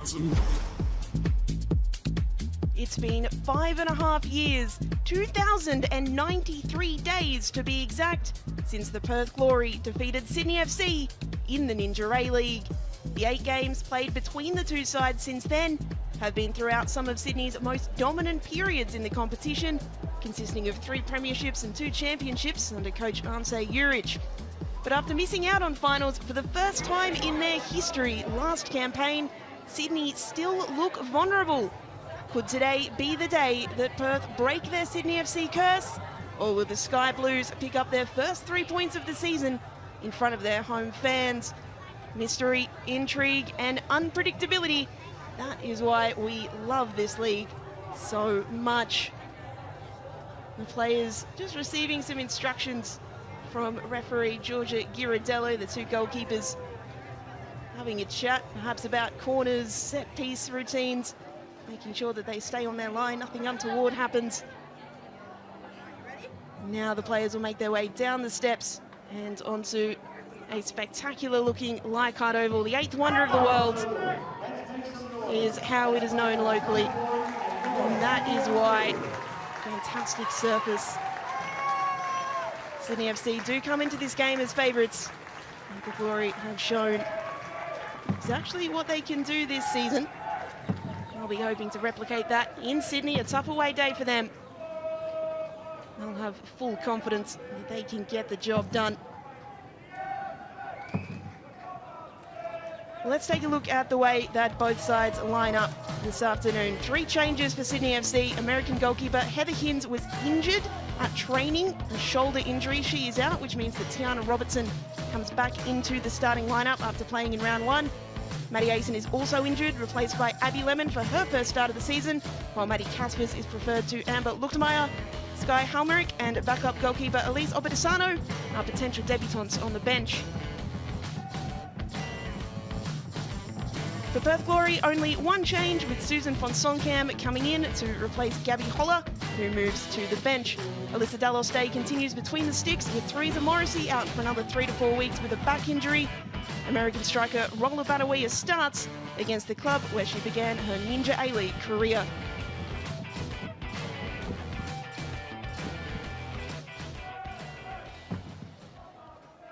It's been 5.5 years, 2,093 days to be exact, since the Perth Glory defeated Sydney FC in the Ninja A-League. The 8 games played between the two sides since then have been throughout some of Sydney's most dominant periods in the competition, consisting of 3 premierships and 2 championships under coach Ante Juric. But after missing out on finals for the first time in their history last campaign, Sydney still look vulnerable. Could today be the day that Perth break their Sydney FC curse? Or will the Sky Blues pick up their first 3 points of the season in front of their home fans? Mystery, intrigue and unpredictability. That is why we love this league so much. The players just receiving some instructions from referee Georgia Ghirardello, the 2 goalkeepers having a chat perhaps about corners, set piece routines, making sure that they stay on their line, nothing untoward happens. Now the players will make their way down the steps and onto a spectacular looking Leichhardt Oval. The 8th wonder of the world is how it is known locally. And that is why fantastic surface. Sydney FC do come into this game as favourites. The Glory have shown exactly what they can do this season. They'll be hoping to replicate that in Sydney, a tough away day for them. They'll have full confidence that they can get the job done. Let's take a look at the way that both sides line up this afternoon. 3 changes for Sydney FC. American goalkeeper Heather Hinds was injured at training, a shoulder injury. She is out, which means that Tiana Robertson comes back into the starting lineup after playing in round 1. Maddie Asen is also injured, replaced by Abby Lemon for her first start of the season, while Maddie Caspers is preferred to Amber Luchtmeyer. Sky Halmerick and backup goalkeeper Elise Obedesano are potential debutants on the bench. For Perth Glory, only 1 change, with Susan von Sonkam coming in to replace Gabby Holler, who moves to the bench. Alyssa Dalloste continues between the sticks, with Theresa Morrissey out for another 3 to 4 weeks with a back injury. American striker Rolla Badawia starts against the club where she began her Ninja A-League career.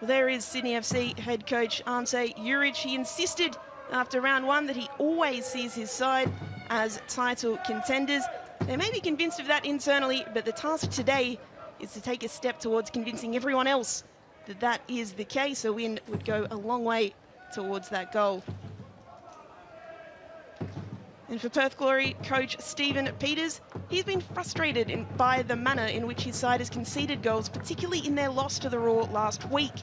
Well, there is Sydney FC head coach Ante Juric. He insisted after round 1 that he always sees his side as title contenders. They may be convinced of that internally, but the task today is to take a step towards convincing everyone else that that is the case. A win would go a long way towards that goal. And for Perth Glory, coach Stephen Peters, he's been frustrated by the manner in which his side has conceded goals, particularly in their loss to the Raw last week.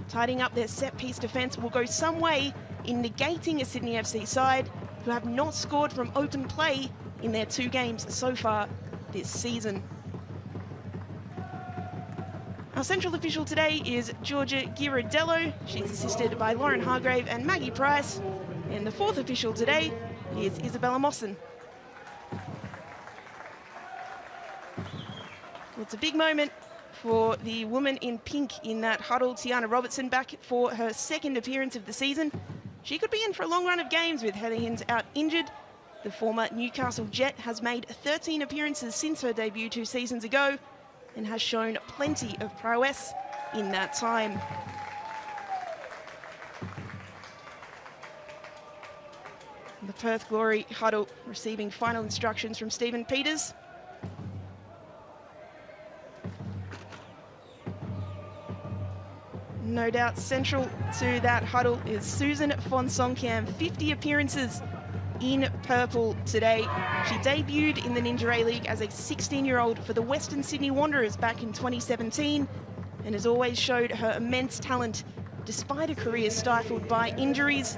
Tidying up their set-piece defence will go some way in negating a Sydney FC side who have not scored from open play in their 2 games so far this season. Our central official today is Georgia Ghirardello. She's assisted by Lauren Hargrave and Maggie Price. And the 4th official today is Isabella Mawson. Well, it's a big moment for the woman in pink in that huddle, Tiana Robertson, back for her 2nd appearance of the season. She could be in for a long run of games with Heather Hinds out injured. The former Newcastle Jet has made 13 appearances since her debut 2 seasons ago and has shown plenty of prowess in that time. The Perth Glory huddle receiving final instructions from Stephen Peters. No doubt central to that huddle is Susan von Sonkam, 50 appearances in purple today. She debuted in the Ninja A-League as a 16-year-old for the Western Sydney Wanderers back in 2017 and has always showed her immense talent despite a career stifled by injuries.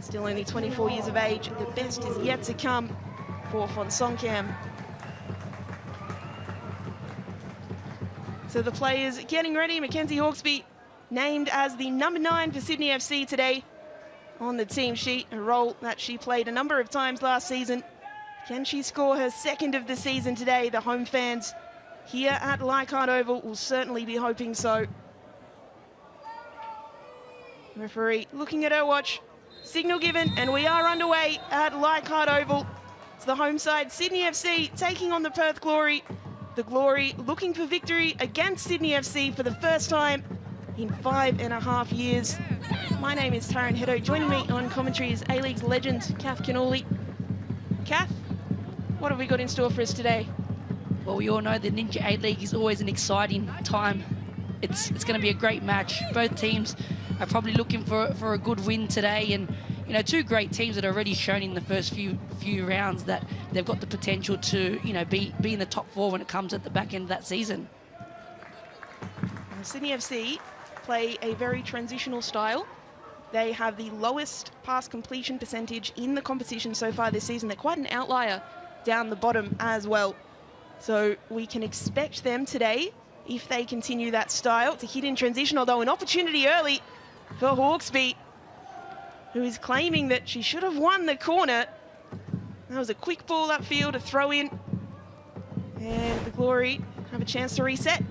Still only 24 years of age, the best is yet to come for von Sonkam. So the players getting ready. Mackenzie Hawkesby named as the number 9 for Sydney FC today on the team sheet, a role that she played a number of times last season. Can she score her 2nd of the season today? The home fans here at Leichhardt Oval will certainly be hoping so. Referee looking at her watch, Signal given, and we are underway at Leichhardt Oval. It's the home side, Sydney FC, taking on the Perth Glory. The Glory looking for victory against Sydney FC for the first time in 5.5 years. My name is Taryn Heddo. Joining me on commentary is A-League's legend, Kath Canoli. Kath, what have we got in store for us today? Well, we all know the Ninja A-League is always an exciting time. It's going to be a great match. Both teams are probably looking for a good win today, and you know, two great teams that are already shown in the first few rounds that they've got the potential to, you know, be in the top four when it comes at the back end of that season. Sydney FC play a very transitional style. They have the lowest pass completion percentage in the competition so far this season. They're quite an outlier down the bottom as well. So we can expect them today, if they continue that style, to hit in transition, although an opportunity early for Hawkesby, who is claiming that she should have won the corner. That was a quick ball upfield, a throw in, and the Glory have a chance to reset.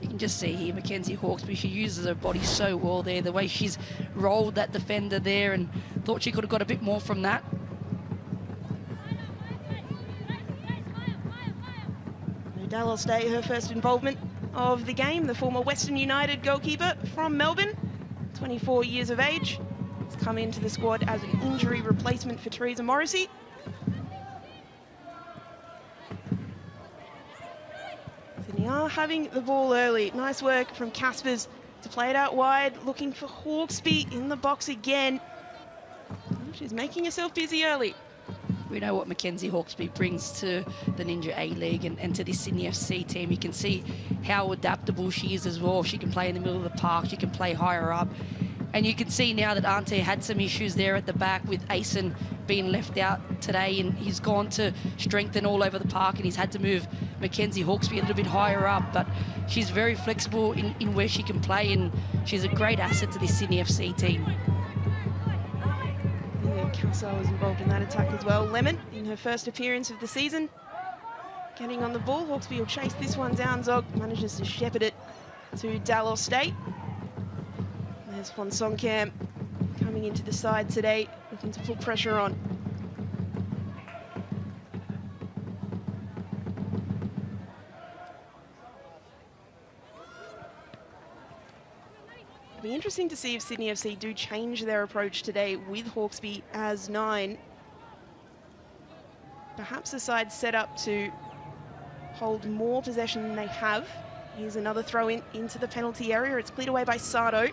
You can just see here Mackenzie Hawkesby, she uses her body so well there, the way she's rolled that defender there, and thought she could have got a bit more from that. Dallas Day, her first involvement of the game, the former Western United goalkeeper from Melbourne, 24 years of age, has come into the squad as an injury replacement for Teresa Morrissey. Sydney are having the ball early. Nice work from Caspers to play it out wide, looking for Hawkesby in the box again. She's making herself busy early. We know what Mackenzie Hawkesby brings to the Ninja A-League and to this Sydney FC team. You can see how adaptable she is as well. She can play in the middle of the park, she can play higher up. And you can see now that Ante had some issues there at the back with Asen being left out today, and he's gone to strengthen all over the park, and he's had to move Mackenzie Hawkesby a little bit higher up, but she's very flexible in where she can play, and she's a great asset to this Sydney FC team. Cassar was involved in that attack as well. Lemon, in her first appearance of the season, getting on the ball. Hawkesby will chase this one down. Zog manages to shepherd it to Dallas State. There's Von Songkamp coming into the side today, looking to put pressure on. It'll be interesting to see if Sydney FC do change their approach today with Hawkesby as 9. Perhaps the side set up to hold more possession than they have. Here's another throw in into the penalty area. It's cleared away by Sardo.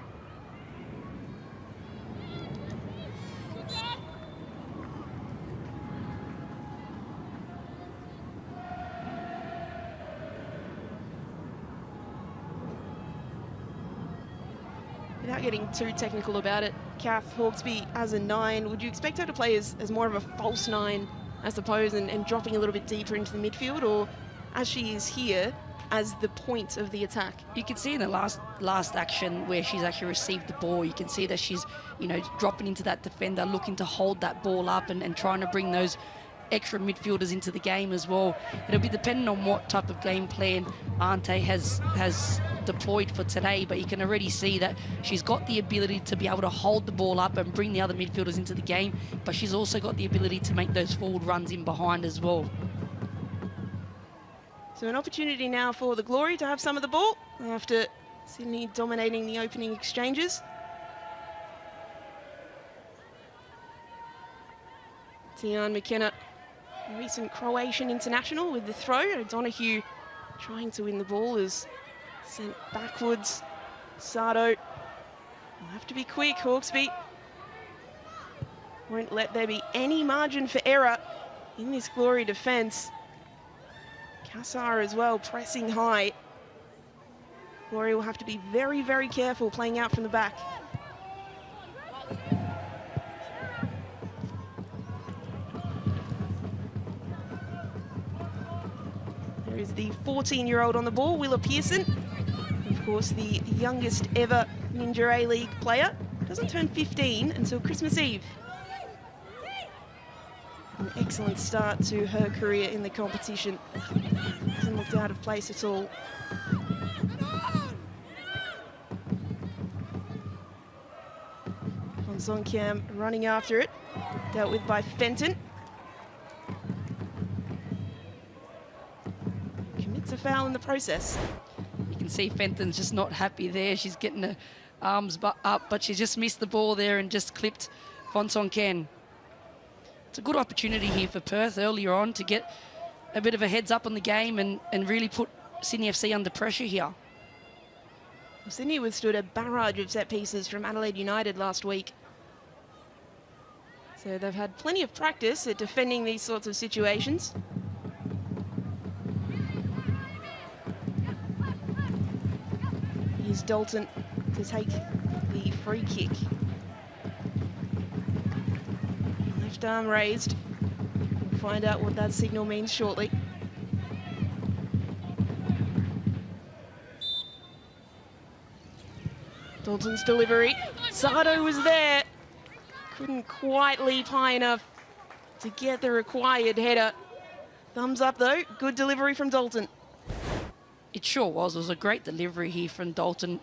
Without getting too technical about it, Kath, Hawkesby as a 9, would you expect her to play as more of a false 9, I suppose, and dropping a little bit deeper into the midfield, or as she is here, as the point of the attack? You can see in the last action where she's actually received the ball, you can see that she's, you know, dropping into that defender, looking to hold that ball up and trying to bring those extra midfielders into the game as well. It'll be dependent on what type of game plan Ante has deployed for today, but you can already see that she's got the ability to be able to hold the ball up and bring the other midfielders into the game, but she's also got the ability to make those forward runs in behind as well. So an opportunity now for the Glory to have some of the ball after Sydney dominating the opening exchanges. Tijan McKenna, recent Croatian international, with the throw. O'Donoghue trying to win the ball is sent backwards. Sardo will have to be quick. Hawkesby won't let there be any margin for error in this Glory defence. Cassar as well, pressing high. Glory will have to be very, very careful playing out from the back. There is the 14-year-old on the ball, Willa Pearson. Of course, the youngest ever Ninja A-League player. Doesn't turn 15 until Christmas Eve. An excellent start to her career in the competition. Hasn't looked out of place at all. Von Songkham running after it. Dealt with by Fenton. Commits a foul in the process. You can see Fenton's just not happy there. She's getting her arms up, but she just missed the ball there and just clipped Songkham. It's a good opportunity here for Perth earlier on to get a bit of a heads up on the game and really put Sydney FC under pressure here. Well, Sydney withstood a barrage of set pieces from Adelaide United last week. So they've had plenty of practice at defending these sorts of situations. Here's Dalton to take the free kick. Left arm raised. We'll find out what that signal means shortly. Dalton's delivery. Sardo was there. Couldn't quite leap high enough to get the required header. Thumbs up though. Good delivery from Dalton. It sure was. It was a great delivery here from Dalton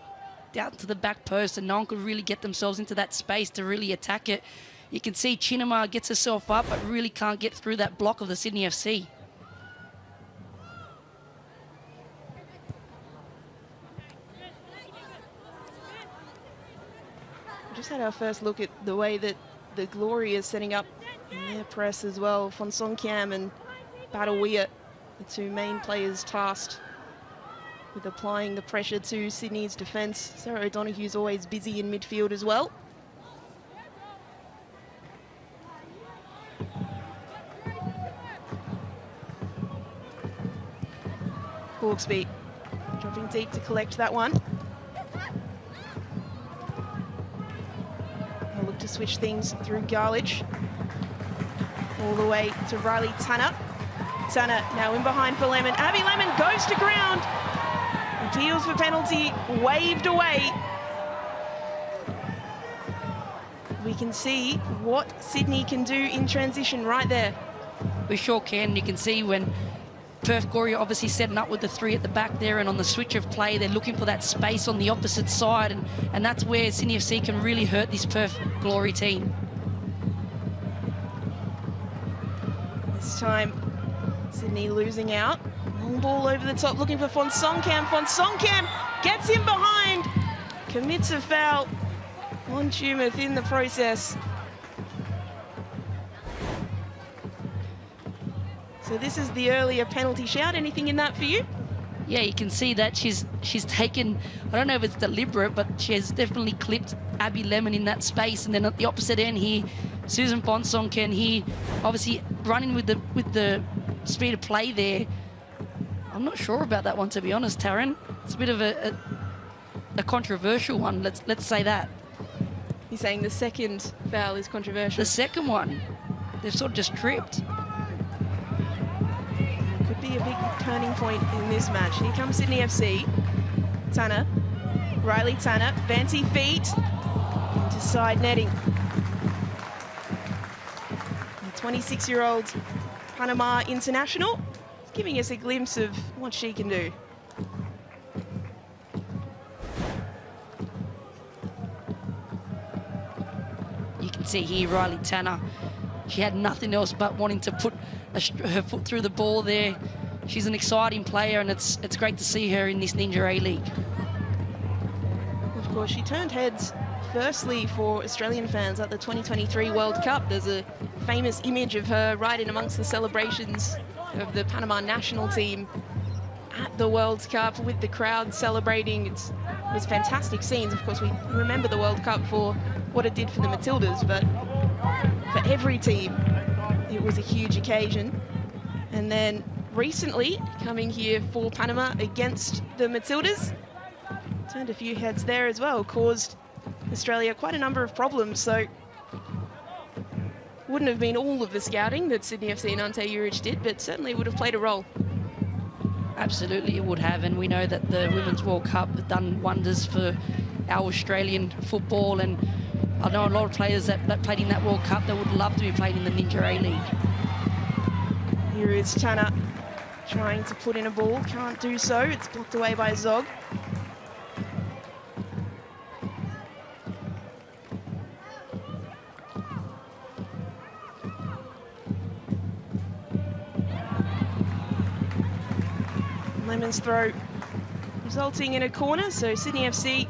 down to the back post, and no one could really get themselves into that space to really attack it. You can see Chinema gets herself up, but really can't get through that block of the Sydney FC. We just had our first look at the way that the Glory is setting up in their press as well. Songkham and Badawia, the two main players tasked with applying the pressure to Sydney's defence. Sarah O'Donoghue's always busy in midfield as well. Hawksby dropping deep to collect that one. They'll look to switch things through Garlich. All the way to Riley Tanner. Tanner now in behind for Lemon. Abby Lemon goes to ground. Appeals for penalty, waved away. We can see what Sydney can do in transition right there. We sure can. You can see when Perth Glory obviously setting up with the three at the back there, and on the switch of play, they're looking for that space on the opposite side, and that's where Sydney FC can really hurt this Perth Glory team. This time, Sydney losing out. Long ball over the top, looking for Songkham. Songkham gets him behind, commits a foul on Tumeth in the process. So this is the earlier penalty shout. Anything in that for you? Yeah, you can see that she's taken, I don't know if it's deliberate, but she has definitely clipped Abby Lemon in that space. And then at the opposite end here, Susan Songkham here, obviously running with the speed of play there. I'm not sure about that one, to be honest, Taryn. It's a bit of a controversial one, let's say that. You're saying the second foul is controversial? The second one, they've sort of just tripped. Could be a big turning point in this match. Here comes Sydney FC. Tanner, Riley Tanner, fancy feet into side netting. The 26-year-old Panama international, giving us a glimpse of what she can do. You can see here Riley Tanner, she had nothing else but wanting to put her foot through the ball there. She's an exciting player, and it's great to see her in this Ninja A-League. Of course, she turned heads firstly for Australian fans at the 2023 World Cup. There's a famous image of her right in amongst the celebrations of the Panama national team at the World Cup with the crowd celebrating. It was fantastic scenes. Of course, we remember the World Cup for what it did for the Matildas, but for every team, it was a huge occasion. And then recently, coming here for Panama against the Matildas, turned a few heads there as well, caused Australia quite a number of problems. So wouldn't have been all of the scouting that Sydney FC and Ante Juric did, but certainly would have played a role. Absolutely, it would have, and we know that the Women's World Cup have done wonders for our Australian football, and I know a lot of players that played in that World Cup that would love to be playing in the Ninja A-League. Here is Tanner trying to put in a ball, can't do so. It's blocked away by Zog. Lemon's throw resulting in a corner, so Sydney FC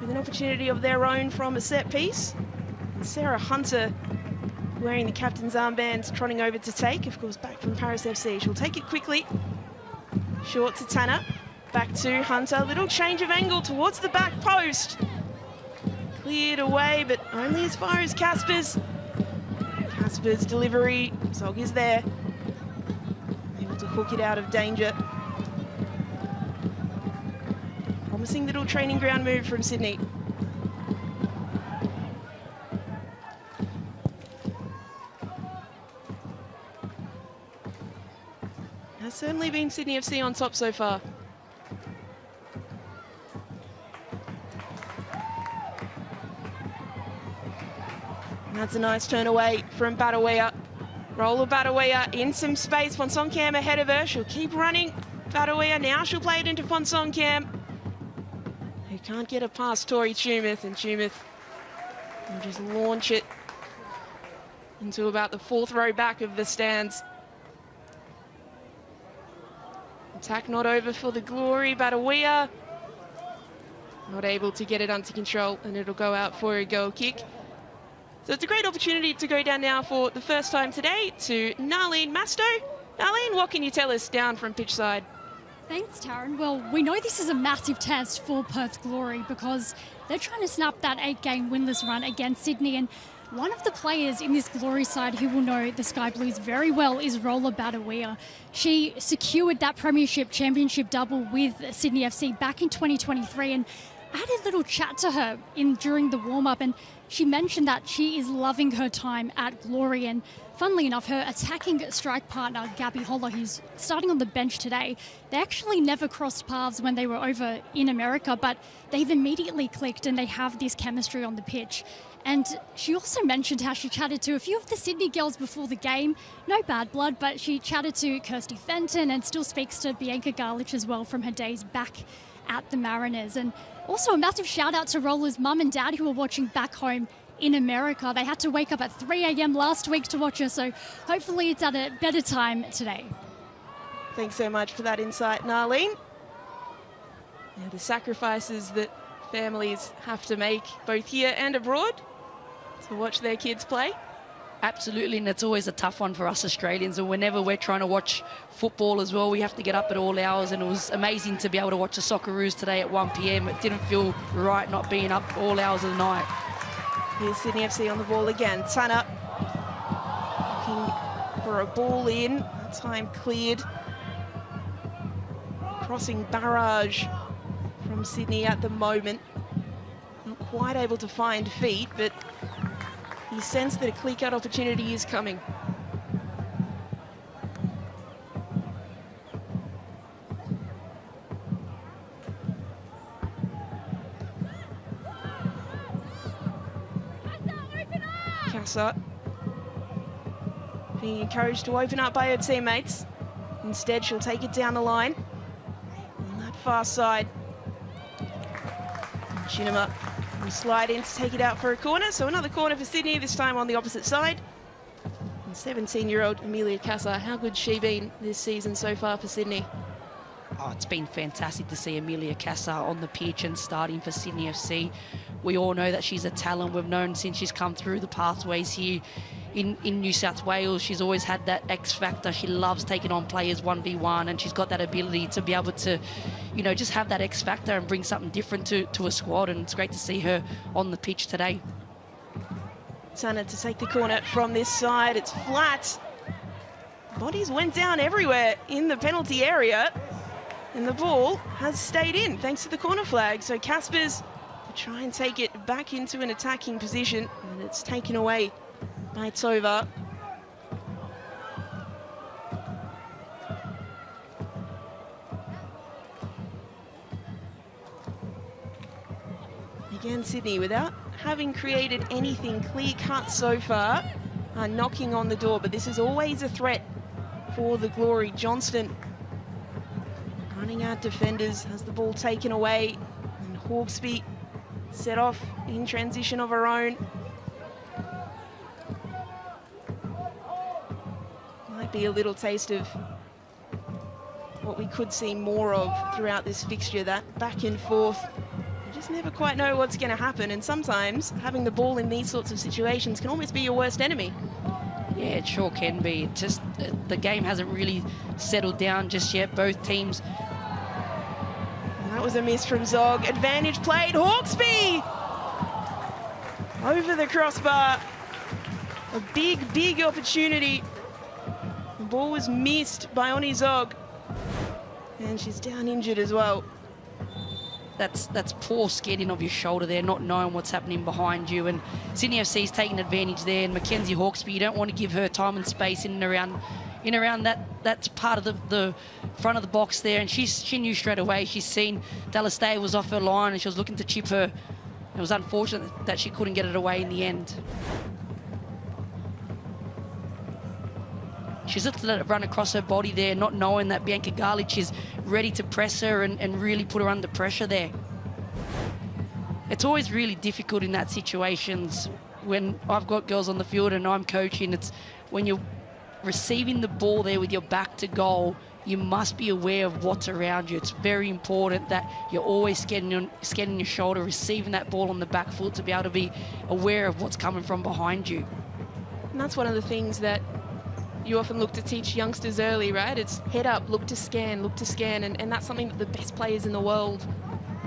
with an opportunity of their own from a set piece. And Sarah Hunter, wearing the captain's armband, trotting over to take, of course, back from Paris FC. She'll take it quickly. Short to Tanner. Back to Hunter. Little change of angle towards the back post. Cleared away, but only as far as Casper's. Casper's delivery. Zog is there. Able to hook it out of danger. Promising little training ground move from Sydney. Has certainly been Sydney FC on top so far. And that's a nice turn away from Badawea. Roller Badawea in some space. Fonsongkham ahead of her. She'll keep running. Badawea now she'll play it into Fonsongkham, who can't get it past Tori Tumeth, and Tumeth will just launch it into about the fourth row back of the stands. Attack not over for the Glory. Badawea not able to get it under control, and it'll go out for a goal kick. So it's a great opportunity to go down now for the first time today to Narlene Masto. Narlene, what can you tell us down from pitch side? Thanks, Taryn. Well, we know this is a massive test for Perth Glory because they're trying to snap that 8-game winless run against Sydney, and one of the players in this Glory side who will know the Sky Blues very well is Roller Badawea. She secured that Premiership Championship double with Sydney FC back in 2023, and I had a little chat to her during the warm-up, and she mentioned that she is loving her time at Glory, and funnily enough, her attacking strike partner, Gabby Holler, who's starting on the bench today, they actually never crossed paths when they were over in America, but they've immediately clicked and they have this chemistry on the pitch. And she also mentioned how she chatted to a few of the Sydney girls before the game. No bad blood, but she chatted to Kirsty Fenton and still speaks to Bianca Garlich as well from her days back at the Mariners. And also a massive shout out to Roller's mum and dad who were watching back home in America. They had to wake up at 3 a.m. last week to watch her, so hopefully it's at a better time today. Thanks so much for that insight, Narlene. Yeah, the sacrifices that families have to make both here and abroad to watch their kids play. Absolutely, and it's always a tough one for us Australians, and whenever we're trying to watch football as well, we have to get up at all hours, and it was amazing to be able to watch the Socceroos today at 1 p.m. It didn't feel right not being up all hours of the night. Here's Sydney FC on the ball again. Tanner looking for a ball in. That time cleared. Crossing barrage from Sydney at the moment. Not quite able to find feet, but he sensed that a clear-cut opportunity is coming. Casa being encouraged to open up by her teammates. Instead, she'll take it down the line on that far side. Chinema will slide in to take it out for a corner. So another corner for Sydney, this time on the opposite side. And 17-year-old Amelia Casa, how good's she been this season so far for Sydney? Oh, it's been fantastic to see Amelia Casa on the pitch and starting for Sydney FC. We all know that she's a talent. We've known since she's come through the pathways here in New South Wales. She's always had that X factor. She loves taking on players 1v1, and she's got that ability to be able to, you know, just have that X factor and bring something different to a squad, and it's great to see her on the pitch today. Tanner to take the corner from this side. It's flat. Bodies went down everywhere in the penalty area, and the ball has stayed in thanks to the corner flag. So Caspers to try and take it back into an attacking position, and it's taken away by Tova. Again, Sydney, without having created anything clear-cut so far, are knocking on the door, but this is always a threat for the Glory. Johnston running out defenders, has the ball taken away, and Hawkesby set off in transition of her own. Might be a little taste of what we could see more of throughout this fixture, that back and forth. You just never quite know what's going to happen, and sometimes having the ball in these sorts of situations can almost be your worst enemy. Yeah, it sure can be. It just the game hasn't really settled down just yet. Both teams. And that was a miss from Zog. Advantage played. Hawkesby over the crossbar. A big opportunity. The ball was missed by Oni Zog. And she's down injured as well. That's poor skating of your shoulder there, not knowing what's happening behind you. And Sydney FC's taking advantage there. And Mackenzie Hawkesby, you don't want to give her time and space in and around that's part of the front of the box there. And she knew straight away. She's seen Dallas Day was off her line and she was looking to chip her. It was unfortunate that she couldn't get it away in the end. She's just let it run across her body there, not knowing that Bianca Garlich is ready to press her and really put her under pressure there. It's always really difficult in that situations when I've got girls on the field and I'm coaching. It's when you're receiving the ball there with your back to goal, you must be aware of what's around you. It's very important that you're always scanning your shoulder, receiving that ball on the back foot to be able to be aware of what's coming from behind you. And that's one of the things that you often look to teach youngsters early, right? It's head up, look to scan, and that's something that the best players in the world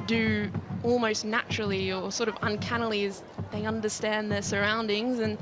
do almost naturally or sort of uncannily, as they understand their surroundings. And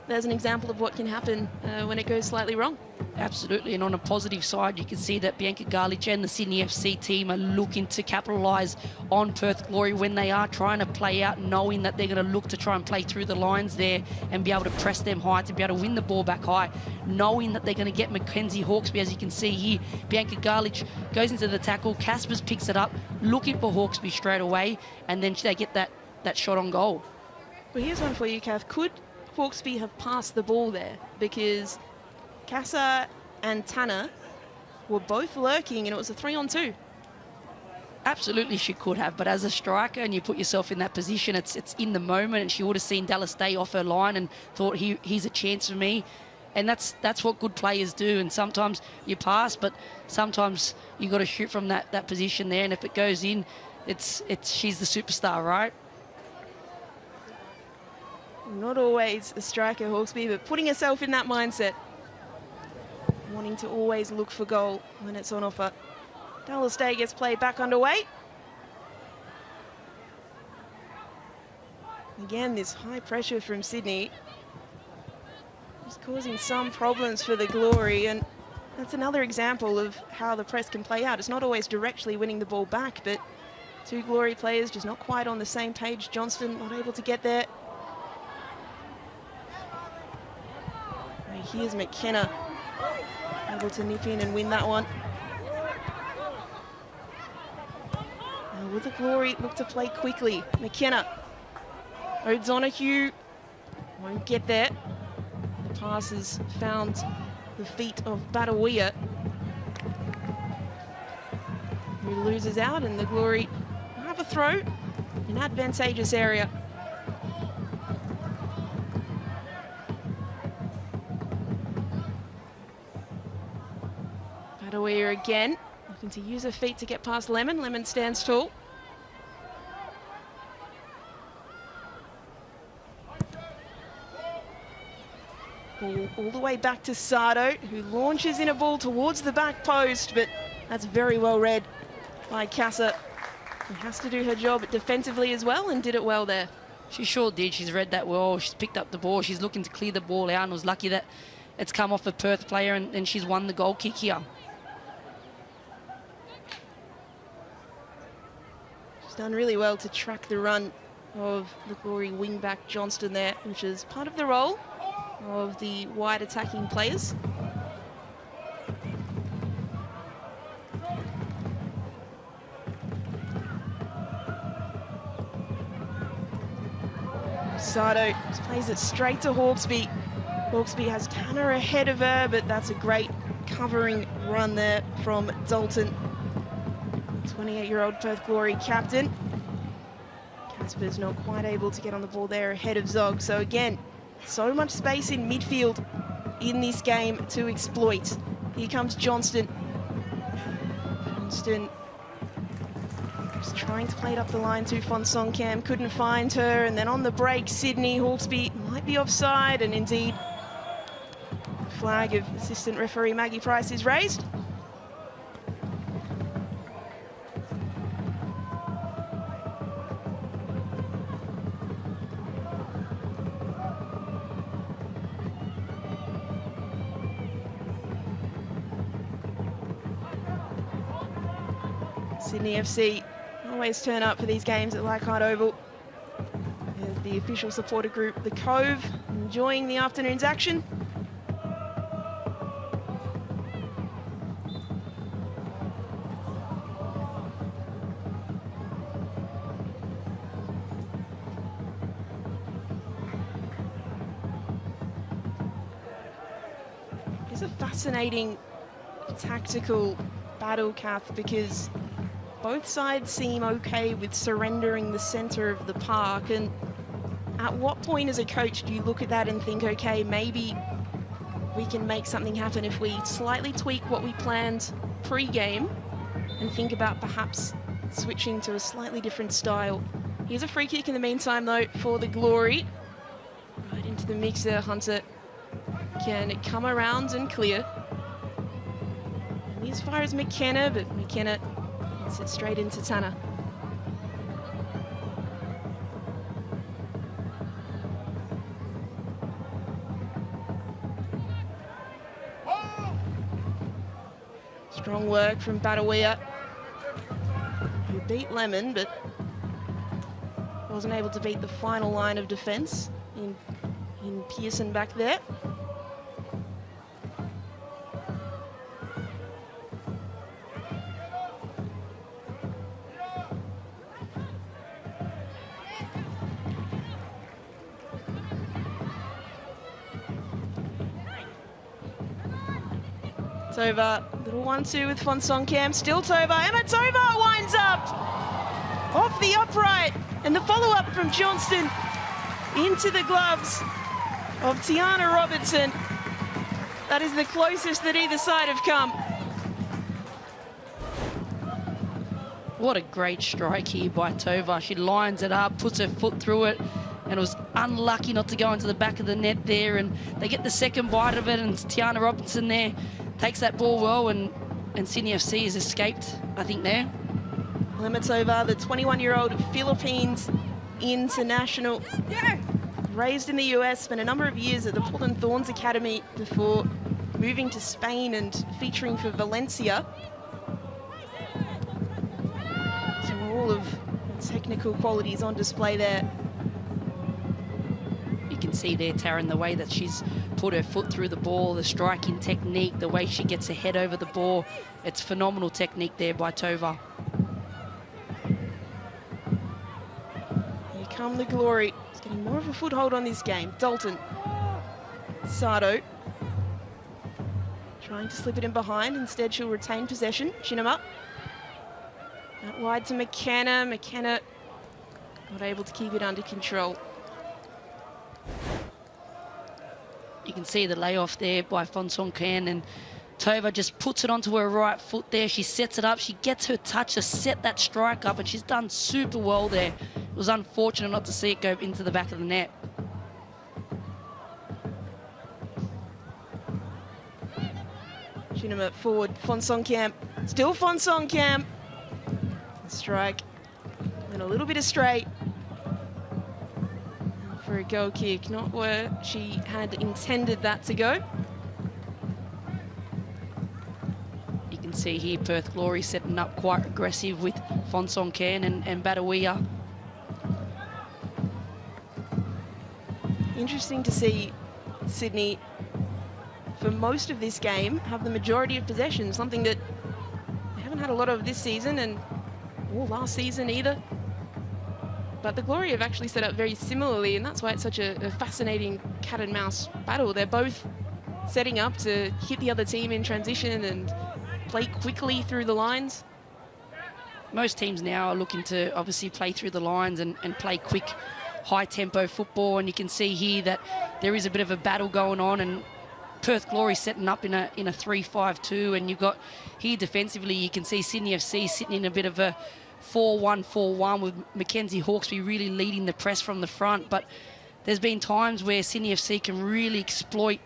there's an example of what can happen when it goes slightly wrong. Absolutely, and on a positive side, you can see that Bianca Garlich and the Sydney FC team are looking to capitalise on Perth Glory when they are trying to play out, knowing that they're going to look to try and play through the lines there and be able to press them high, to be able to win the ball back high, knowing that they're going to get Mackenzie Hawkesby, as you can see here. Bianca Garlich goes into the tackle, Caspers picks it up, looking for Hawkesby straight away, and then they get that shot on goal. Well, here's one for you, Kath. Could Hawkesby have passed the ball there? Because Casa and Tanner were both lurking and it was a 3-on-2. Absolutely she could have, but as a striker and you put yourself in that position, it's in the moment, and she would have seen Dallas Day off her line and thought he's a chance for me. And that's what good players do. And sometimes you pass, but sometimes you got to shoot from that position there, and if it goes in, she's the superstar, right? Not always a striker, Hawkesby, but putting herself in that mindset, wanting to always look for goal when it's on offer. Dallas Day gets played back underway. Again, this high pressure from Sydney is causing some problems for the Glory, and that's another example of how the press can play out. It's not always directly winning the ball back, but two Glory players just not quite on the same page. Johnston not able to get there. And here's McKenna able to nip in and win that one. Now will the Glory look to play quickly? McKenna. O'Donoghue won't get there. The pass has found the feet of Badawia, who loses out, and the Glory have a throw in advantageous area. Badawia again, looking to use her feet to get past Lemon. Lemon stands tall. Ball all the way back to Sardo, who launches in a ball towards the back post, but that's very well read by Casa, who has to do her job defensively as well, and did it well there. She sure did. She's read that well. She's picked up the ball. She's looking to clear the ball out, and was lucky that it's come off a Perth player, and she's won the goal kick here. She's done really well to track the run of the Glory wing-back Johnston there, which is part of the role of the wide attacking players. Sardo plays it straight to Hawkesby. Hawkesby has Tanner ahead of her, but that's a great covering run there from Dalton. 28-year-old Perth Glory captain. Casper's not quite able to get on the ball there ahead of Zog. So again, so much space in midfield in this game to exploit. Here comes Johnston. Johnston was trying to play it up the line to Fonsong Cam, couldn't find her, and then on the break, Sydney Hawkesby might be offside, and indeed, the flag of assistant referee Maggie Price is raised. Sydney FC always turn up for these games at Leichhardt Oval. There's the official supporter group, The Cove, enjoying the afternoon's action. It's a fascinating tactical battle, Kath, because both sides seem okay with surrendering the centre of the park. And at what point as a coach do you look at that and think, okay, maybe we can make something happen if we slightly tweak what we planned pre-game and think about perhaps switching to a slightly different style. Here's a free kick in the meantime, though, for the Glory. Right into the mixer. Hunter can come around and clear. And as far as McKenna, but McKenna hits it straight into Tanner. Strong work from Badawia, who beat Lemon, but wasn't able to beat the final line of defence in Pearson back there. Tova, little 1-2 with Fonsong Cam, still Tova, Emma Tova winds up off the upright, and the follow-up from Johnston into the gloves of Tiana Robertson. That is the closest that either side have come. What a great strike here by Tova. She lines it up, puts her foot through it, and was unlucky not to go into the back of the net there, and they get the second bite of it, and Tiana Robertson there takes that ball well, and Sydney FC has escaped, I think, there. Lemitova, the 21-year-old Philippines international, raised in the US, spent a number of years at the Portland Thorns Academy before moving to Spain and featuring for Valencia. So all of the technical qualities on display there. You can see there, Taryn, the way that she's put her foot through the ball, the striking technique, the way she gets her head over the ball. It's phenomenal technique there by Tova. Here come the Glory. It's getting more of a foothold on this game. Dalton. Sato. Trying to slip it in behind. Instead, she'll retain possession. Shinema. Out wide to McKenna. McKenna not able to keep it under control. You can see the layoff there by Fonsong Cam, and Tova just puts it onto her right foot there. She sets it up. She gets her touch to set that strike up, and she's done super well there. It was unfortunate not to see it go into the back of the net. Shinema forward. Fonsong Cam. Still Fonsong Cam. Strike. And a little bit astray for a goal kick, not where she had intended that to go. You can see here Perth Glory setting up quite aggressive with Fonsong Cam and Badawia. Interesting to see Sydney, for most of this game, have the majority of possession, something that they haven't had a lot of this season and last season either. But the Glory have actually set up very similarly, and that's why it's such a fascinating cat and mouse battle. They're both setting up to hit the other team in transition and play quickly through the lines. Most teams now are looking to obviously play through the lines and play quick, high-tempo football, and you can see here that there is a bit of a battle going on, and Perth Glory setting up in a 3-5-2, and you've got here defensively, you can see Sydney FC sitting in a bit of a 4-1-4-1 with Mackenzie Hawkesby really leading the press from the front. But there's been times where Sydney FC can really exploit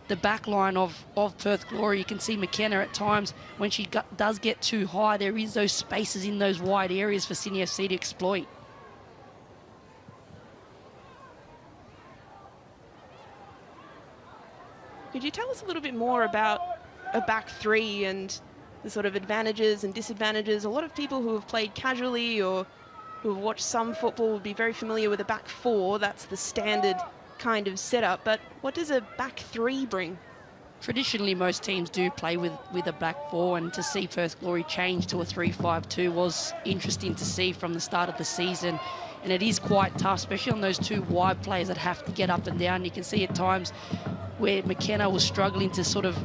the back line of Perth Glory. You can see McKenna at times when she does get too high, there is those spaces in those wide areas for Sydney FC to exploit. Could you tell us a little bit more about a back three and the sort of advantages and disadvantages? A lot of people who have played casually or who have watched some football would be very familiar with a back four. That's the standard kind of setup. But what does a back three bring? Traditionally, most teams do play with a back four, and to see Perth Glory change to a 3-5-2 was interesting to see from the start of the season. And it is quite tough, especially on those two wide players that have to get up and down. You can see at times where McKenna was struggling to sort of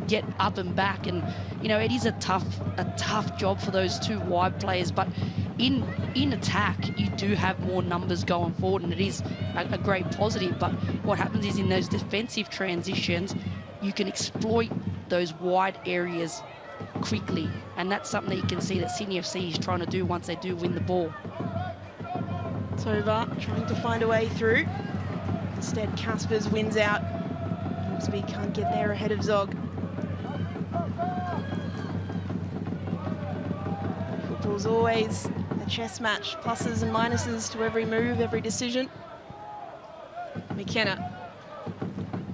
get up and back, and you know, it is a tough job for those two wide players. But in attack, you do have more numbers going forward, and it is a great positive. But what happens is in those defensive transitions, you can exploit those wide areas quickly, and that's something that you can see that Sydney FC is trying to do once they do win the ball. Tova trying to find a way through. Instead, Caspers wins out. Hawkesby can't get there ahead of Zog. Football's always a chess match, pluses and minuses to every move, every decision. McKenna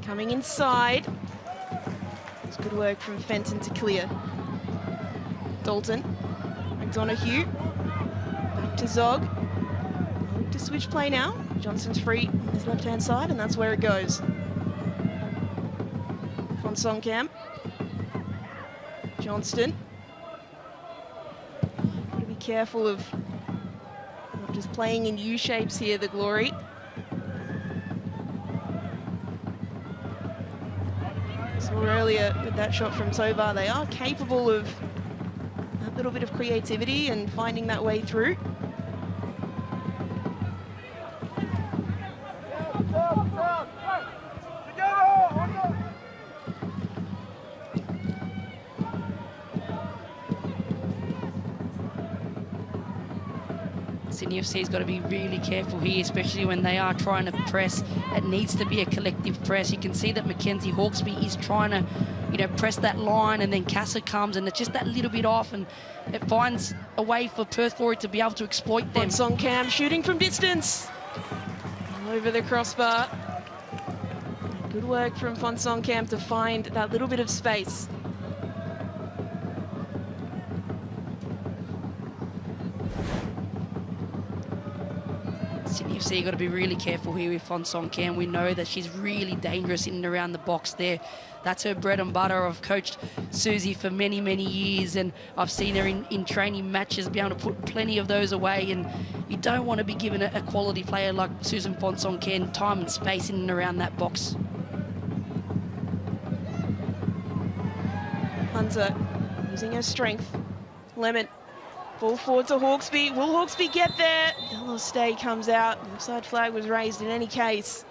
coming inside. It's good work from Fenton to clear. Dalton, McDonoghue, back to Zog. To switch play now. Johnson's free on his left-hand side, and that's where it goes. Von Songkamp. Johnston. Got to be careful of not just playing in U-shapes here, the Glory. Saw earlier with that shot from Tovar, they are capable of a little bit of creativity and finding that way through. Sydney FC's got to be really careful here, especially when they are trying to press. It needs to be a collective press. You can see that Mackenzie Hawkesby is trying to, you know, press that line, and then Casa comes, and it's just that little bit off, and it finds a way for Perth Glory to be able to exploit them. Songkamp shooting from distance. Over the crossbar. Good work from Von Songkamp to find that little bit of space. Sydney FC got to be really careful here with Von Songkamp. We know that she's really dangerous in and around the box there. That's her bread and butter. I've coached Susie for many, many years, and I've seen her in training matches be able to put plenty of those away, and you don't want to be given a quality player like Susan Von Songkamp time and space in and around that box. Hunter using her strength. Lemon. Ball forward to Hawkesby. Will Hawkesby get there? Yellow stay comes out. The offside flag was raised in any case.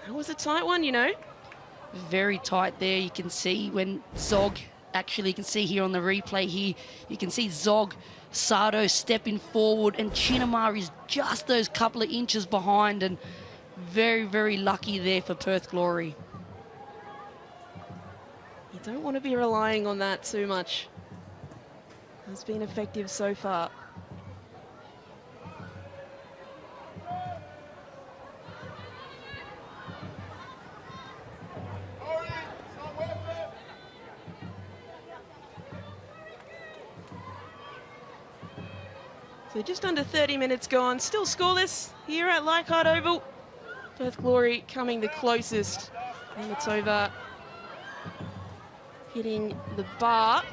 That was a tight one, you know. Very tight there. You can see when Zog, actually you can see here on the replay here, you can see Zog, Sardo stepping forward, and Chinamar is just those couple of inches behind, and very, very lucky there for Perth Glory. You don't want to be relying on that too much. It's been effective so far. So just under 30 minutes gone, still scoreless here at Leichhardt Oval. Perth Glory coming the closest, and it's over, hitting the bar.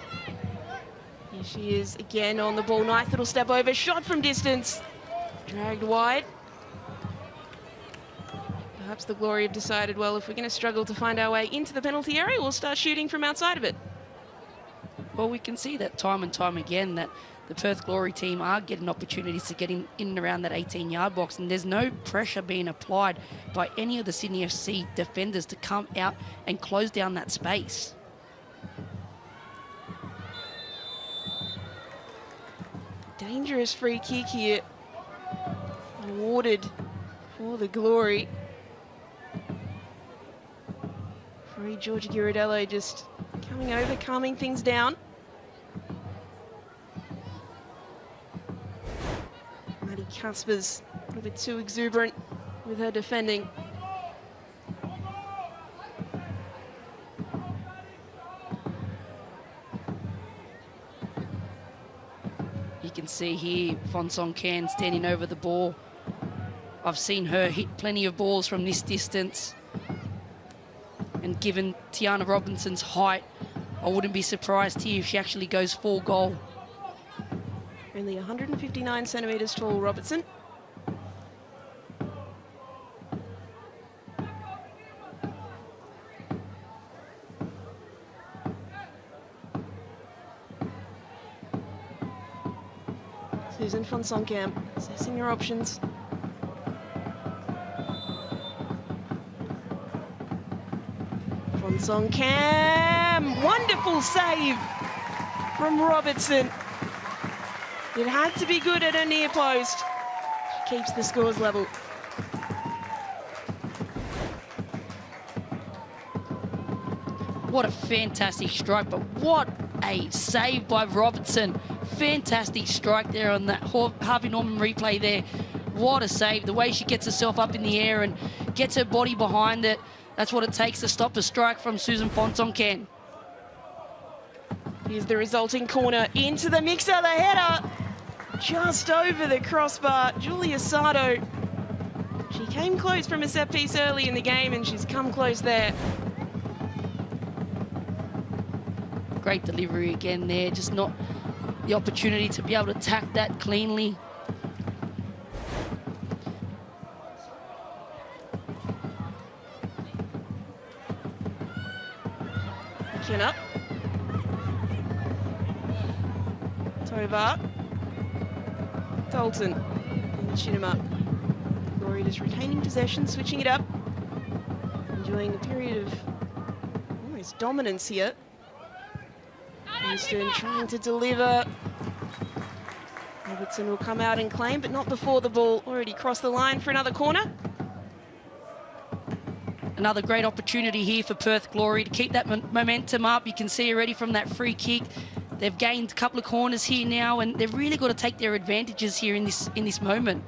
Here she is again on the ball. Nice little step over, shot from distance, dragged wide. Perhaps the Glory have decided, well, if we're going to struggle to find our way into the penalty area, we'll start shooting from outside of it. Well, we can see that time and time again that the Perth Glory team are getting opportunities to get in and around that 18-yard box, and there's no pressure being applied by any of the Sydney FC defenders to come out and close down that space. Dangerous free kick here, awarded for the Glory. Free George Ghirardello just coming over, calming things down. Maddie Casper's a little bit too exuberant with her defending. You can see here Fonsong Can standing over the ball. I've seen her hit plenty of balls from this distance. And given Tiana Robinson's height, I wouldn't be surprised here if she actually goes full goal. Only 159 centimetres tall, Robertson. Susan Fonsonkamp assessing her options. Fonsonkamp, wonderful save from Robertson. It had to be good at a near post. She keeps the scores level. What a fantastic strike, but what a save by Robertson. Fantastic strike there on that Harvey Norman replay there. What a save. The way she gets herself up in the air and gets her body behind it. That's what it takes to stop a strike from Susan Fonsonkamp. Here's the resulting corner into the mixer, the header. Just over the crossbar, Julia Sardo. She came close from a set piece early in the game and she's come close there. Great delivery again there, just not the opportunity to be able to attack that cleanly. McKenna. Tovar. Dalton. And Chinema. Glory just retaining possession, switching it up. Enjoying a period of almost dominance here. Winston trying to deliver. Robertson will come out and claim, but not before the ball already crossed the line for another corner. Another great opportunity here for Perth Glory to keep that momentum up. You can see already from that free kick, they've gained a couple of corners here now, and they've really got to take their advantages here in this moment.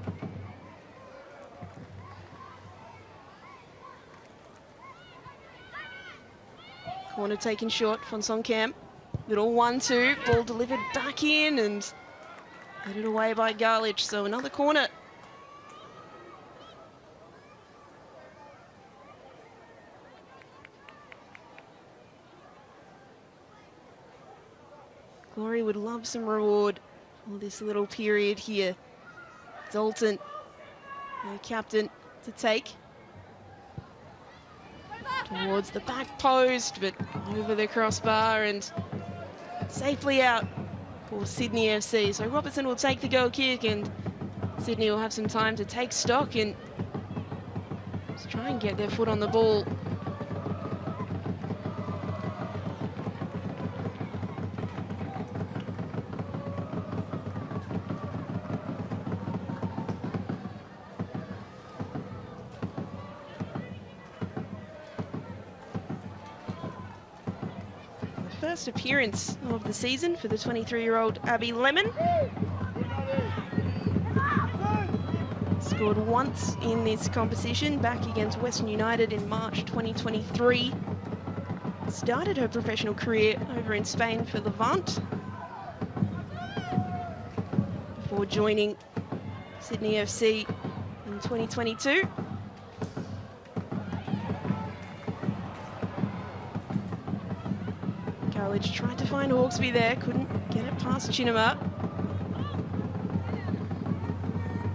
Corner taken short, Fonsonkamp. Little 1-2, ball delivered back in and headed away by Garlich, so another corner. Glory would love some reward for this little period here. Dalton, their captain, to take. Towards the back post, but over the crossbar and safely out for Sydney FC. So Robertson will take the goal kick and Sydney will have some time to take stock and just try and get their foot on the ball. First appearance of the season for the 23-year-old Abby Lemon. Scored once in this competition back against Western United in March 2023. Started her professional career over in Spain for Levante before joining Sydney FC in 2022. Garlich tried to find Hawkesby there, couldn't get it past Chinema.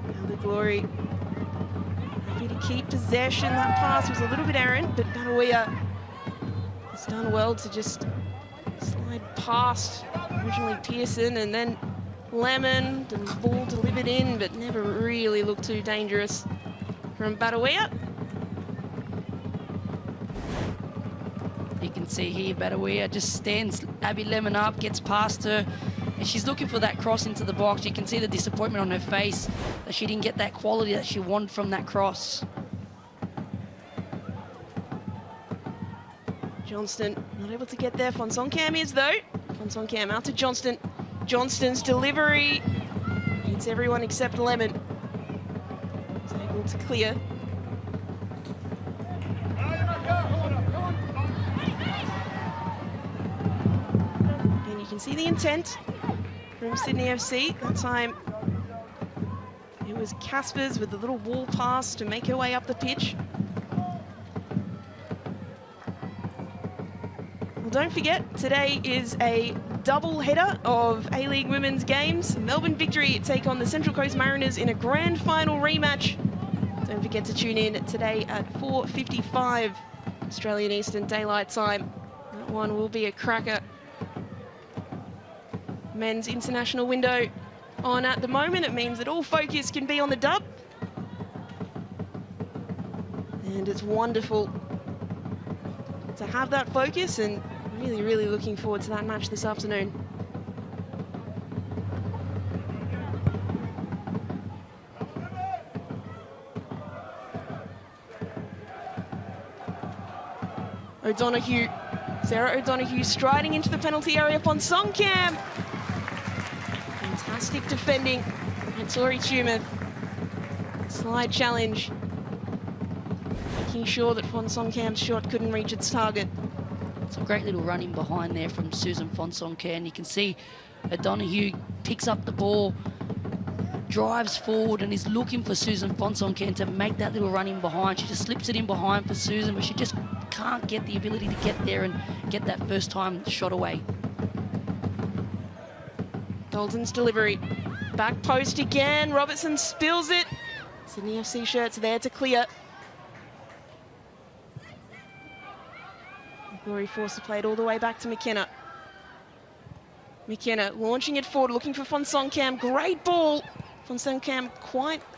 Now the Glory happy to keep possession. That pass was a little bit errant, but Banawea has done well to just slide past originally Pearson and then Lemon, the ball delivered in, but never really looked too dangerous from Badawia. You can see here, Badawia just stands Abby Lemon up, gets past her, and she's looking for that cross into the box. You can see the disappointment on her face that she didn't get that quality that she wanted from that cross. Johnston not able to get there. Fonsongkham is though. Fonsongkham out to Johnston. Johnston's delivery beats everyone except Lemon. He's able to clear. And you can see the intent from Sydney FC. That time it was Caspers with the little wall pass to make her way up the pitch. Don't forget, today is a double header of A-League women's games. Melbourne Victory take on the Central Coast Mariners in a grand final rematch. Don't forget to tune in today at 4:55 Australian Eastern Daylight Time. That one will be a cracker. Men's international window on at the moment. It means that all focus can be on the dub. And it's wonderful to have that focus, and really looking forward to that match this afternoon. O'Donoghue, Sarah O'Donoghue striding into the penalty area. Fonsongkham, fantastic defending by Tori Tumeth. Slide challenge, making sure that Fonsongkham's shot couldn't reach its target. It's a great little run in behind there from Susan Fonsongkham. You can see O'Donoghue picks up the ball, drives forward and is looking for Susan Fonsongkham to make that little run in behind. She just slips it in behind for Susan, but she just can't get the ability to get there and get that first time shot away. Dalton's delivery. Back post again. Robertson spills it. Sydney FC shirts there to clear. Glory forced to play it all the way back to McKenna. McKenna launching it forward, looking for Fonsongkham. Great ball. Fonsongkham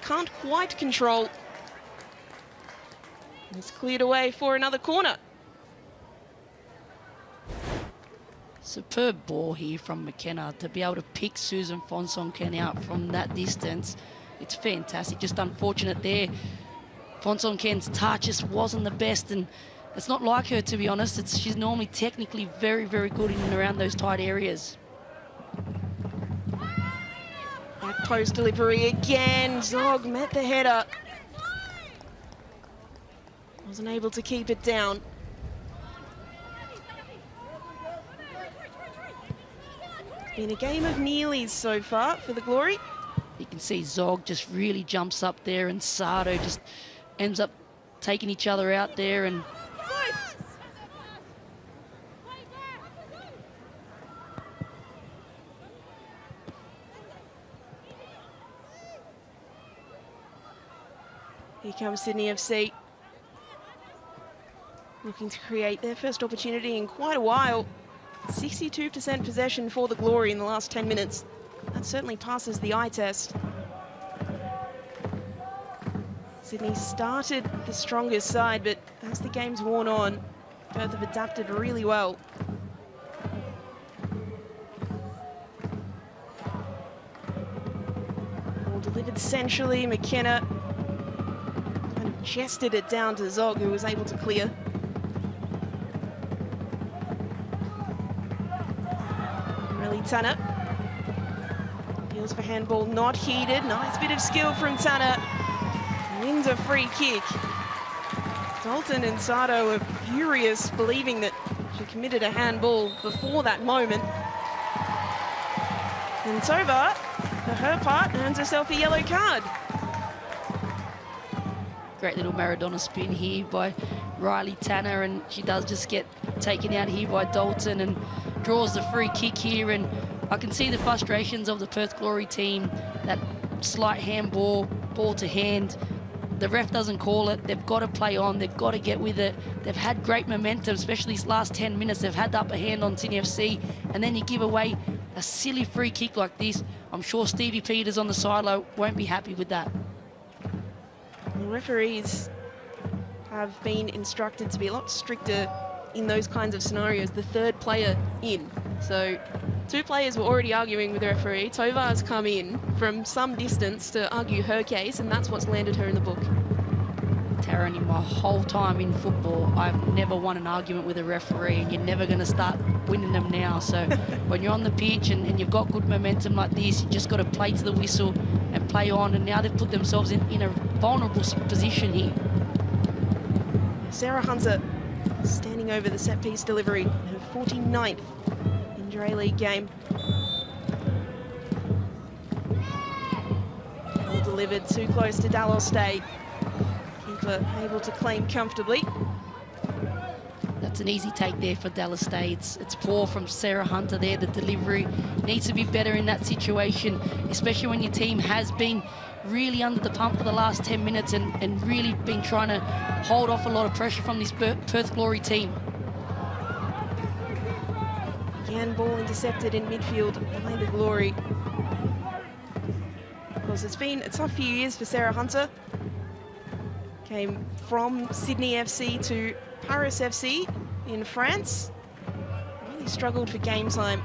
can't quite control. And it's cleared away for another corner. Superb ball here from McKenna to be able to pick Susan Fonsongkham out from that distance. It's fantastic. Just unfortunate there. Fonsongkham's touch just wasn't the best, and it's not like her, to be honest. She's normally technically very good in and around those tight areas. Back post delivery again. Zog met the header. Wasn't able to keep it down. It's been a game of nearlies so far for the Glory. You can see Zog just really jumps up there, and Sardo just ends up taking each other out there, and here comes Sydney FC. Looking to create their first opportunity in quite a while. 62% possession for the Glory in the last 10 minutes. That certainly passes the eye test. Sydney started the strongest side, but as the game's worn on, Perth have adapted really well. Ball delivered centrally. McKenna kind of chested it down to Zog, who was able to clear. Tanner appeals for handball, not heeded. Nice bit of skill from Tanner. Wins a free kick. Dalton and Sardo are furious, believing that she committed a handball before that moment. And Tovar, for her part, earns herself a yellow card. great little Maradona spin here by Riley Tanner, and she does just get taken out here by Dalton and draws the free kick here. And I can see the frustrations of the Perth Glory team, that slight handball, ball to hand. The ref doesn't call it. They've got to play on. They've got to get with it. They've had great momentum, especially these last 10 minutes. They've had the upper hand on Sydney FC, and then you give away a silly free kick like this, I'm sure Stevie Peters on the sideline won't be happy with that. The referees have been instructed to be a lot stricter in those kinds of scenarios, the third player in. So 2 players were already arguing with the referee. Tovar's come in from some distance to argue her case, and that's what's landed her in the book. Taryn, in my whole time in football, I've never won an argument with a referee, and you're never going to start winning them now. So when you're on the pitch and you've got good momentum like this, you just got to play to the whistle and play on. And now they've put themselves in a vulnerable position here. Sarah Hunter standing over the set piece delivery, her 49th Inter A-League game. Well delivered, too close to Dallas Day. Keeper able to claim comfortably. That's an easy take there for Dallas Day. It's poor from Sarah Hunter there. The delivery needs to be better in that situation, especially when your team has been really under the pump for the last 10 minutes and really been trying to hold off a lot of pressure from this Perth Glory team. Again, ball intercepted in midfield by the Glory. Of course, it's been a tough few years for Sarah Hunter. Came from Sydney FC to Paris FC in France. Really struggled for game time.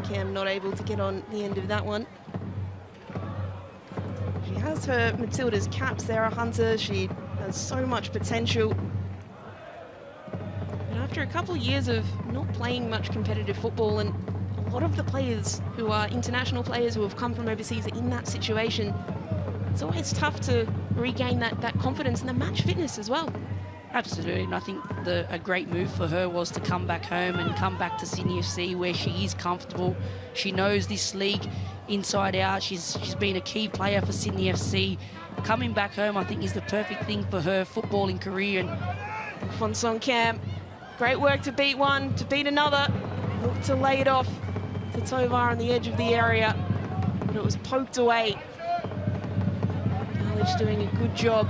Cam not able to get on the end of that one. She has her Matilda's cap, Sarah Hunter. She has so much potential. But after a couple of years of not playing much competitive football, and a lot of the players who are international players who have come from overseas are in that situation, it's always tough to regain that confidence and the match fitness as well. Absolutely, and I think a great move for her was to come back home and come back to Sydney FC where she is comfortable. She knows this league inside out. She's been a key player for Sydney FC. Coming back home, I think, is the perfect thing for her footballing career. And Fonsong Cam, great work to beat one, to beat another. Looked to lay it off to Tovar on the edge of the area, but it was poked away. Knowledge doing a good job.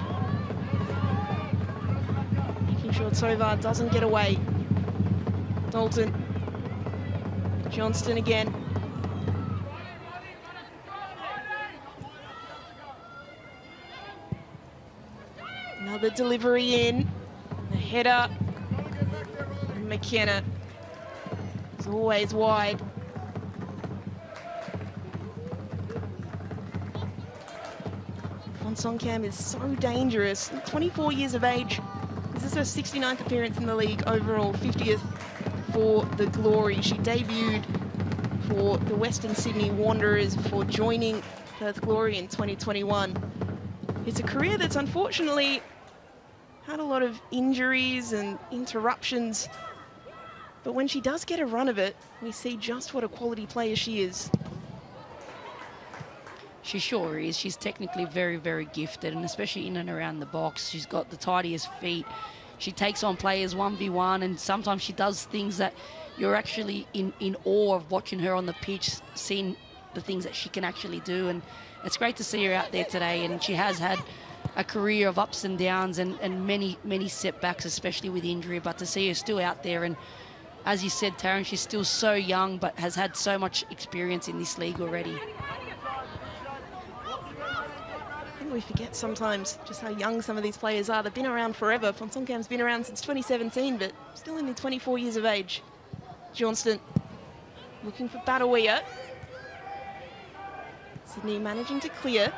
Sure Tovar doesn't get away. Dalton. Johnston again. Another delivery in. The header. And McKenna is always wide. Fonsong Cam is so dangerous. 24 years of age. This is her 69th appearance in the league overall, 50th for the Glory. She debuted for the Western Sydney Wanderers before joining Perth Glory in 2021. It's a career that's unfortunately had a lot of injuries and interruptions, but when she does get a run of it, we see just what a quality player she is. She sure is. She's technically very, very gifted, and especially in and around the box. She's got the tidiest feet. She takes on players 1v1, and sometimes she does things that you're actually in awe of watching her on the pitch, seeing the things that she can actually do. And it's great to see her out there today, and she has had a career of ups and downs and many, many setbacks, especially with injury, but to see her still out there. And as you said, Taryn, she's still so young, but has had so much experience in this league already. We forget sometimes just how young some of these players are. They've been around forever. Fonsong Cam's been around since 2017, but still only 24 years of age. Johnston looking for Badawia. Sydney managing to clear.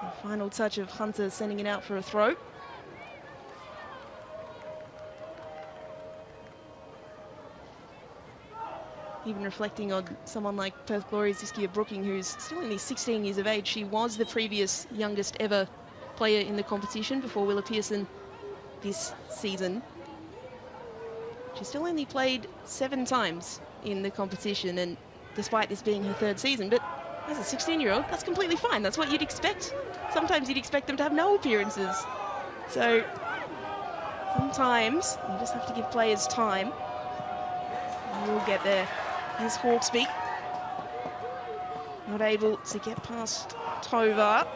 The final touch of Hunter sending it out for a throw. Even reflecting on someone like Perth Glory's Iskia Brooking, who's still only 16 years of age. She was the previous youngest ever player in the competition before Willa Pearson this season. She still only played 7 times in the competition, and despite this being her 3rd season, but as a 16-year-old, that's completely fine. That's what you'd expect. Sometimes you'd expect them to have no appearances. So sometimes you just have to give players time. And we'll get there. Here's Hawkesby. Not able to get past Tovar.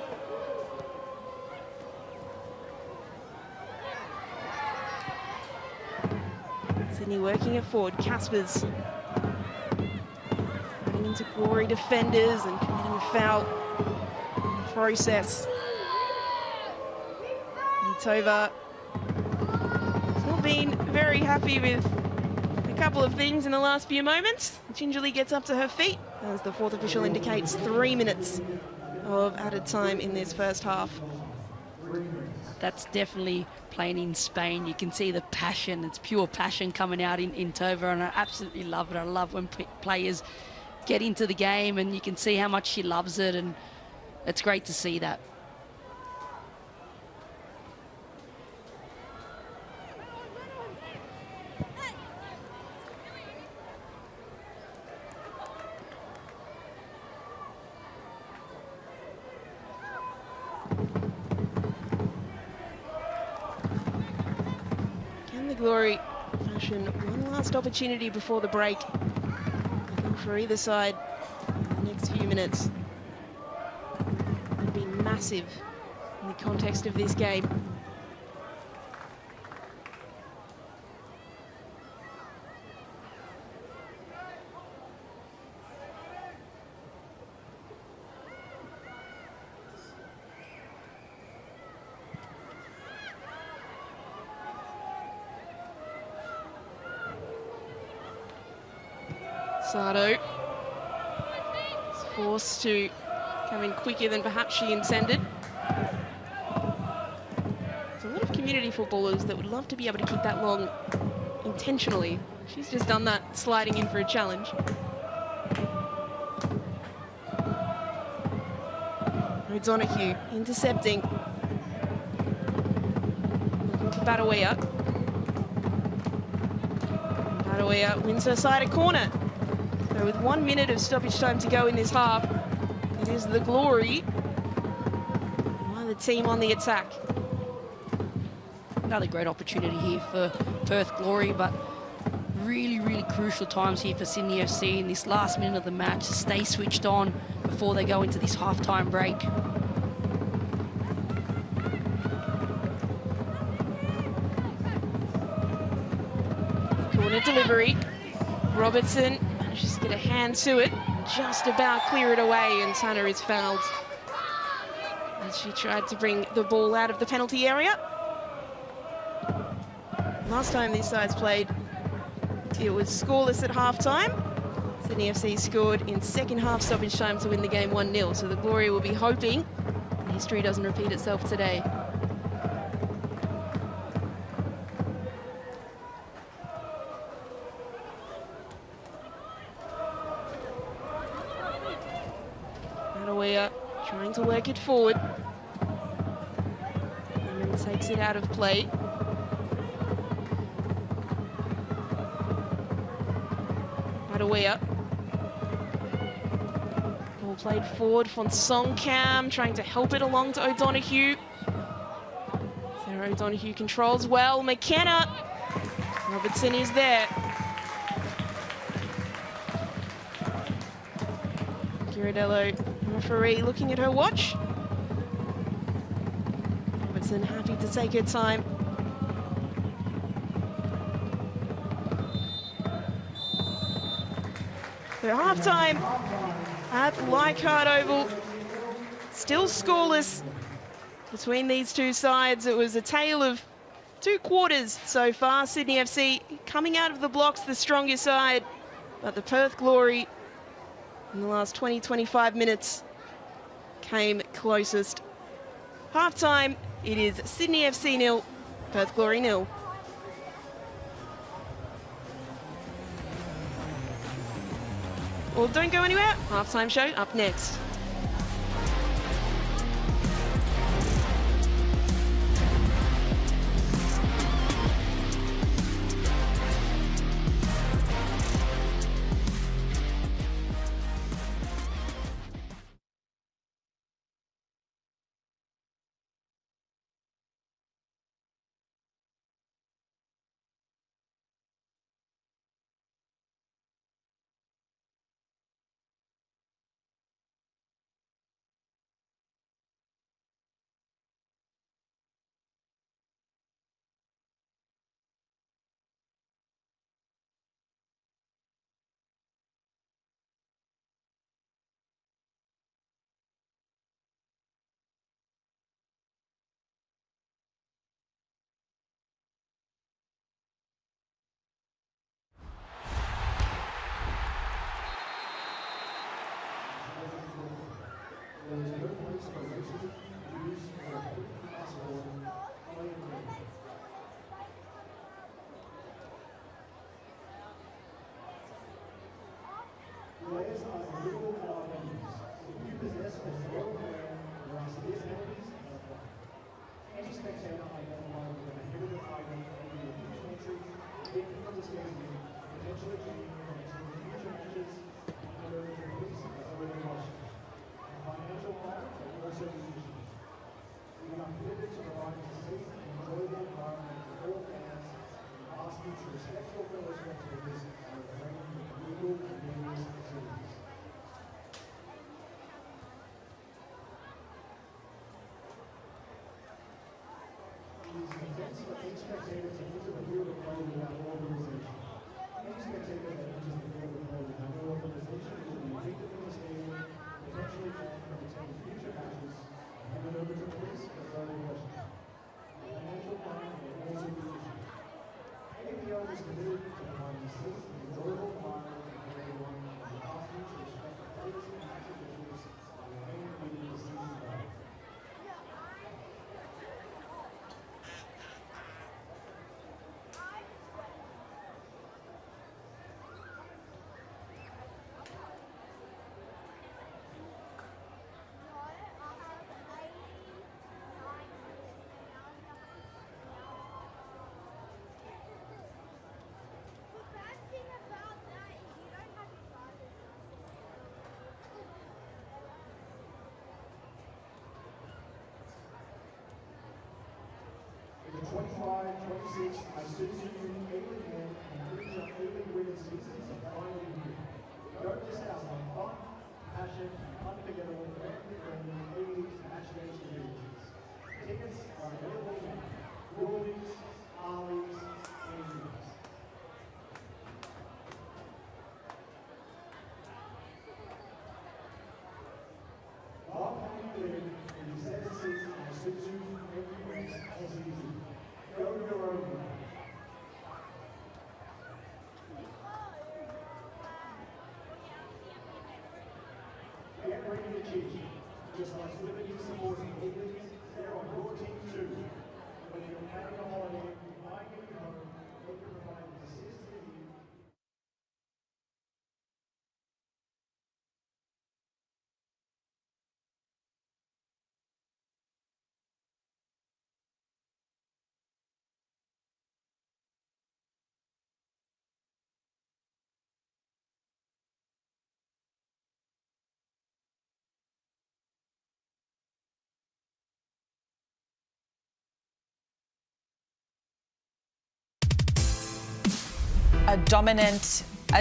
Sydney working it forward. Caspers running into Glory defenders and committing a foul in the process. Mitova has not been very happy with a couple of things in the last few moments. Gingerly gets up to her feet, as the fourth official indicates 3 minutes of added time in this first half. That's definitely playing in Spain. You can see the passion. It's pure passion coming out in Tova, and I absolutely love it. I love when players get into the game, and you can see how much she loves it, and it's great to see that. Glory fashion one last opportunity before the break. Looking for either side in the next few minutes. It would be massive in the context of this game. Sado is forced to come in quicker than perhaps she intended. There's a lot of community footballers that would love to be able to kick that long intentionally. She's just done that, sliding in for a challenge. O'Donoghue intercepting. Looking for Badawea. Badawea wins her side a corner. So with 1 minute of stoppage time to go in this half, it is the Glory who are the team on the attack. Another great opportunity here for Perth Glory, but really, really crucial times here for Sydney FC in this last minute of the match to stay switched on before they go into this half-time break. Corner delivery. Robertson manages to get a hand to it, just about clear it away, and Tanner is fouled as she tried to bring the ball out of the penalty area. Last time these sides played, it was scoreless at half-time. Sydney FC scored in second half stoppage time to win the game 1-0, so the Glory will be hoping history doesn't repeat itself today. Badawea trying to work it forward. And then takes it out of play. Badawea. Ball played forward. Fonsong Cam trying to help it along to O'Donoghue. Sarah O'Donoghue controls well. McKenna. Robertson is there. Ghirardello, referee, looking at her watch. Robertson happy to take her time. So half-time at Leichhardt Oval. Still scoreless between these two sides. It was a tale of two quarters so far. Sydney FC coming out of the blocks the strongest side, but the Perth Glory in the last 20-25 minutes came closest. Half-time, it is Sydney FC 0, Perth Glory 0. Well, don't go anywhere. Half-time show up next. The 25-26 Isuzu A-League men and Ninja A-League women's seasons are finally here. Don't miss out on fun, passion, and unforgettable family-friendly A-League match day experiences. Tickets are available now. Rawlings, Arleys, and News. While coming in, the 76 Isuzu A-League race is easy. Go your own way. Get ready to cheer. Just like Liberty supporting England, they're on your team too. When you're planning a holiday, you might get you home, they can provide assistance to you. A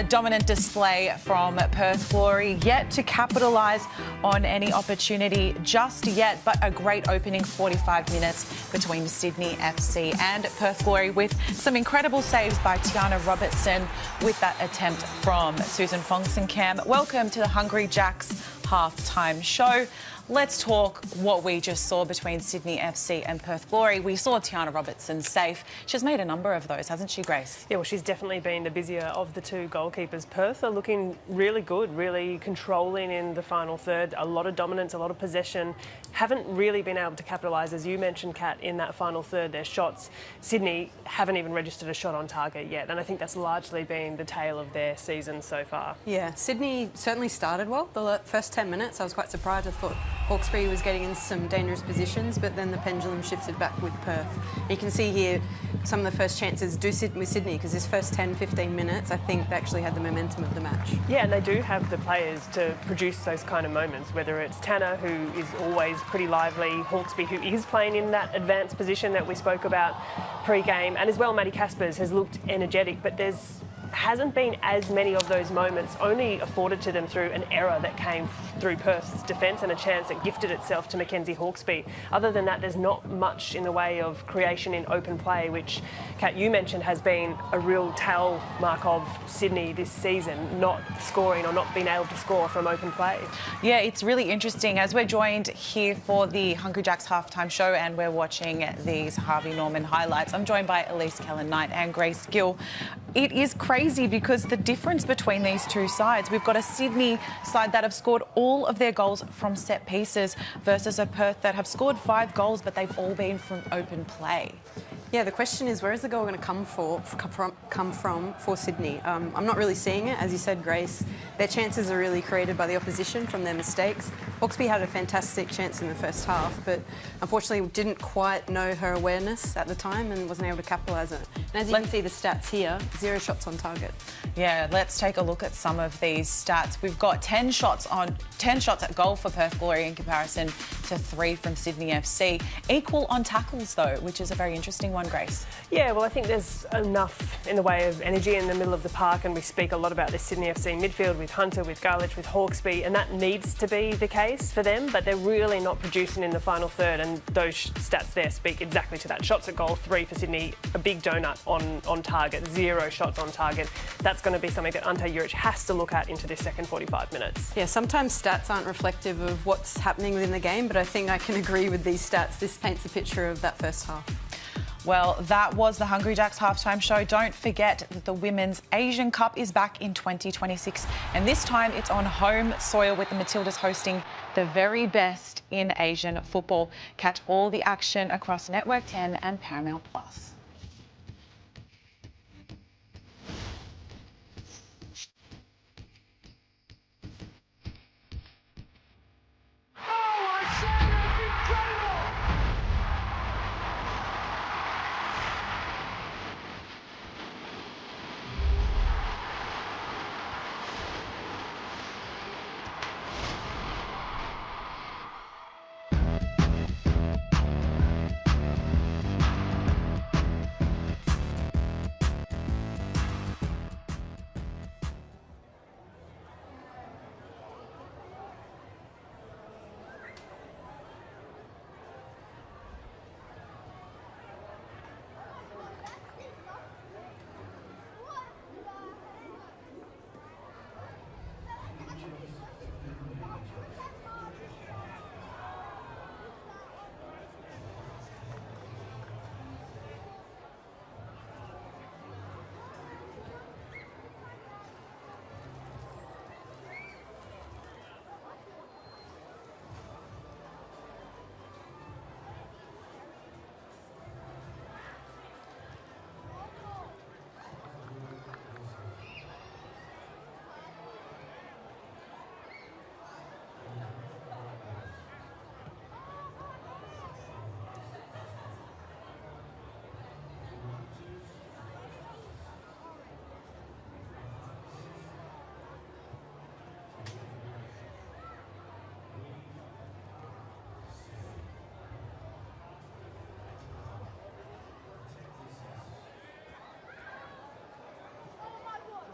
dominant display from Perth Glory, yet to capitalise on any opportunity just yet, but a great opening 45 minutes between Sydney FC and Perth Glory, with some incredible saves by Tiana Robertson with that attempt from Susan Fongsenkamp. Welcome to the Hungry Jacks half-time show. Let's talk what we just saw between Sydney FC and Perth Glory. We saw Tiana Robertson safe. She's made a number of those, hasn't she, Grace? Yeah, well, she's definitely been the busier of the two goalkeepers. Perth are looking really good, really controlling in the final third. A lot of dominance, a lot of possession. Haven't really been able to capitalise, as you mentioned, Kat, in that final third. Their shots, Sydney haven't even registered a shot on target yet, and I think that's largely been the tale of their season so far. Yeah, Sydney certainly started well. The first 10 minutes, I was quite surprised. I thought Hawkesbury was getting in some dangerous positions, but then the pendulum shifted back with Perth. You can see here some of the first chances do sit with Sydney, because this first 10-15 minutes, I think they actually had the momentum of the match. Yeah, and they do have the players to produce those kind of moments, whether it's Tanner, who is always pretty lively, Hawkesbury, who is playing in that advanced position that we spoke about pre-game, and as well Maddie Caspers has looked energetic, but hasn't been as many of those moments, only afforded to them through an error that came through Perth's defence and a chance that gifted itself to Mackenzie Hawkesbury. Other than that, there's not much in the way of creation in open play, which, Kat, you mentioned has been a real tail mark of Sydney this season, not scoring or not being able to score from open play. Yeah, it's really interesting. As we're joined here for the Hungry Jacks halftime show and we're watching these Harvey Norman highlights, I'm joined by Elise Kellen-Knight and Grace Gill. It is crazy because the difference between these two sides, we've got a Sydney side that have scored all of their goals from set pieces versus a Perth that have scored 5 goals, but they've all been from open play. Yeah, the question is, where is the goal going to come from for Sydney? I'm not really seeing it. As you said, Grace, their chances are really created by the opposition from their mistakes. Hawkesbury had a fantastic chance in the first half, but unfortunately didn't quite know her awareness at the time and wasn't able to capitalise on it. And as you can see the stats here, 0 shots on target. target. Yeah, let's take a look at some of these stats. We've got 10 shots at goal for Perth Glory in comparison to 3 from Sydney FC. Equal on tackles though, which is a very interesting one, Grace. Yeah, well, I think there's enough in the way of energy in the middle of the park, and we speak a lot about this Sydney FC midfield with Hunter, with Garlich, with Hawkesby, and that needs to be the case for them, but they're really not producing in the final third, and those stats there speak exactly to that. Shots at goal, 3 for Sydney, a big donut on target, 0 shots on target. That's going to be something that Ante Juric has to look at into this second 45 minutes. Yeah, sometimes stats aren't reflective of what's happening within the game, but I think I can agree with these stats. This paints a picture of that first half. Well, that was the Hungry Jacks halftime show. Don't forget that the Women's Asian Cup is back in 2026, and this time it's on home soil with the Matildas hosting the very best in Asian football. Catch all the action across Network 10 and Paramount Plus.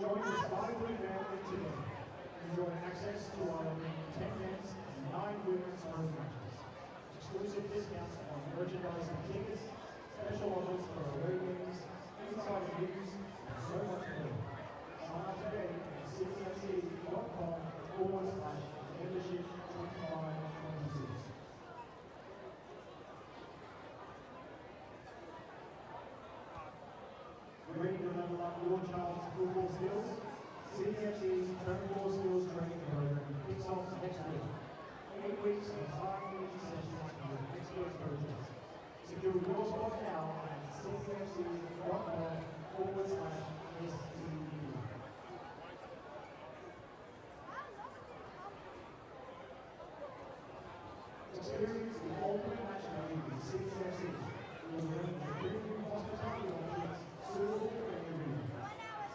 Join the Sky Blue family today. Enjoy access to our 10 men's and 9 women's home matches. Exclusive discounts on merchandise and tickets, special offers for away games, inside news, and so much more. Sign up today at cdfc.com/membership 2526. Ready to level up your child's football skills? CDFC's Turn 4 Skills Training Program kicks off next week. 8 weeks of high-energy sessions with expert coaches. Secure your spot now at cdfc.com/STE. Experience the ultimate match day with CDFC. You'll learn the premium hospitality options suitable for everyone.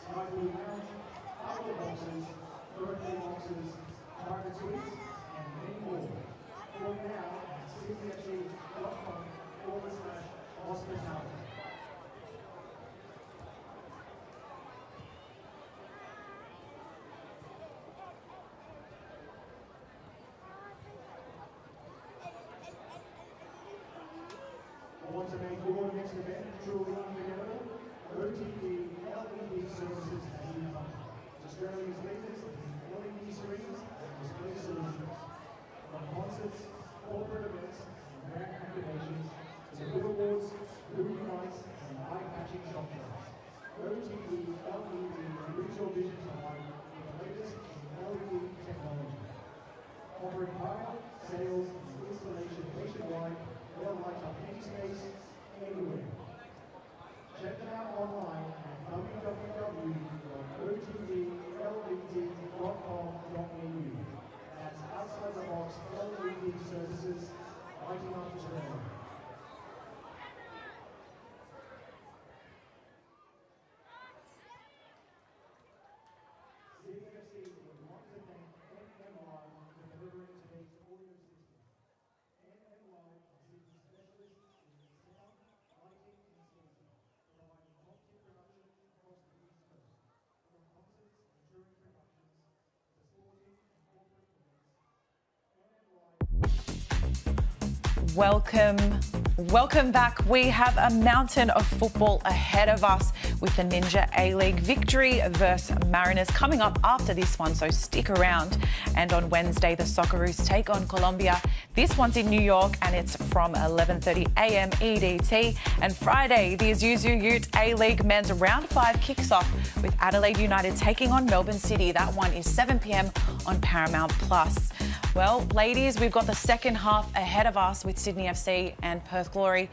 Sky Blue Lounge, outdoor boxes, birthday boxes, private suites, and many more. Book now at cdfc.com/hospitality. Want to make your next event truly unforgettable? OTV LED services has you covered. Australia's latest LED screens and display solutions. From concerts, corporate events, and brand activations, to billboards, movie nights, and eye-catching shop shows. OTV LED moves your vision to life with the latest in LED technology. Offering hire, sales, and installation nationwide, they'll light up any space, anywhere. Check them out online at www.otvled.com.au. That's outside the box LED services, lighting up Australia. Welcome back. We have a mountain of football ahead of us with the Ninja A-League victory versus Mariners coming up after this one, so stick around. And on Wednesday, the Socceroos take on Colombia. This one's in New York and it's from 11:30 a.m. EDT. And Friday, the Isuzu Ute A-League men's round 5 kicks off with Adelaide United taking on Melbourne City. That one is 7 p.m. on Paramount Plus. Well, ladies, we've got the second half ahead of us with Sydney FC and Perth Glory.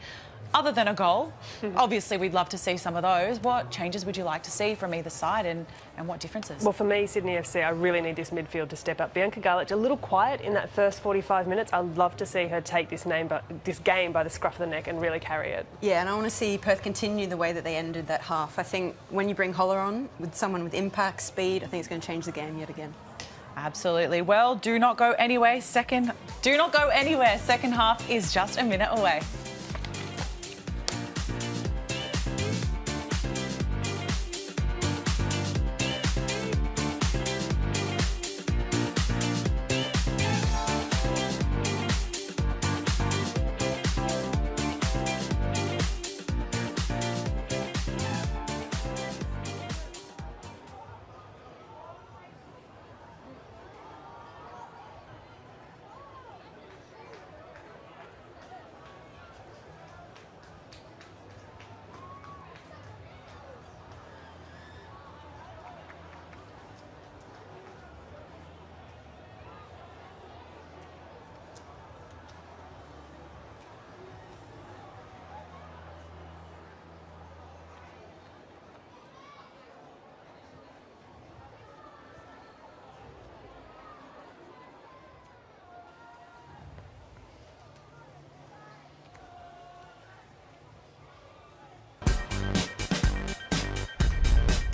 Other than a goal, obviously we'd love to see some of those. What changes would you like to see from either side and what differences? Well, for me, Sydney FC, I really need this midfield to step up. Bianca Garlich, a little quiet in that first 45 minutes. I'd love to see her take this game by the scruff of the neck and really carry it. Yeah, and I want to see Perth continue the way that they ended that half. I think when you bring Holler on with someone with impact, speed, I think it's going to change the game yet again. Absolutely. Well, do not go anywhere. Second half is just a minute away.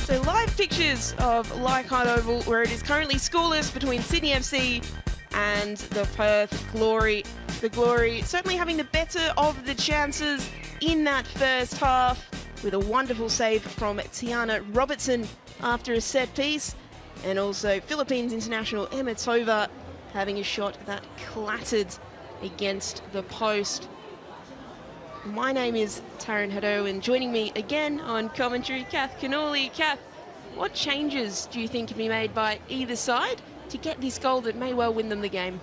So live pictures of Leichhardt Oval, where it is currently scoreless between Sydney FC and the Perth Glory. The Glory certainly having the better of the chances in that first half, with a wonderful save from Tiana Robertson after a set piece, and also Philippines international Emma Tova having a shot that clattered against the post. My name is Taryn Haddo, and joining me again on commentary, Kath Cannoli. Kath, what changes do you think can be made by either side to get this goal that may well win them the game?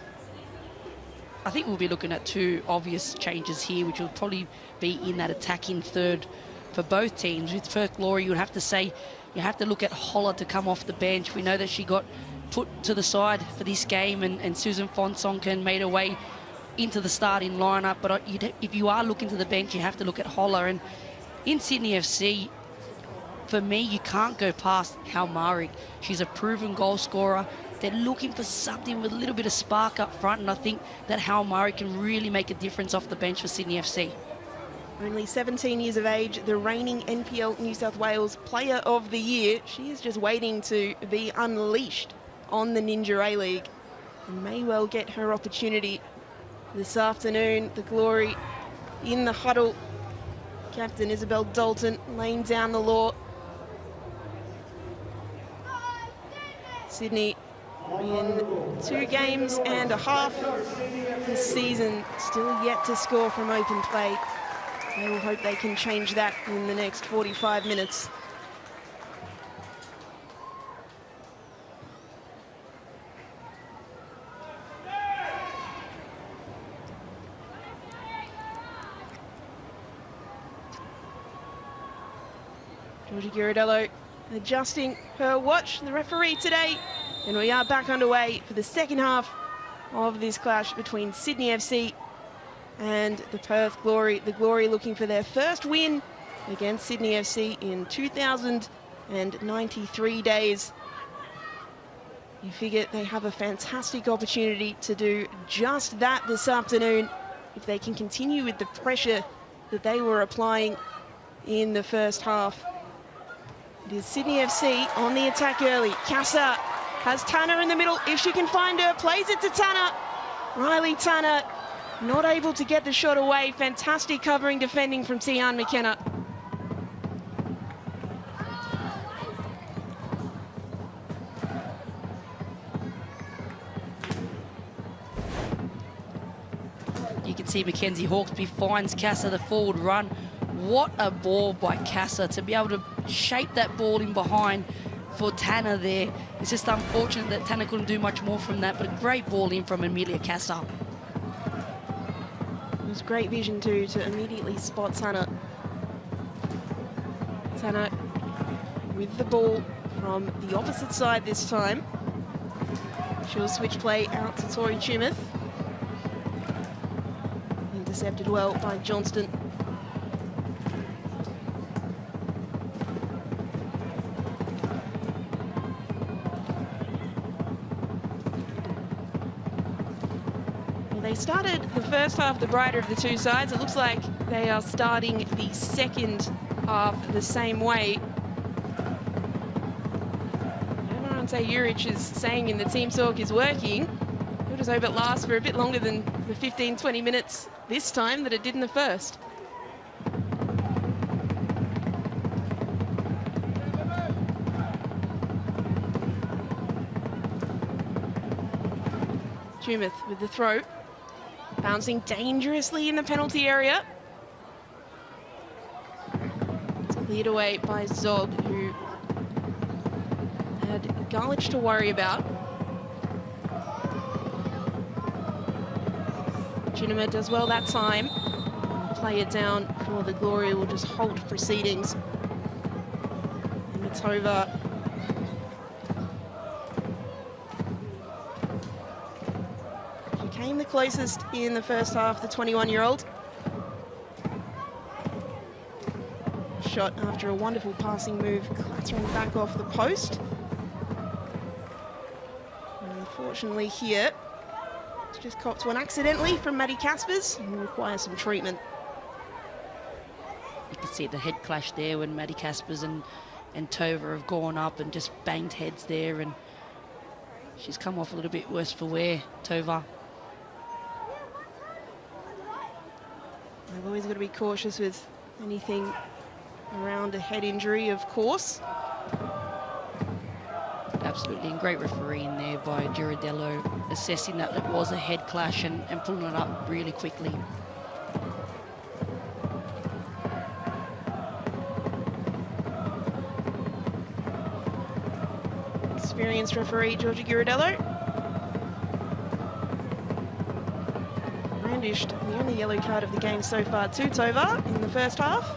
I think we'll be looking at two obvious changes here, which will probably be in that attacking third for both teams. With Perth Glory, you would have to say you have to look at Holler to come off the bench. We know that she got put to the side for this game, and Susan Fonsonken made her way into the starting lineup, but if you are looking to the bench, you have to look at Holler. And in Sydney FC, for me, you can't go past Hal Marik. She's a proven goal scorer. They're looking for something with a little bit of spark up front, and I think that Hal Marik can really make a difference off the bench for Sydney FC. Only 17 years of age, the reigning NPL New South Wales Player of the Year. She is just waiting to be unleashed on the Ninja A-League and may well get her opportunity this afternoon. The Glory in the huddle. Captain Isabel Dalton laying down the law. Sydney in 2 games and a half this season, still yet to score from open play. They will hope they can change that in the next 45 minutes. Georgie Ghirardello adjusting her watch, the referee today, and we are back underway for the second half of this clash between Sydney FC and the Perth Glory. The Glory looking for their first win against Sydney FC in 2,093 days. You figure they have a fantastic opportunity to do just that this afternoon if they can continue with the pressure that they were applying in the first half. It is Sydney FC on the attack early. Casa has Tanner in the middle. If she can find her, plays it to Tanner. Riley Tanner not able to get the shot away. Fantastic covering defending from Tian McKenna. see Mackenzie Hawkesby finds Casa the forward run. What a ball by Casa to be able to shape that ball in behind for Tanner there. It's just unfortunate that Tanner couldn't do much more from that, but a great ball in from Amelia Casa. It was great vision too to immediately spot Tanner. Tanner with the ball from the opposite side this time. She'll switch play out to Tori Tumeth. Intercepted well by Johnston. Well, they started the first half the brighter of the two sides. It looks like they are starting the second half the same way. Jurich is saying in the team talk is working. We'll just hope it lasts for a bit longer than the 15-20 minutes this time that it did in the first. Tumeth with the throw. Bouncing dangerously in the penalty area. It's cleared away by Zog, who had Garlich to worry about. Chinema does well that time. Play it down for the Glory. Will just halt proceedings. And it's over. She came the closest in the first half, the 21-year-old. Shot after a wonderful passing move, clattering back off the post. Unfortunately here, it's just copped one accidentally from Maddie Caspers and will require some treatment. You can see the head clash there when Maddie Caspers and Tova have gone up and just banged heads there, and she's come off a little bit worse for wear, Tova. I've always got to be cautious with anything around a head injury, of course. Absolutely, and great refereeing there by Girardello, assessing that it was a head clash and pulling it up really quickly. Experienced referee Georgia Girardello. Brandished the only yellow card of the game so far to Tova in the first half.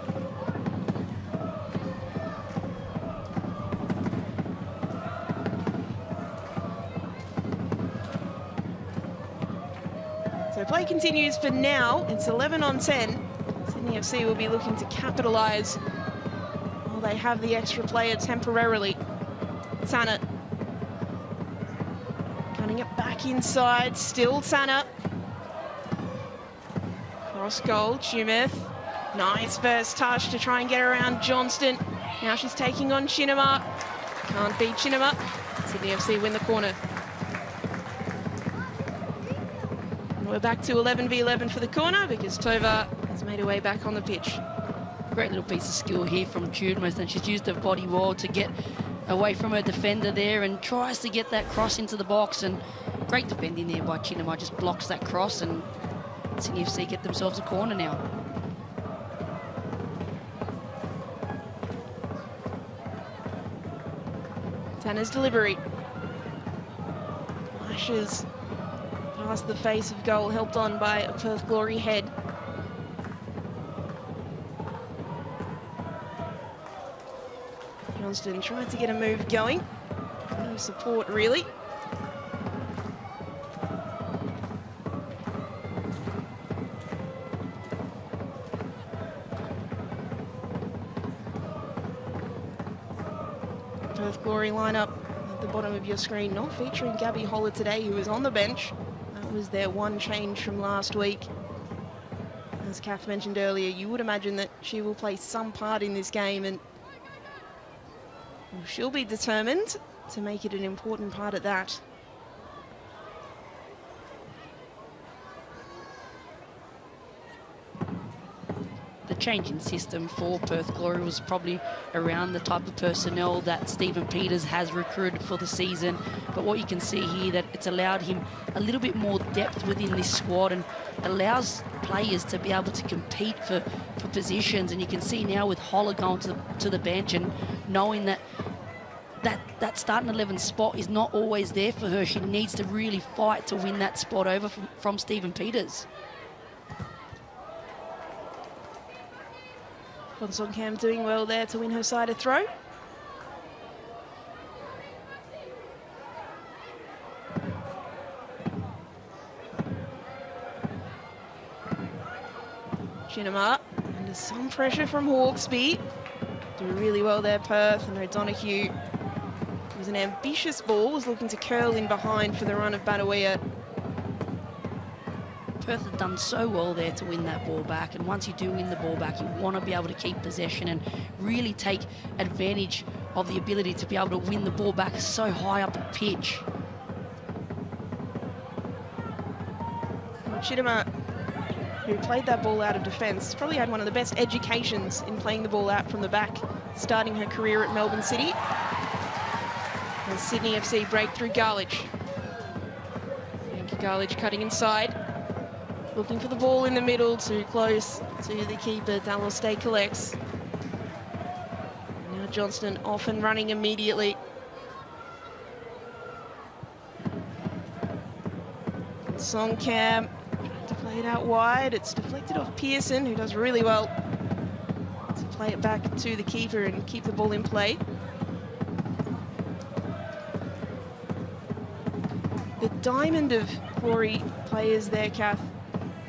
So play continues for now. It's 11 on 10. Sydney FC will be looking to capitalise while they have the extra player temporarily. Tanner cutting it back inside. Still Tanner. Cross goal, Tumeth. Nice first touch to try and get around Johnston. Now she's taking on Chinema. Can't beat Chinema. Sydney FC win the corner. We're back to 11v11 for the corner because Tova has made her way back on the pitch. Great little piece of skill here from Tumeth, and she's used her body well to get away from her defender there and tries to get that cross into the box, and great defending there by Chinema, just blocks that cross, and Sydney FC get themselves a corner now. Tanner's delivery. Flashes past the face of goal, helped on by a Perth Glory head. Johnston tried to get a move going. No support, really. Perth Glory lineup at the bottom of your screen, not featuring Gabby Holler today, who was on the bench. That was their one change from last week. As Kath mentioned earlier, you would imagine that she will play some part in this game, and she'll be determined to make it an important part at that. The change in system for Perth Glory was probably around the type of personnel that Stephen Peters has recruited for the season. But what you can see here, that it's allowed him a little bit more depth within this squad and allows players to be able to compete for positions. And you can see now with Holler going to the bench and knowing that starting 11 spot is not always there for her. She needs to really fight to win that spot over from Stephen Peters. Von Songkham doing well there to win her side a throw. Chinema under some pressure from Hawkesby. Do really well there, Perth, and O'Donoghue. It was an ambitious ball, was looking to curl in behind for the run of Badawea. Perth have done so well there to win that ball back, and once you do win the ball back, you want to be able to keep possession and really take advantage of the ability to be able to win the ball back so high up the pitch. Chidema, who played that ball out of defence, probably had one of the best educations in playing the ball out from the back, starting her career at Melbourne City. And Sydney FC break through Garlich. Yankee Garlich cutting inside, looking for the ball in the middle, too close to the keeper. Dalloste collects. Now Johnston off and running immediately. Songkham trying to play it out wide. It's deflected off Pearson, who does really well to play it back to the keeper and keep the ball in play. The diamond of Glory players there, Kath.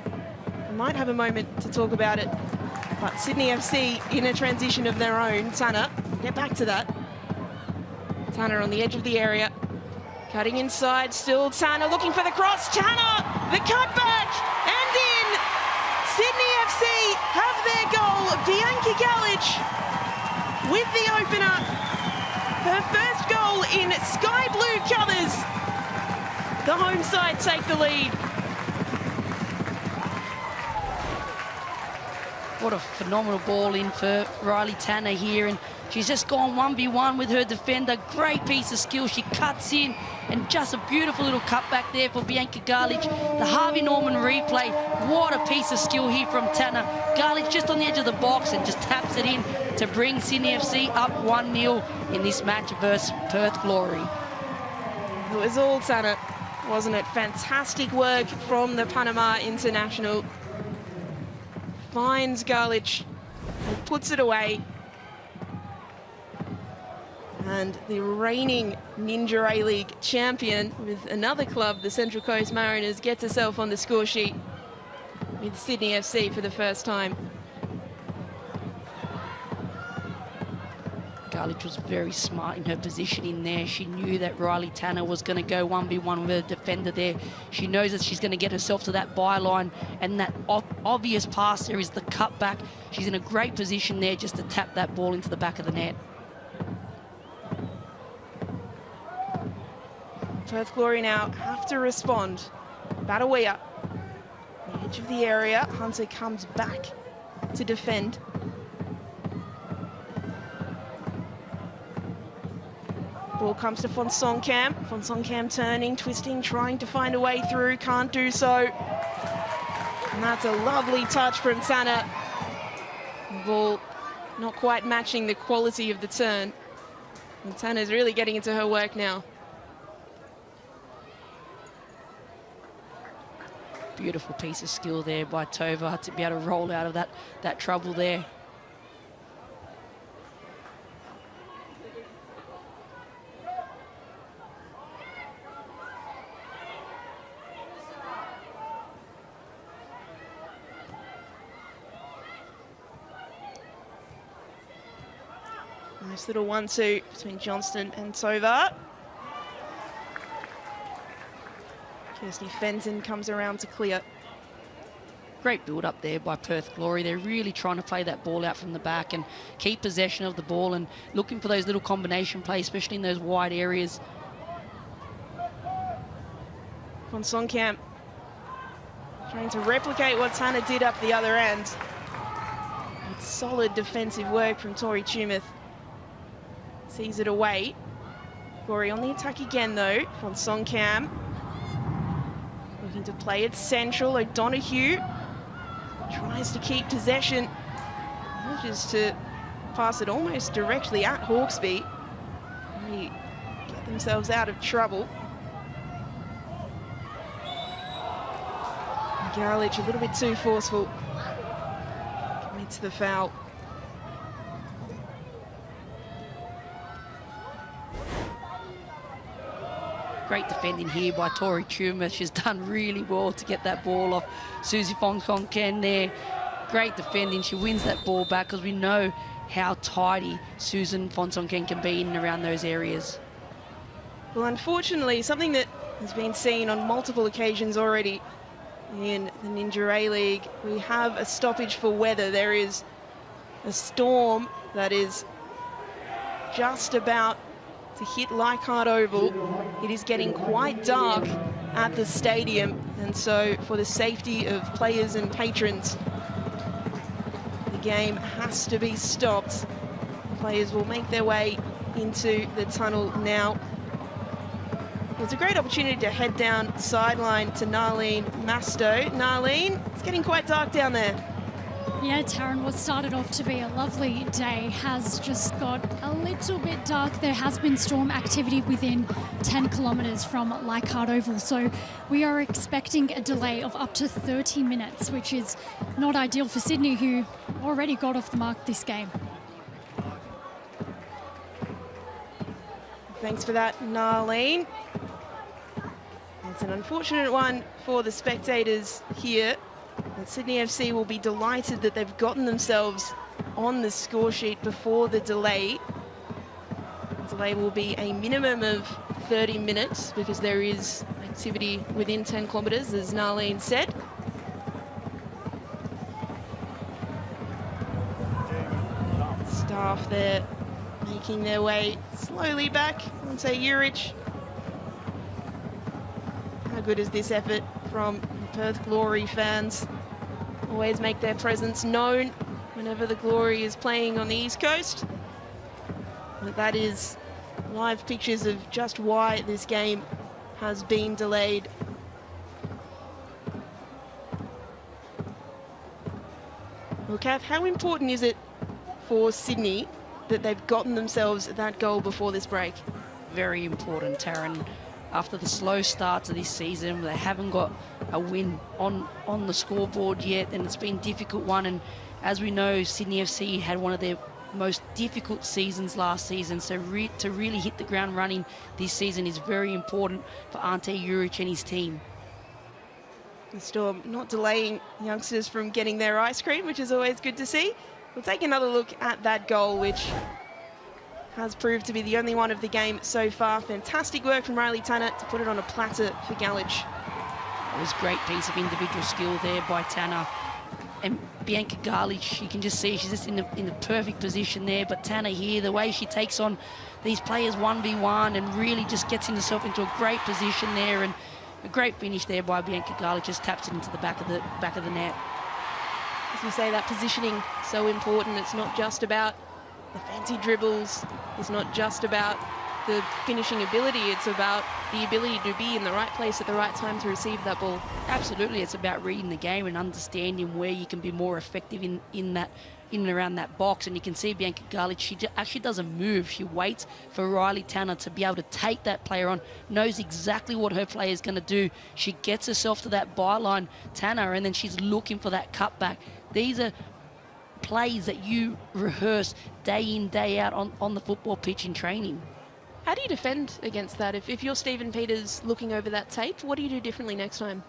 I might have a moment to talk about it, but Sydney FC in a transition of their own. Tanner, get back to that. Tanner on the edge of the area, cutting inside, still Tanner looking for the cross. Tanner, the cutback, and in! Sydney FC have their goal. Bianca Garlich with the opener. Her first goal in sky blue colours. The home side take the lead. What a phenomenal ball in for Riley Tanner here, and she's just gone 1v1 with her defender. Great piece of skill. She cuts in, and just a beautiful little cutback there for Bianca Garlich. The Harvey Norman replay. What a piece of skill here from Tanner. Garlich just on the edge of the box and just taps it in to bring Sydney FC up 1-0 in this match versus Perth Glory. It was all Tanner, wasn't it? Fantastic work from the Panama international. Finds Garlich and puts it away. And the reigning Ninja A-League champion with another club, the Central Coast Mariners, gets herself on the score sheet with Sydney FC for the first time. Garlich was very smart in her positioning there. She knew that Riley Tanner was going to go 1v1 with a defender there. She knows that she's going to get herself to that byline, and that obvious pass there is the cutback. She's in a great position there just to tap that ball into the back of the net. Perth Glory now have to respond. Badawea, the edge of the area. Hunter comes back to defend. Ball comes to Von Songkham. Von Songkham turning, twisting, trying to find a way through. Can't do so. And that's a lovely touch from Tanner. The ball not quite matching the quality of the turn. And Tanner's really getting into her work now. Beautiful piece of skill there by Tova to be able to roll out of that trouble there. Nice little 1-2 between Johnston and Tova. Kirsty Fenton comes around to clear. Great build-up there by Perth Glory. They're really trying to play that ball out from the back and keep possession of the ball and looking for those little combination plays, especially in those wide areas. Von Songkham trying to replicate what Tanner did up the other end. solid defensive work from Tori Tumeth. Sees it away. Glory on the attack again though from Song Cam. Looking to play it central. O'Donoghue tries to keep possession. Manages to pass it almost directly at Hawkesby. They get themselves out of trouble. Garlich a little bit too forceful. Commits the foul. Great defending here by Tori Tumeth. She's done really well to get that ball off Susie Fong-Song-Ken there. Great defending. She wins that ball back because we know how tidy Susan Fong-Song-Ken can be in and around those areas. Well, unfortunately, something that has been seen on multiple occasions already in the Ninja A-League, we have a stoppage for weather. There is a storm that is just about to hit Leichhardt Oval. It is getting quite dark at the stadium, and so for the safety of players and patrons, the game has to be stopped. Players will make their way into the tunnel now. It's a great opportunity to head down sideline to Narlene Masto. Narlene, it's getting quite dark down there. Yeah, Taryn, what started off to be a lovely day has just got a little bit dark. There has been storm activity within 10 kilometres from Leichhardt Oval, so we are expecting a delay of up to 30 minutes, which is not ideal for Sydney, who already got off the mark this game. Thanks for that, Narlene. It's an unfortunate one for the spectators here. And Sydney FC will be delighted that they've gotten themselves on the score sheet before the delay. The delay will be a minimum of 30 minutes because there is activity within 10 kilometres, as Narlene said. Staff there making their way slowly back onto Urich. How good is this effort from Perth Glory fans? Always make their presence known whenever the Glory is playing on the East Coast. But that is live pictures of just why this game has been delayed. Well, Kath, how important is it for Sydney that they've gotten themselves that goal before this break? Very important, Taryn. After the slow start to this season, they haven't got a win on the scoreboard yet, and it's been a difficult one. And as we know, Sydney FC had one of their most difficult seasons last season, so to really hit the ground running this season is very important for Ante Juric and his team. The Storm not delaying youngsters from getting their ice cream, which is always good to see. We'll take another look at that goal, which has proved to be the only one of the game so far. Fantastic work from Riley Tanner to put it on a platter for Gallich. It was a great piece of individual skill there by Tanner. And Bianca Garlich, you can just see she's just in the perfect position there. But Tanner here, the way she takes on these players 1v1 and really just gets herself into a great position there, and a great finish there by Bianca Garlich, just taps it into the back of the net. As you say, that positioning so important. It's not just about the fancy dribbles, it's not just about the finishing ability, it's about the ability to be in the right place at the right time to receive that ball. Absolutely, it's about reading the game and understanding where you can be more effective in and around that box. And you can see Bianca Garlich, she actually doesn't move. She waits for Riley Tanner to be able to take that player on, knows exactly what her player is going to do. She gets herself to that byline, Tanner, and then she's looking for that cutback. These are plays that you rehearse day in, day out on the football pitch in training. How do you defend against that? If you're Stephen Peters looking over that tape, what do you do differently next time?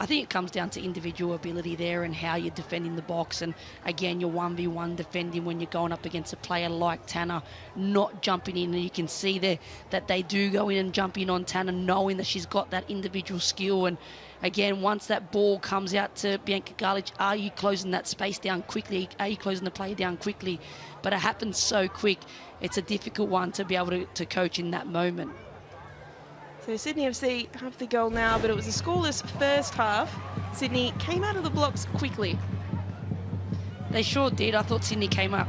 I think it comes down to individual ability there and how you're defending the box. And again, you're 1v1 defending when you're going up against a player like Tanner, not jumping in. And you can see there that they do go in and jump in on Tanner, knowing that she's got that individual skill. And again, once that ball comes out to Bianca Garlich, are you closing that space down quickly? Are you closing the player down quickly? But it happens so quick. It's a difficult one to be able to coach in that moment. So Sydney FC have the goal now, but it was a scoreless first half. Sydney came out of the blocks quickly. They sure did. I thought Sydney came out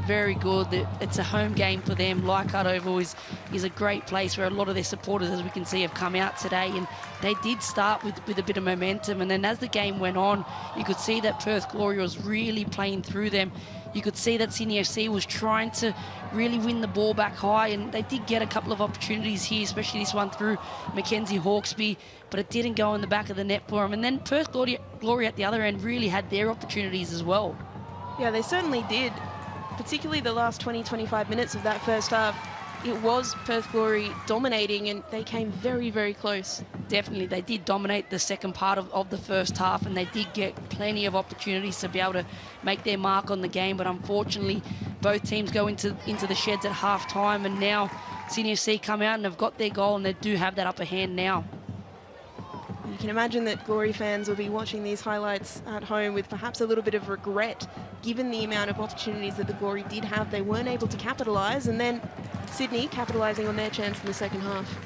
very good. It's a home game for them. Leichhardt Oval is a great place where a lot of their supporters, as we can see, have come out today. And they did start with a bit of momentum. And then as the game went on, you could see that Perth Glory was really playing through them. You could see that Sydney FC was trying to really win the ball back high. And they did get a couple of opportunities here, especially this one through Mackenzie Hawkesby. But it didn't go in the back of the net for them. And then Perth Glory at the other end really had their opportunities as well. Yeah, they certainly did, particularly the last 20-25 minutes of that first half. It was Perth Glory dominating, and they came very, very close. Definitely, they did dominate the second part of the first half, and they did get plenty of opportunities to be able to make their mark on the game. But unfortunately, both teams go into the sheds at half-time, and now Sydney FC come out and have got their goal, and they do have that upper hand now. You can imagine that Glory fans will be watching these highlights at home with perhaps a little bit of regret, given the amount of opportunities that the Glory did have. They weren't able to capitalise, and then Sydney capitalising on their chance in the second half.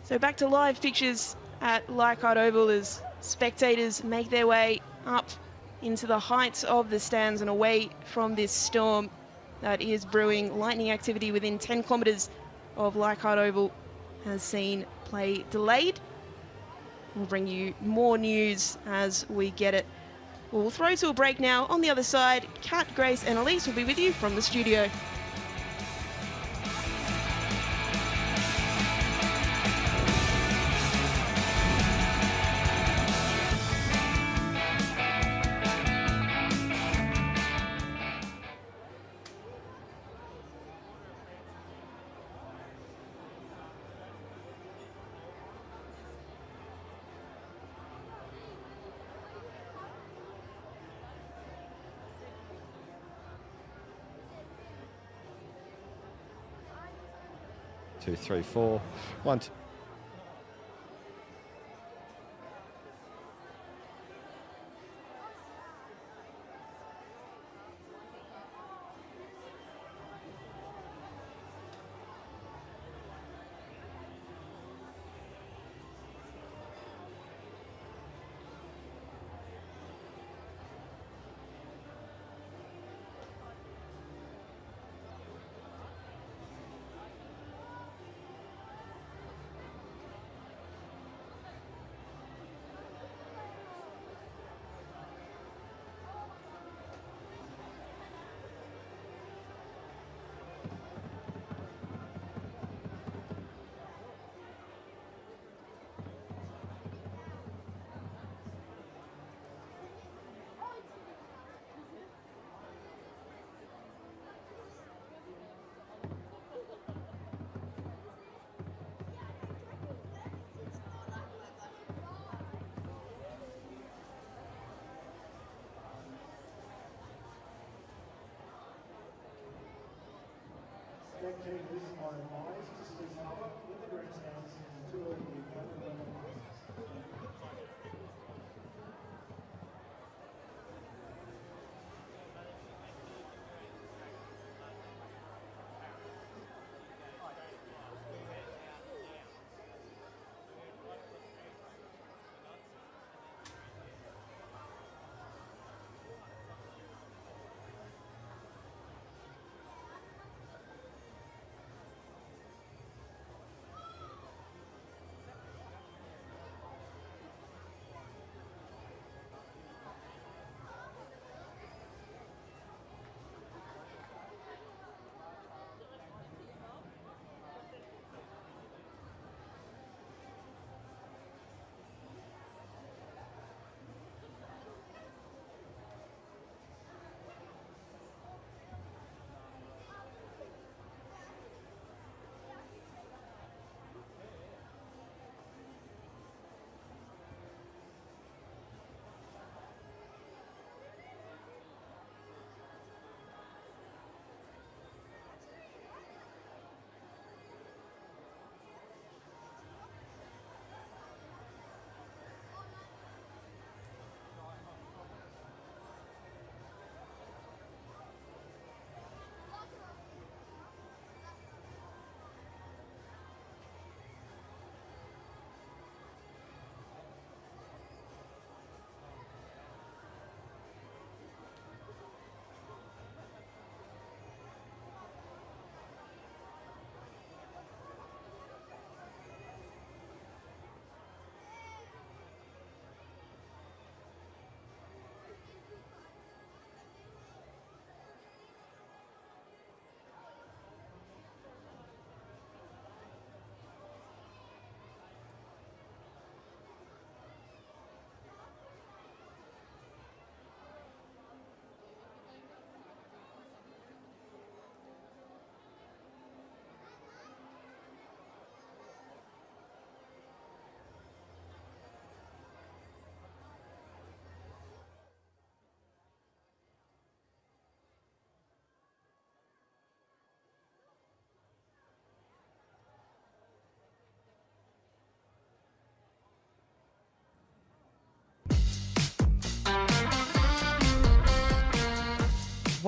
So back to live pictures at Leichhardt Oval as spectators make their way up into the heights of the stands and away from this storm that is brewing. Lightning activity within 10 kilometres of Leichhardt Oval has seen play delayed. We'll bring you more news as we get it. We'll throw to a break now. On the other side, Kat, Grace and Elise will be with you from the studio. Two, three, four. One, two. Spectators are advised to stay cover in the grandstands until the government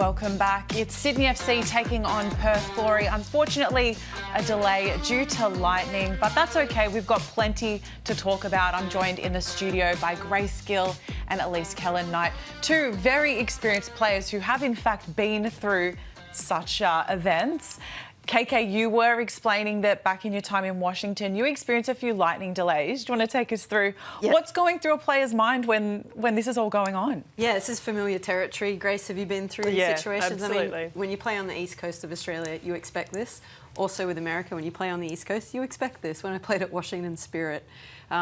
Welcome back. It's Sydney FC taking on Perth Glory. Unfortunately, a delay due to lightning, but that's okay. We've got plenty to talk about. I'm joined in the studio by Grace Gill and Elise Kellen-Knight, two very experienced players who have in fact been through such events. KK, you were explaining that back in your time in Washington, you experienced a few lightning delays. Do you want to take us through what's going through a player's mind when this is all going on? Yeah, this is familiar territory. Grace, have you been through these situations? Absolutely. I mean, when you play on the east coast of Australia, you expect this. Also with America, when you play on the east coast, you expect this. When I played at Washington Spirit,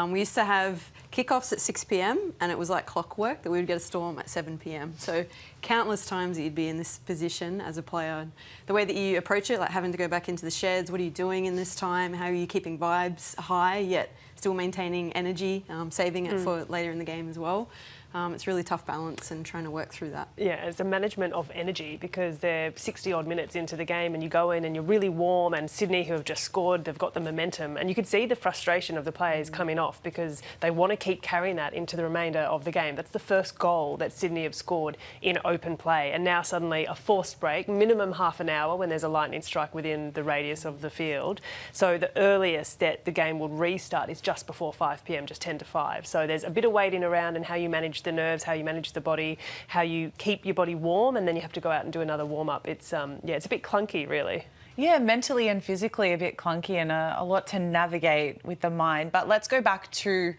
we used to have kickoffs at 6 p.m. and it was like clockwork that we would get a storm at 7 p.m. So countless times that you'd be in this position as a player. The way that you approach it, like having to go back into the sheds, what are you doing in this time? How are you keeping vibes high yet still maintaining energy, saving it for later in the game as well? It's really tough balance and trying to work through that. Yeah, it's a management of energy because they're 60-odd minutes into the game and you go in and you're really warm, and Sydney, who have just scored, they've got the momentum, and you could see the frustration of the players coming off because they want to keep carrying that into the remainder of the game. That's the first goal that Sydney have scored in open play, and now suddenly a forced break, minimum half an hour when there's a lightning strike within the radius of the field. So the earliest that the game will restart is just before 5 p.m, just 10 to 5. So there's a bit of waiting around and how you manage the nerves, how you manage the body, how you keep your body warm, and then you have to go out and do another warm-up. It's it's a bit clunky, really. Yeah, mentally and physically a bit clunky and a lot to navigate with the mind. But let's go back to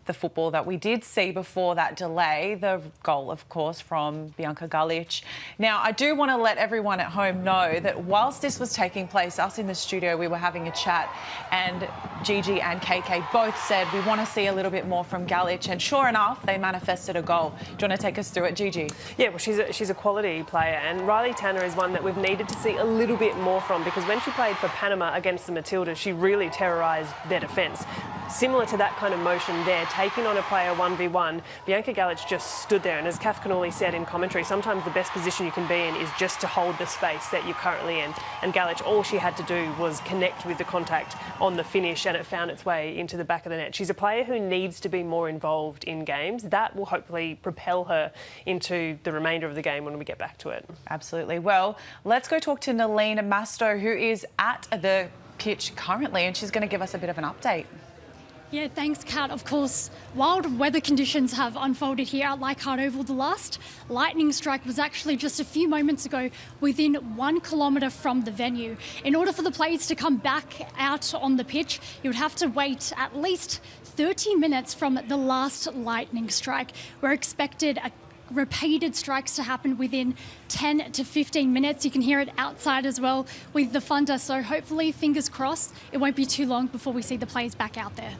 the football that we did see before that delay, the goal, of course, from Bianca Galic. Now, I do want to let everyone at home know that whilst this was taking place, us in the studio, we were having a chat, and Gigi and KK both said we want to see a little bit more from Galic, and sure enough, they manifested a goal. Do you want to take us through it, Gigi? Yeah, well, she's a quality player, and Riley Tanner is one that we've needed to see a little bit more from, because when she played for Panama against the Matildas, she really terrorised their defence. Similar to that kind of motion there, taking on a player 1v1, Bianca Galic just stood there, and as Kath Cannoli said in commentary, sometimes the best position you can be in is just to hold the space that you're currently in. And Galic, all she had to do was connect with the contact on the finish, and it found its way into the back of the net. She's a player who needs to be more involved in games. That will hopefully propel her into the remainder of the game when we get back to it. Absolutely. Well, let's go talk to Nalene Masto, who is at the pitch currently, and she's going to give us a bit of an update. Yeah, thanks, Kat. Of course, wild weather conditions have unfolded here at Leichhardt Oval. The last lightning strike was actually just a few moments ago within 1 kilometre from the venue. In order for the players to come back out on the pitch, you would have to wait at least 30 minutes from the last lightning strike. We're expected repeated strikes to happen within 10 to 15 minutes. You can hear it outside as well with the thunder. So hopefully, fingers crossed, it won't be too long before we see the players back out there.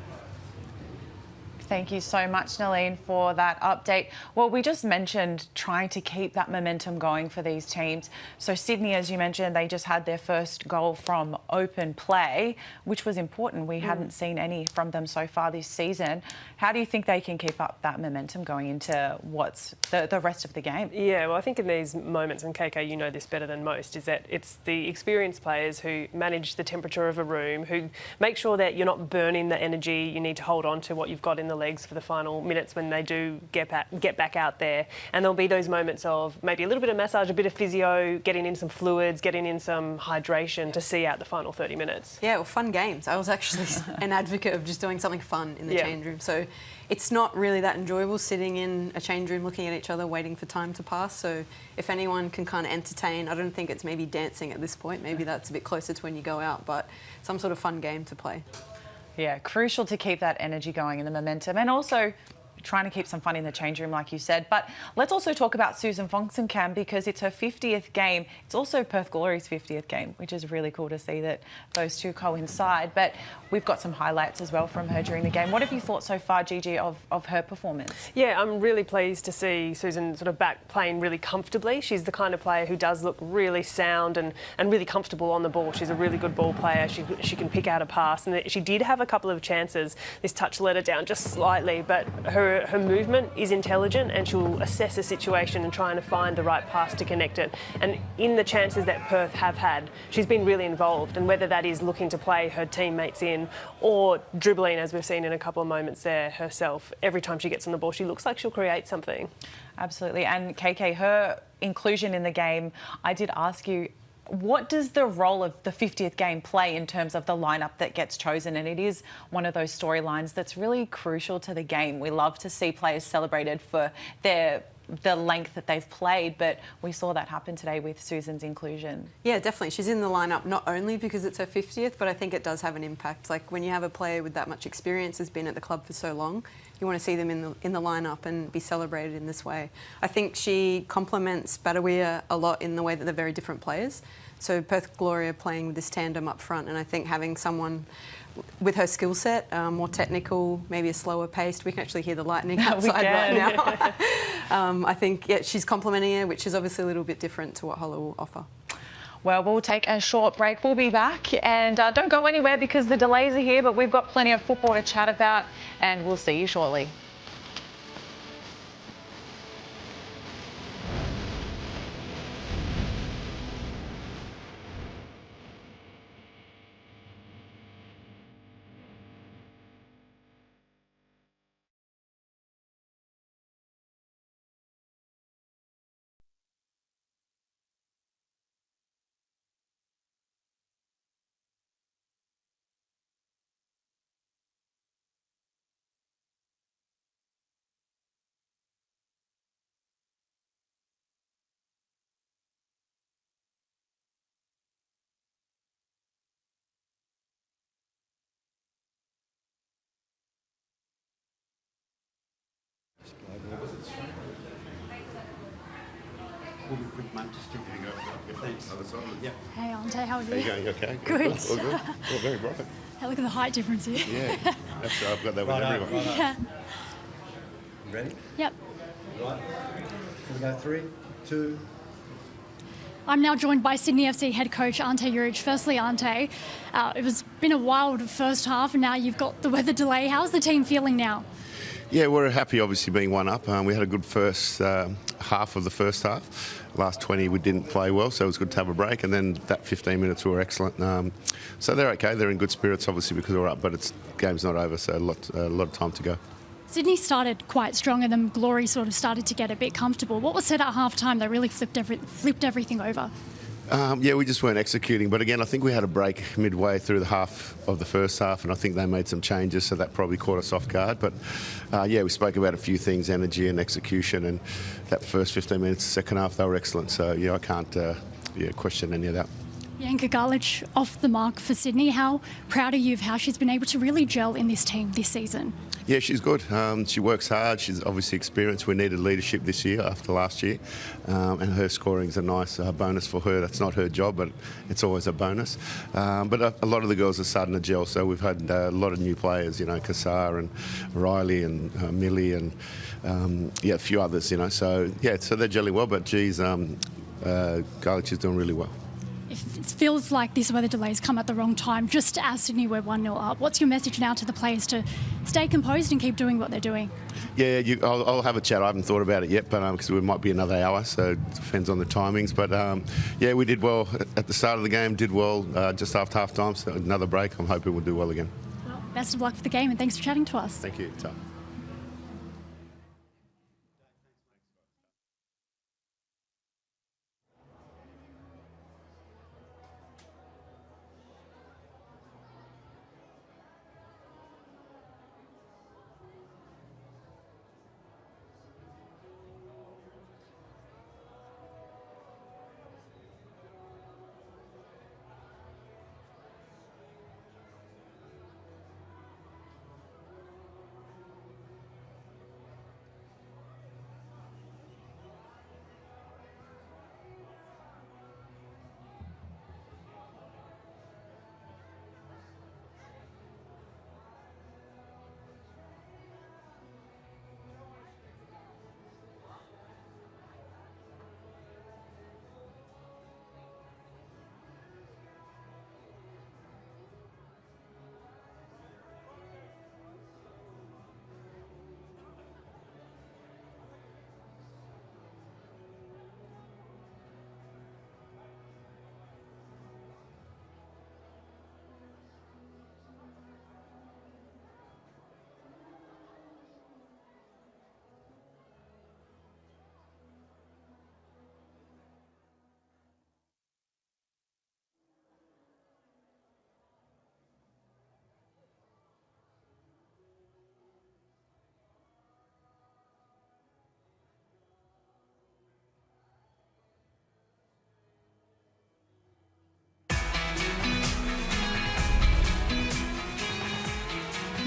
Thank you so much, Nalene, for that update. Well, we just mentioned trying to keep that momentum going for these teams. So Sydney, as you mentioned, they just had their first goal from open play, which was important. We hadn't seen any from them so far this season. How do you think they can keep up that momentum going into what's the rest of the game? Yeah, well, I think in these moments, and KK, you know this better than most, is that it's the experienced players who manage the temperature of a room, who make sure that you're not burning the energy. You need to hold on to what you've got in the legs for the final minutes when they do get back out there. And there'll be those moments of maybe a little bit of massage, a bit of physio, getting in some fluids, getting in some hydration to see out the final 30 minutes. Yeah, well, fun games. I was actually an advocate of just doing something fun in the change room. So it's not really that enjoyable sitting in a change room looking at each other waiting for time to pass. So if anyone can kind of entertain, I don't think it's maybe dancing at this point. Maybe that's a bit closer to when you go out, but some sort of fun game to play. Yeah, crucial to keep that energy going and the momentum, and also trying to keep some fun in the change room, like you said. But let's also talk about Susan Fonksenkamp, because it's her 50th game. It's also Perth Glory's 50th game, which is really cool to see that those two coincide. But we've got some highlights as well from her during the game. What have you thought so far, Gigi, of her performance? Yeah, I'm really pleased to see Susan sort of back playing really comfortably. She's the kind of player who does look really sound and really comfortable on the ball. She's a really good ball player. She can pick out a pass, and she did have a couple of chances. This touch let her down just slightly, but her her movement is intelligent, and she'll assess a situation and trying to find the right pass to connect it. And in the chances that Perth have had, she's been really involved, and whether that is looking to play her teammates in or dribbling, as we've seen in a couple of moments there herself, every time she gets on the ball, she looks like she'll create something. Absolutely. And KK, her inclusion in the game, I did ask you, what does the role of the 50th game play in terms of the lineup that gets chosen? And it is one of those storylines that's really crucial to the game. We love to see players celebrated for the length that they've played, but we saw that happen today with Susan's inclusion. Yeah, definitely. She's in the lineup not only because it's her 50th, but I think it does have an impact. Like when you have a player with that much experience, has been at the club for so long, you want to see them in the lineup and be celebrated in this way. I think she complements Badawia a lot in the way that they're very different players. So Perth Glory are playing with this tandem up front, and I think having someone with her skill set, more technical, maybe a slower paced. We can actually hear the lightning outside right now. I think she's complementing her, which is obviously a little bit different to what Holla will offer. Well, we'll take a short break. We'll be back, and don't go anywhere because the delays are here, but we've got plenty of football to chat about, and we'll see you shortly. Hey, Ante, how are you? How you going? You okay? Good. All good? Oh, very bright. Hey, look at the height difference here. Yeah, that's I've got that with everyone. Yeah. Ready? Yep. Right. Can we go 3, 2. I'm now joined by Sydney FC head coach Ante Juric. Firstly, Ante, it was been a wild first half, and now you've got the weather delay. How's the team feeling now? Yeah, we're happy, obviously, being one up. We had a good first half of the first half. Last 20 we didn't play well, so it was good to have a break, and then that 15 minutes we were excellent. So they're okay. They're in good spirits, obviously, because we're up, but the game's not over, so a lot of time to go. Sydney started quite strong, and then Glory sort of started to get a bit comfortable. What was said at half time that really flipped everything over? Yeah, we just weren't executing. But again, I think we had a break midway through the half of the first half, and I think they made some changes, so that probably caught us off guard. But yeah, we spoke about a few things, energy and execution, and that first 15 minutes, second half, they were excellent. So yeah, I can't question any of that. Bianca Garlich off the mark for Sydney. How proud are you of how she's been able to really gel in this team this season? Yeah, she's good. She works hard. She's obviously experienced. We needed leadership this year after last year, and her scoring's a nice bonus for her. That's not her job, but it's always a bonus. But a lot of the girls are starting to gel. So we've had a lot of new players, Kassar and Riley and Millie and a few others, So yeah, so they're gelling well. But geez, Garlich is doing really well. It feels like this weather delays come at the wrong time, just as Sydney were 1-0 up. What's your message now to the players to stay composed and keep doing what they're doing? Yeah, I'll have a chat. I haven't thought about it yet, but because we might be another hour, so it depends on the timings. But yeah, we did well at the start of the game, did well just after half time, so another break. I'm hoping we'll do well again. Well, best of luck for the game, and thanks for chatting to us. Thank you. Ta.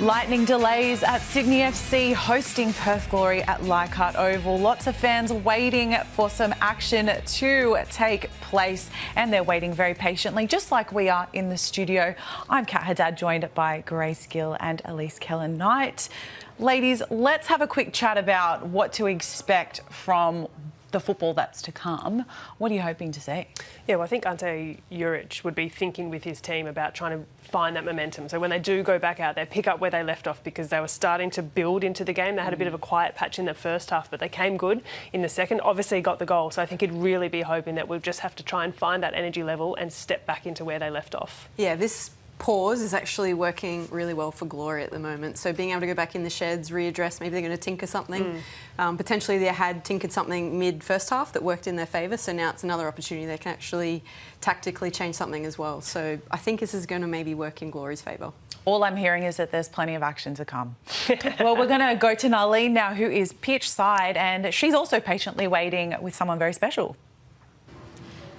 Lightning delays at Sydney FC hosting Perth Glory at Leichhardt Oval. Lots of fans waiting for some action to take place, and they're waiting very patiently, just like we are in the studio. I'm Kat Haddad, joined by Grace Gill and Elise Kellen-Knight. Ladies, let's have a quick chat about what to expect from the football that's to come. What are you hoping to see? Yeah, well, I think Ante Juric would be thinking with his team about trying to find that momentum. So when they do go back out, they pick up where they left off, because they were starting to build into the game. They had a bit of a quiet patch in the first half, but they came good in the second. Obviously got the goal. So I think he'd really be hoping that we'll just have to try and find that energy level and step back into where they left off. Yeah, this pause is actually working really well for Glory at the moment. So being able to go back in the sheds, readdress, maybe they're going to tinker something. Potentially they had tinkered something mid-first half that worked in their favour, so now it's another opportunity. They can actually tactically change something as well. So I think this is going to maybe work in Glory's favour. All I'm hearing is that there's plenty of action to come. Well, we're going to go to Narleen now, who is pitch side, and she's also patiently waiting with someone very special.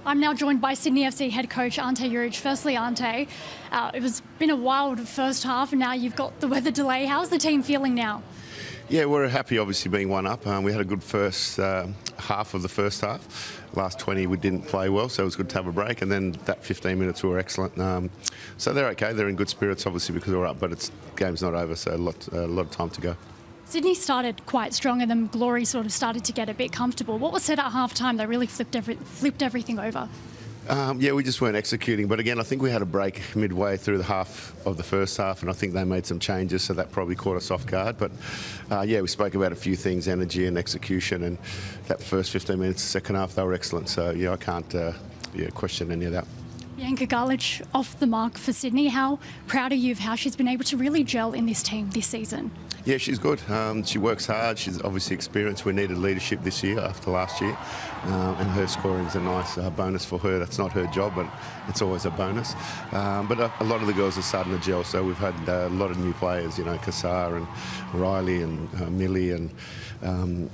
I'm now joined by Sydney FC head coach Ante Juric. Firstly, Ante, it was been a wild first half, and now you've got the weather delay. How's the team feeling now? Yeah, we're happy, obviously, being one up. We had a good first half of the first half. Last 20 we didn't play well, so it was good to have a break, and then that 15 minutes we were excellent. So they're okay. They're in good spirits, obviously, because we're up, but the game's not over, so a lot of time to go. Sydney started quite strong, and then Glory sort of started to get a bit comfortable. What was said at half-time? They really flipped everything over. Yeah, we just weren't executing. But again, I think we had a break midway through the half of the first half, and I think they made some changes, so that probably caught us off guard. But yeah, we spoke about a few things, energy and execution, and that first 15 minutes, second half, they were excellent. So yeah, I can't question any of that. Bianca Garlich off the mark for Sydney. How proud are you of how she's been able to really gel in this team this season? Yeah, she's good. She works hard. She's obviously experienced. We needed leadership this year after last year. And her scoring's a nice bonus for her. That's not her job, but it's always a bonus. But a lot of the girls are starting to gel. So we've had a lot of new players, Kassar and Riley and Millie and,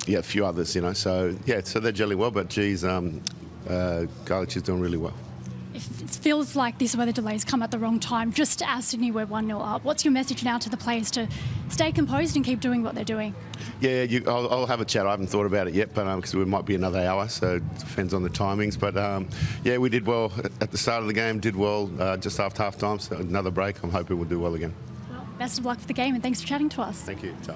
a few others, So, yeah, so they're gelling well. But, geez, Garlich is doing really well. It feels like this weather delays come at the wrong time. Just as Sydney were 1-0 up, what's your message now to the players to stay composed and keep doing what they're doing? Yeah, I'll have a chat. I haven't thought about it yet, but because it might be another hour, so it depends on the timings. But yeah, we did well at the start of the game, did well just after half time, so another break. I'm hoping we'll do well again. Well, best of luck for the game, and thanks for chatting to us. Thank you. Ciao.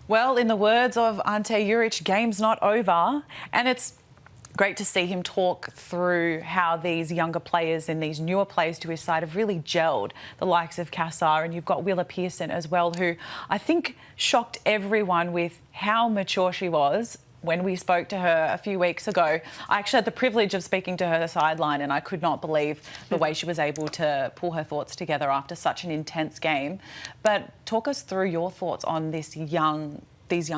Well, in the words of Ante Juric, game's not over, and it's great to see him talk through how these younger players and these newer players to his side have really gelled, the likes of Kassar, and you've got Willa Pearson as well, who I think shocked everyone with how mature she was when we spoke to her a few weeks ago. I actually had the privilege of speaking to her sideline, and I could not believe the way she was able to pull her thoughts together after such an intense game. But talk us through your thoughts on these young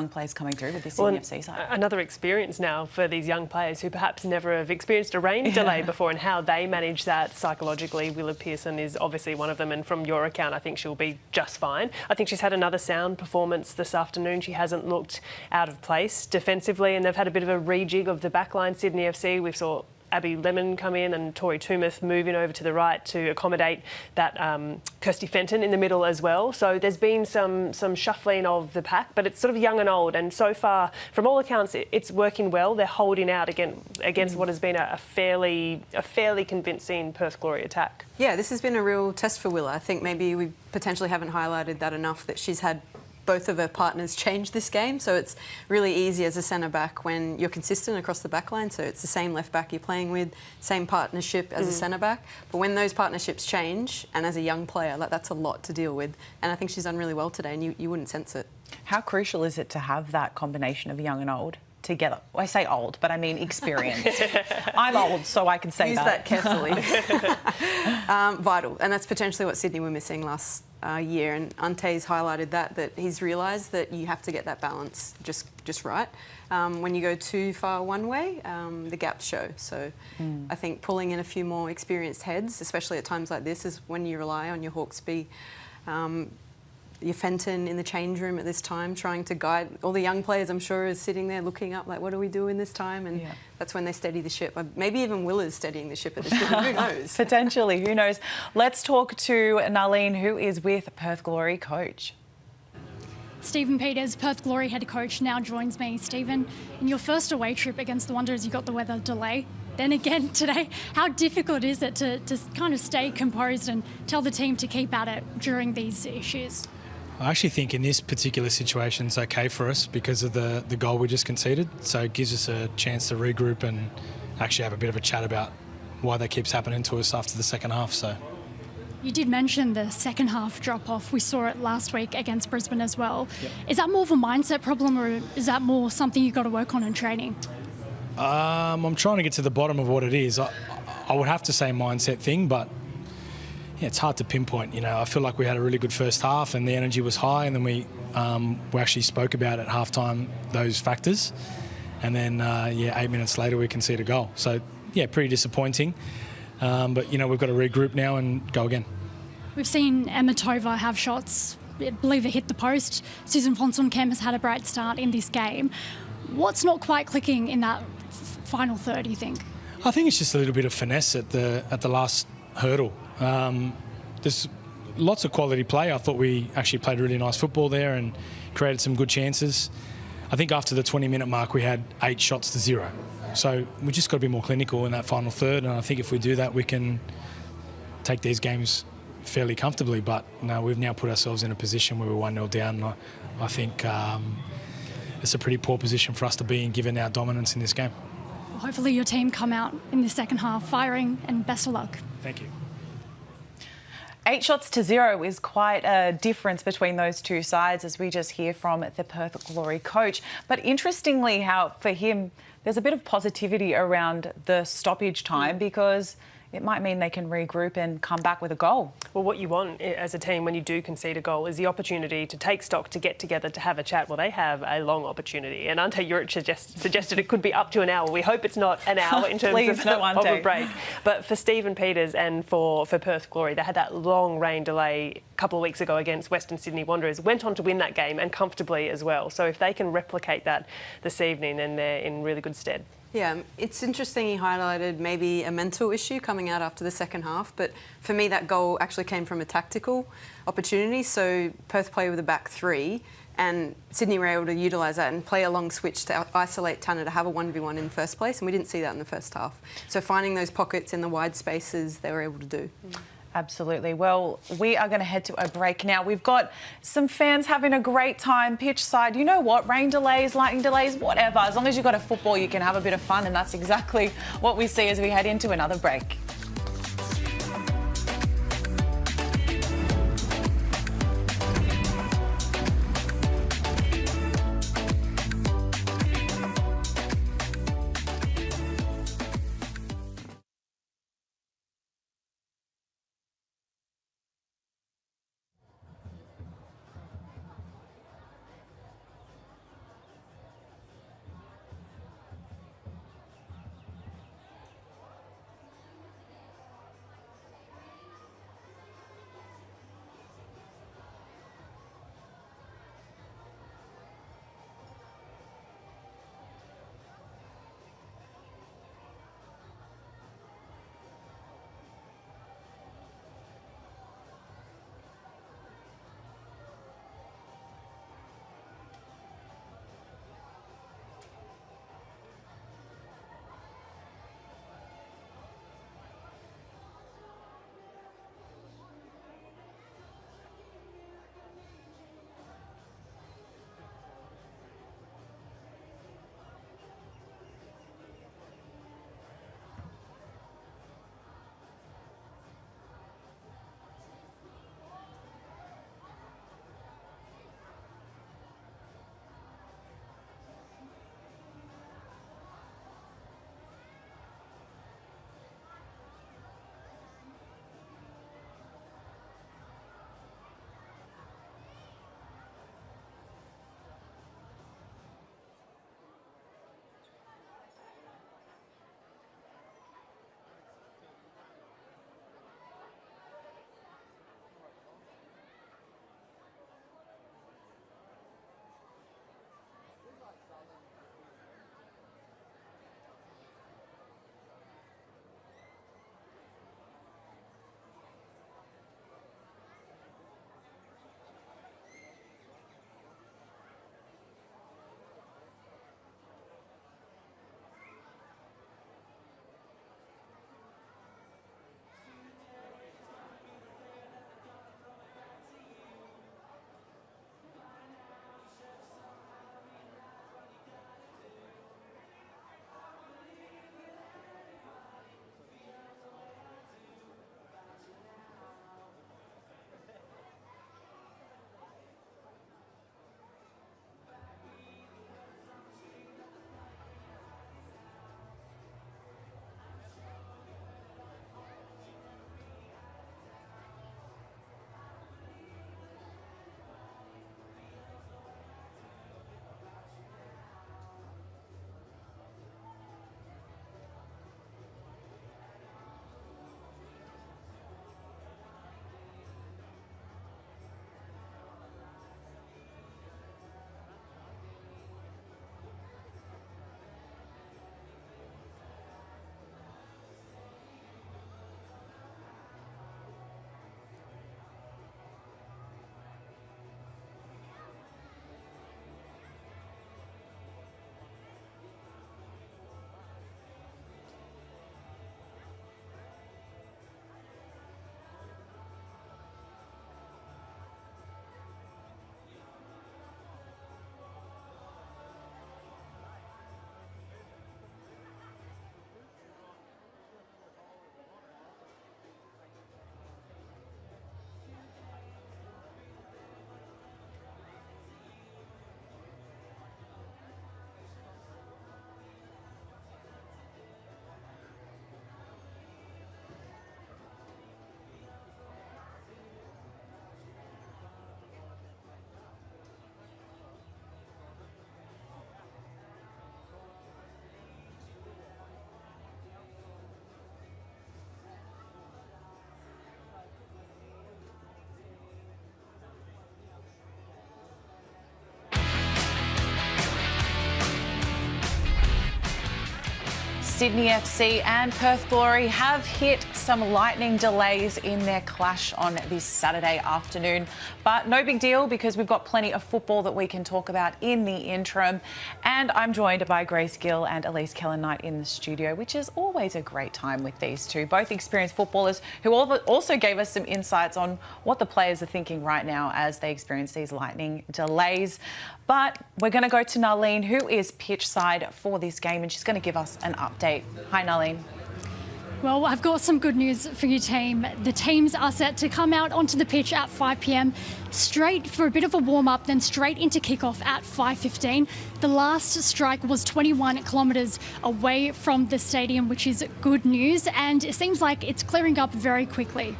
players coming through with this Sydney FC side. Another experience now for these young players who perhaps never have experienced a rain delay before, and how they manage that psychologically. Willa Pearson is obviously one of them, and from your account, I think she'll be just fine. I think she's had another sound performance this afternoon. She hasn't looked out of place defensively, and they've had a bit of a rejig of the backline. Sydney FC, we saw Abby Lemon come in and Tori Toomuth moving over to the right to accommodate that Kirsty Fenton in the middle as well. So there's been some shuffling of the pack, but it's sort of young and old. And so far, from all accounts, it's working well. They're holding out against what has been a fairly convincing Perth Glory attack. Yeah, this has been a real test for Willa. I think maybe we potentially haven't highlighted that enough, that she's had both of her partners change this game, so it's really easy as a centre-back when you're consistent across the back line, so it's the same left-back you're playing with, same partnership as a centre-back, but when those partnerships change, and as a young player, that's a lot to deal with, and I think she's done really well today, and you wouldn't sense it. How crucial is it to have that combination of young and old together? Well, I say old, but I mean experienced. I'm old, so I can say Use that carefully. Vital, and that's potentially what Sydney were missing last year, and Ante's highlighted that he's realised that you have to get that balance just right. When you go too far one way, the gaps show. So I think pulling in a few more experienced heads, especially at times like this, is when you rely on your Hawkesby your Fenton in the change room at this time, trying to guide all the young players. I'm sure is sitting there looking up like, what do we do in this time? And that's when they steady the ship. Maybe even Will is steadying the ship at this point. Who knows? Potentially, who knows? Let's talk to Narlene, who is with Perth Glory coach. Stephen Peters, Perth Glory head coach, now joins me. Stephen, in your first away trip against the Wanderers, you got the weather delay. Then again today, how difficult is it to kind of stay composed and tell the team to keep at it during these issues? I actually think in this particular situation it's okay for us because of the goal we just conceded. So it gives us a chance to regroup and actually have a bit of a chat about why that keeps happening to us after the second half. So. You did mention the second half drop-off. We saw it last week against Brisbane as well. Yep. Is that more of a mindset problem or is that more something you've got to work on in training? I'm trying to get to the bottom of what it is. I would have to say mindset thing, but yeah, it's hard to pinpoint. You know, I feel like we had a really good first half and the energy was high, and then we actually spoke about at halftime those factors, and then 8 minutes later we conceded a goal. So yeah, pretty disappointing. But you know, we've got to regroup now and go again. We've seen Emma Tova have shots, I believe it hit the post. Susan Fonson-Kem has had a bright start in this game. What's not quite clicking in that final third, you think? I think it's just a little bit of finesse at the last hurdle. There's lots of quality play. I thought we actually played really nice football there and created some good chances. I think after the 20-minute mark we had 8 shots to 0. So we just got to be more clinical in that final third, and I think if we do that we can take these games fairly comfortably. But no, we've now put ourselves in a position where we're 1-0 down. I think it's a pretty poor position for us to be in given our dominance in this game. Well, hopefully your team come out in the second half firing, and best of luck. Thank you. 8 shots to 0 is quite a difference between those two sides, as we just hear from the Perth Glory coach. But interestingly, how for him, there's a bit of positivity around the stoppage time because it might mean they can regroup and come back with a goal. Well, what you want as a team when you do concede a goal is the opportunity to take stock, to get together, to have a chat. Well, they have a long opportunity, and Ante Juric suggested it could be up to an hour. We hope it's not an hour in terms Please, of no, a break. But for Stephen Peters and for Perth Glory, they had that long rain delay a couple of weeks ago against Western Sydney Wanderers, went on to win that game and comfortably as well. So if they can replicate that this evening, then they're in really good stead. Yeah, it's interesting he highlighted maybe a mental issue coming out after the second half, but for me that goal actually came from a tactical opportunity. So Perth play with a back 3 and Sydney were able to utilise that and play a long switch to isolate Tanner to have a 1v1 in the first place, and we didn't see that in the first half. So finding those pockets in the wide spaces they were able to do. Absolutely. Well, we are going to head to a break now. We've got some fans having a great time pitch side. You know what? Rain delays, lightning delays, whatever. As long as you've got a football, you can have a bit of fun, and that's exactly what we see as we head into another break. Sydney FC and Perth Glory have hit some lightning delays in their clash on this Saturday afternoon. But no big deal because we've got plenty of football that we can talk about in the interim. And I'm joined by Grace Gill and Elise Kellen-Knight in the studio, which is always a great time with these two, both experienced footballers who also gave us some insights on what the players are thinking right now as they experience these lightning delays. But we're going to go to Narlene, who is pitch side for this game, and she's going to give us an update. Hi, Narlene. Well, I've got some good news for your team. The teams are set to come out onto the pitch at 5 p.m, straight for a bit of a warm-up, then straight into kickoff at 5:15. The last strike was 21 kilometres away from the stadium, which is good news, and it seems like it's clearing up very quickly.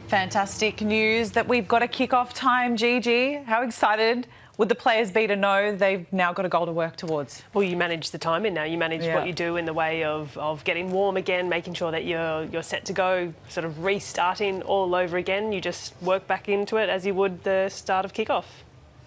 Fantastic news that we've got a kick-off time, Gigi. How excited would the players be to know they've now got a goal to work towards? Well, you manage the timing now. You manage what you do in the way of getting warm again, making sure that you're set to go, sort of restarting all over again. You just work back into it as you would the start of kickoff.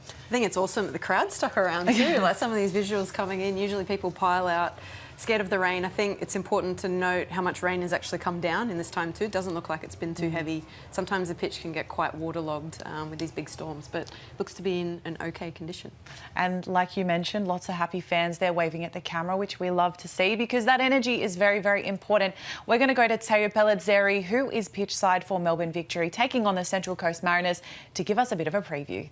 I think it's awesome that the crowd stuck around too. Like some of these visuals coming in, usually people pile out scared of the rain. I think it's important to note how much rain has actually come down in this time too. It doesn't look like it's been too heavy. Sometimes the pitch can get quite waterlogged with these big storms, but looks to be in an okay condition. And like you mentioned, lots of happy fans there waving at the camera, which we love to see because that energy is very, very important. We're going to go to Teo Pellizzeri, who is pitch side for Melbourne Victory, taking on the Central Coast Mariners, to give us a bit of a preview.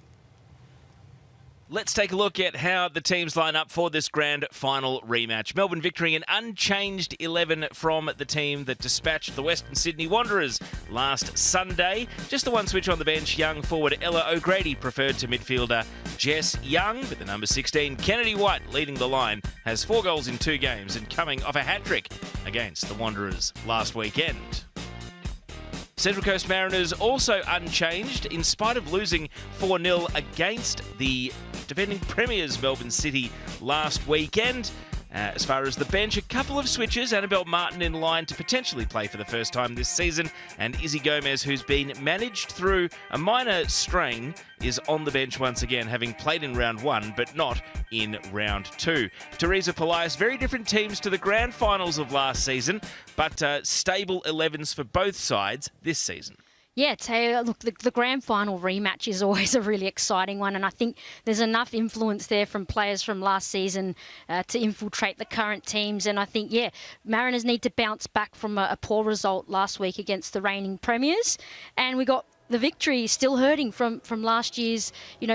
Let's take a look at how the teams line up for this grand final rematch. Melbourne Victory, an unchanged 11 from the team that dispatched the Western Sydney Wanderers last Sunday. Just the one switch on the bench, young forward Ella O'Grady preferred to midfielder Jess Young, with the number 16 Kennedy White leading the line, has 4 goals in 2 games and coming off a hat-trick against the Wanderers last weekend. Central Coast Mariners also unchanged in spite of losing 4-0 against the defending premiers Melbourne City last weekend. As far as the bench, a couple of switches. Annabelle Martin in line to potentially play for the first time this season, and Izzy Gomez, who's been managed through a minor strain, is on the bench once again, having played in round 1 but not in round 2. Teresa Polias, very different teams to the grand finals of last season, but stable 11s for both sides this season. Yeah, Teo, look, the grand final rematch is always a really exciting one, and I think there's enough influence there from players from last season to infiltrate the current teams. And I think, yeah, Mariners need to bounce back from a poor result last week against the reigning premiers. And we got the Victory still hurting from last year's,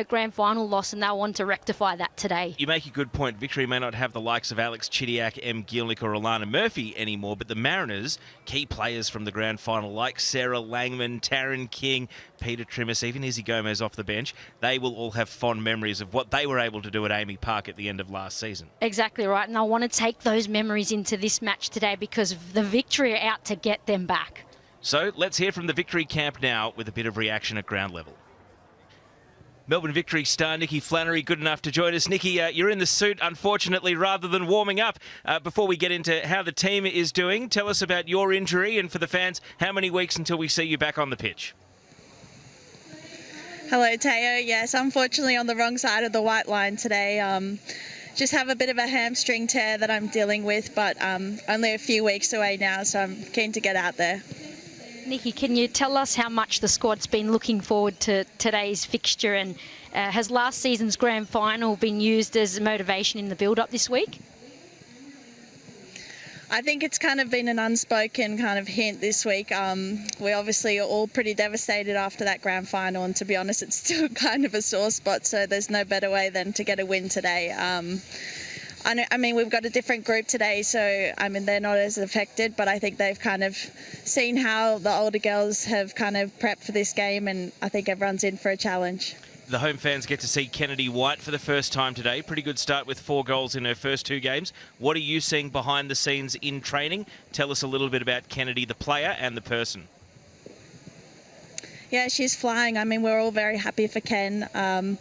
grand final loss, and they'll want to rectify that today. You make a good point. Victory may not have the likes of Alex Chidiac, Em Gielnik or Alana Murphy anymore, but the Mariners, key players from the grand final like Sarah Langman, Taryn King, Peter Trimmis, even Izzy Gomez off the bench, they will all have fond memories of what they were able to do at Amy Park at the end of last season. Exactly right, and I want to take those memories into this match today because the Victory are out to get them back. So let's hear from the Victory camp now with a bit of reaction at ground level. Melbourne Victory star Nikki Flannery, good enough to join us. Nikki, you're in the suit, unfortunately, rather than warming up. Before we get into how the team is doing, tell us about your injury, and for the fans, how many weeks until we see you back on the pitch? Hello, Teo. Yes, unfortunately on the wrong side of the white line today. Just have a bit of a hamstring tear that I'm dealing with, but only a few weeks away now, so I'm keen to get out there. Nikki, can you tell us how much the squad's been looking forward to today's fixture, and has last season's grand final been used as motivation in the build-up this week? I think it's kind of been an unspoken kind of hint this week. We obviously are all pretty devastated after that grand final, and to be honest, it's still kind of a sore spot, so there's no better way than to get a win today. I mean, we've got a different group today, so, they're not as affected, but I think they've kind of seen how the older girls have kind of prepped for this game, and I think everyone's in for a challenge. The home fans get to see Kennedy White for the first time today. Pretty good start with 4 goals in her first 2 games. What are you seeing behind the scenes in training? Tell us a little bit about Kennedy, the player, and the person. Yeah, she's flying. We're all very happy for Ken.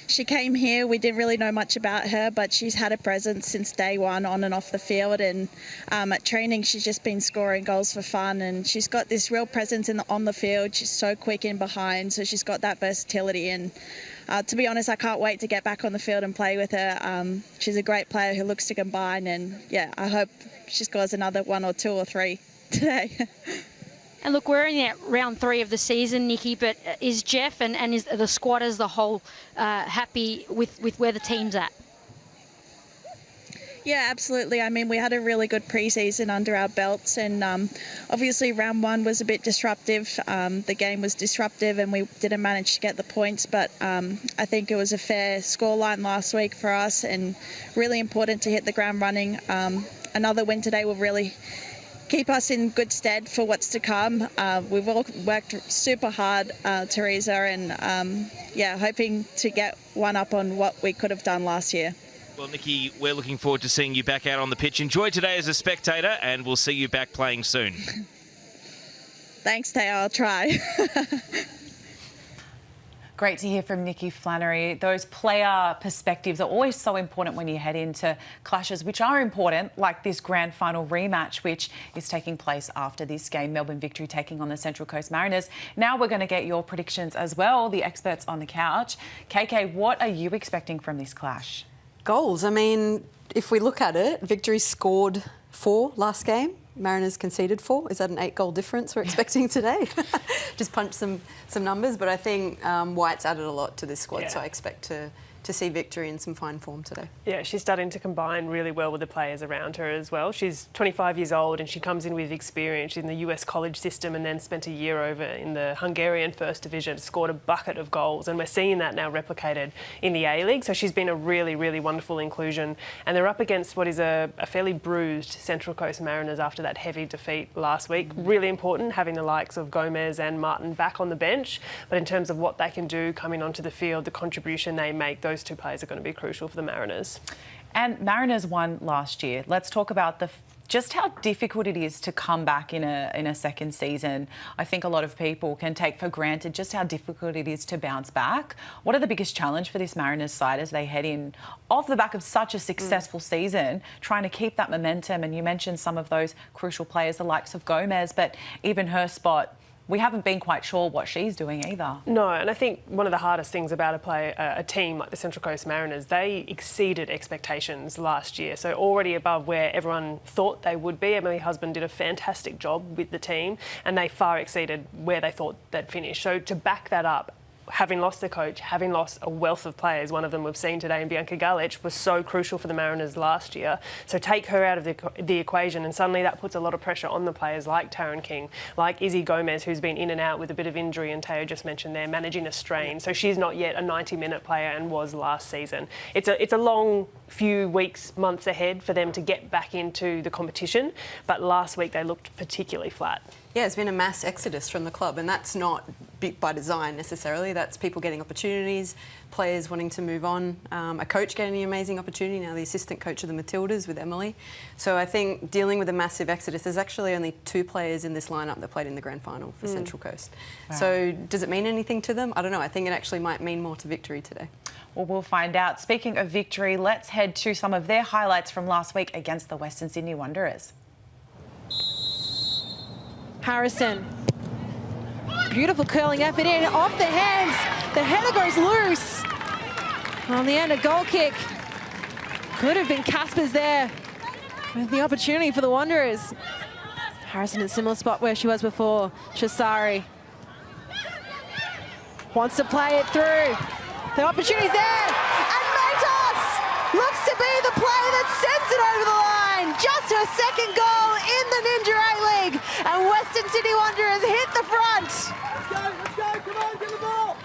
She came here, we didn't really know much about her, but she's had a presence since day one on and off the field, and at training she's just been scoring goals for fun, and she's got this real presence on the field. She's so quick in behind, so she's got that versatility, and to be honest, I can't wait to get back on the field and play with her. She's a great player who looks to combine, and yeah, I hope she scores another 1 or 2 or 3 today. And look, we're in round 3 of the season, Nikki, but is Jeff and is the squad as a whole happy with where the team's at? Yeah, absolutely. I mean, we had a really good pre-season under our belts, and obviously round 1 was a bit disruptive. The game was disruptive and we didn't manage to get the points, but I think it was a fair scoreline last week for us and really important to hit the ground running. Another win today will really keep us in good stead for what's to come. We've all worked super hard, Teresa, and yeah, hoping to get one up on what we could have done last year. Well, Nikki, we're looking forward to seeing you back out on the pitch. Enjoy today as a spectator, and we'll see you back playing soon. Thanks, Taya. I'll try. Great to hear from Nikki Flannery. Those player perspectives are always so important when you head into clashes, which are important, like this grand final rematch, which is taking place after this game. Melbourne Victory taking on the Central Coast Mariners. Now we're going to get your predictions as well, the experts on the couch. KK, what are you expecting from this clash? Goals. I mean, if we look at it, Victory scored 4 last game. Mariners conceded 4. Is that an 8-goal difference we're expecting today? Just punch some numbers, but I think White's added a lot to this squad, so I expect to see Victory in some fine form today. Yeah, she's starting to combine really well with the players around her as well. She's 25 years old and she comes in with experience in the US college system and then spent a year over in the Hungarian First Division, scored a bucket of goals, and we're seeing that now replicated in the A-League. So she's been a really, really wonderful inclusion, and they're up against what is a fairly bruised Central Coast Mariners after that heavy defeat last week. Really important having the likes of Gomez and Martin back on the bench, but in terms of what they can do coming onto the field, the contribution they make, those 2 players are going to be crucial for the Mariners. And Mariners won last year. Let's talk about just how difficult it is to come back in a second season. I think a lot of people can take for granted just how difficult it is to bounce back. What are the biggest challenge for this Mariners side as they head in off the back of such a successful season, trying to keep that momentum? And you mentioned some of those crucial players, the likes of Gomez, but even her spot, we haven't been quite sure what she's doing either. No, and I think one of the hardest things about a team like the Central Coast Mariners, they exceeded expectations last year. So already above where everyone thought they would be. Emily Husband did a fantastic job with the team and they far exceeded where they thought they'd finish. So to back that up, having lost their coach, having lost a wealth of players, one of them we've seen today in Bianca Galich, was so crucial for the Mariners last year. So take her out of the equation and suddenly that puts a lot of pressure on the players like Taryn King, like Izzy Gomez, who's been in and out with a bit of injury, and Teo just mentioned there, managing a strain. So she's not yet a 90-minute player and was last season. It's a long few weeks, months ahead for them to get back into the competition, but last week they looked particularly flat. Yeah, it's been a mass exodus from the club, and that's not by design necessarily. That's people getting opportunities, players wanting to move on, a coach getting an amazing opportunity, now the assistant coach of the Matildas with Emily. So I think dealing with a massive exodus, there's actually only 2 players in this lineup that played in the grand final for Central Coast. Wow. So does it mean anything to them? I don't know. I think it actually might mean more to Victory today. Well, we'll find out. Speaking of Victory, let's head to some of their highlights from last week against the Western Sydney Wanderers. Harrison. Beautiful curling effort in, off the hands. The header goes loose. On the end, a goal kick. Could have been Casper's there with the opportunity for the Wanderers. Harrison in a similar spot where she was before. Chisari wants to play it through. The opportunity's there. And Matos looks to be the player that sends it over the line. Just her second goal in the Ninja A-League. And Western Sydney Wanderers hit the front. Let's go, come on, get the ball.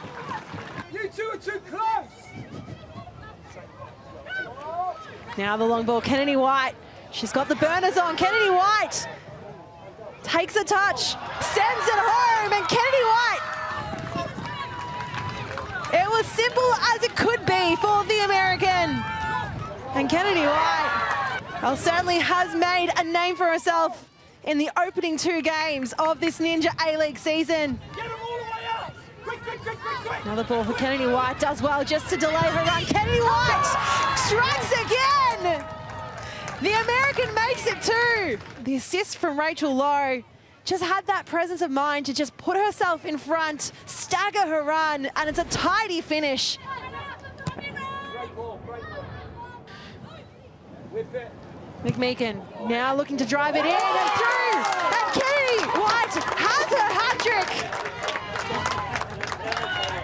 You 2 are too close. Now the long ball, Kennedy White. She's got the burners on. Kennedy White takes a touch, sends it home, and Kennedy White. It was simple as it could be for the American. And Kennedy White, well, certainly has made a name for herself in the opening 2 games of this Ninja A-League season. Get them all the way out. Quick, quick, quick, quick, quick. Another ball for Kennedy White, does well just to delay her run. Kennedy White strikes again. The American makes it 2. The assist from Rachel Lowe just had that presence of mind to just put herself in front, stagger her run, and it's a tidy finish. McMeekin now looking to drive it in and through, and Kennedy White has her hat-trick.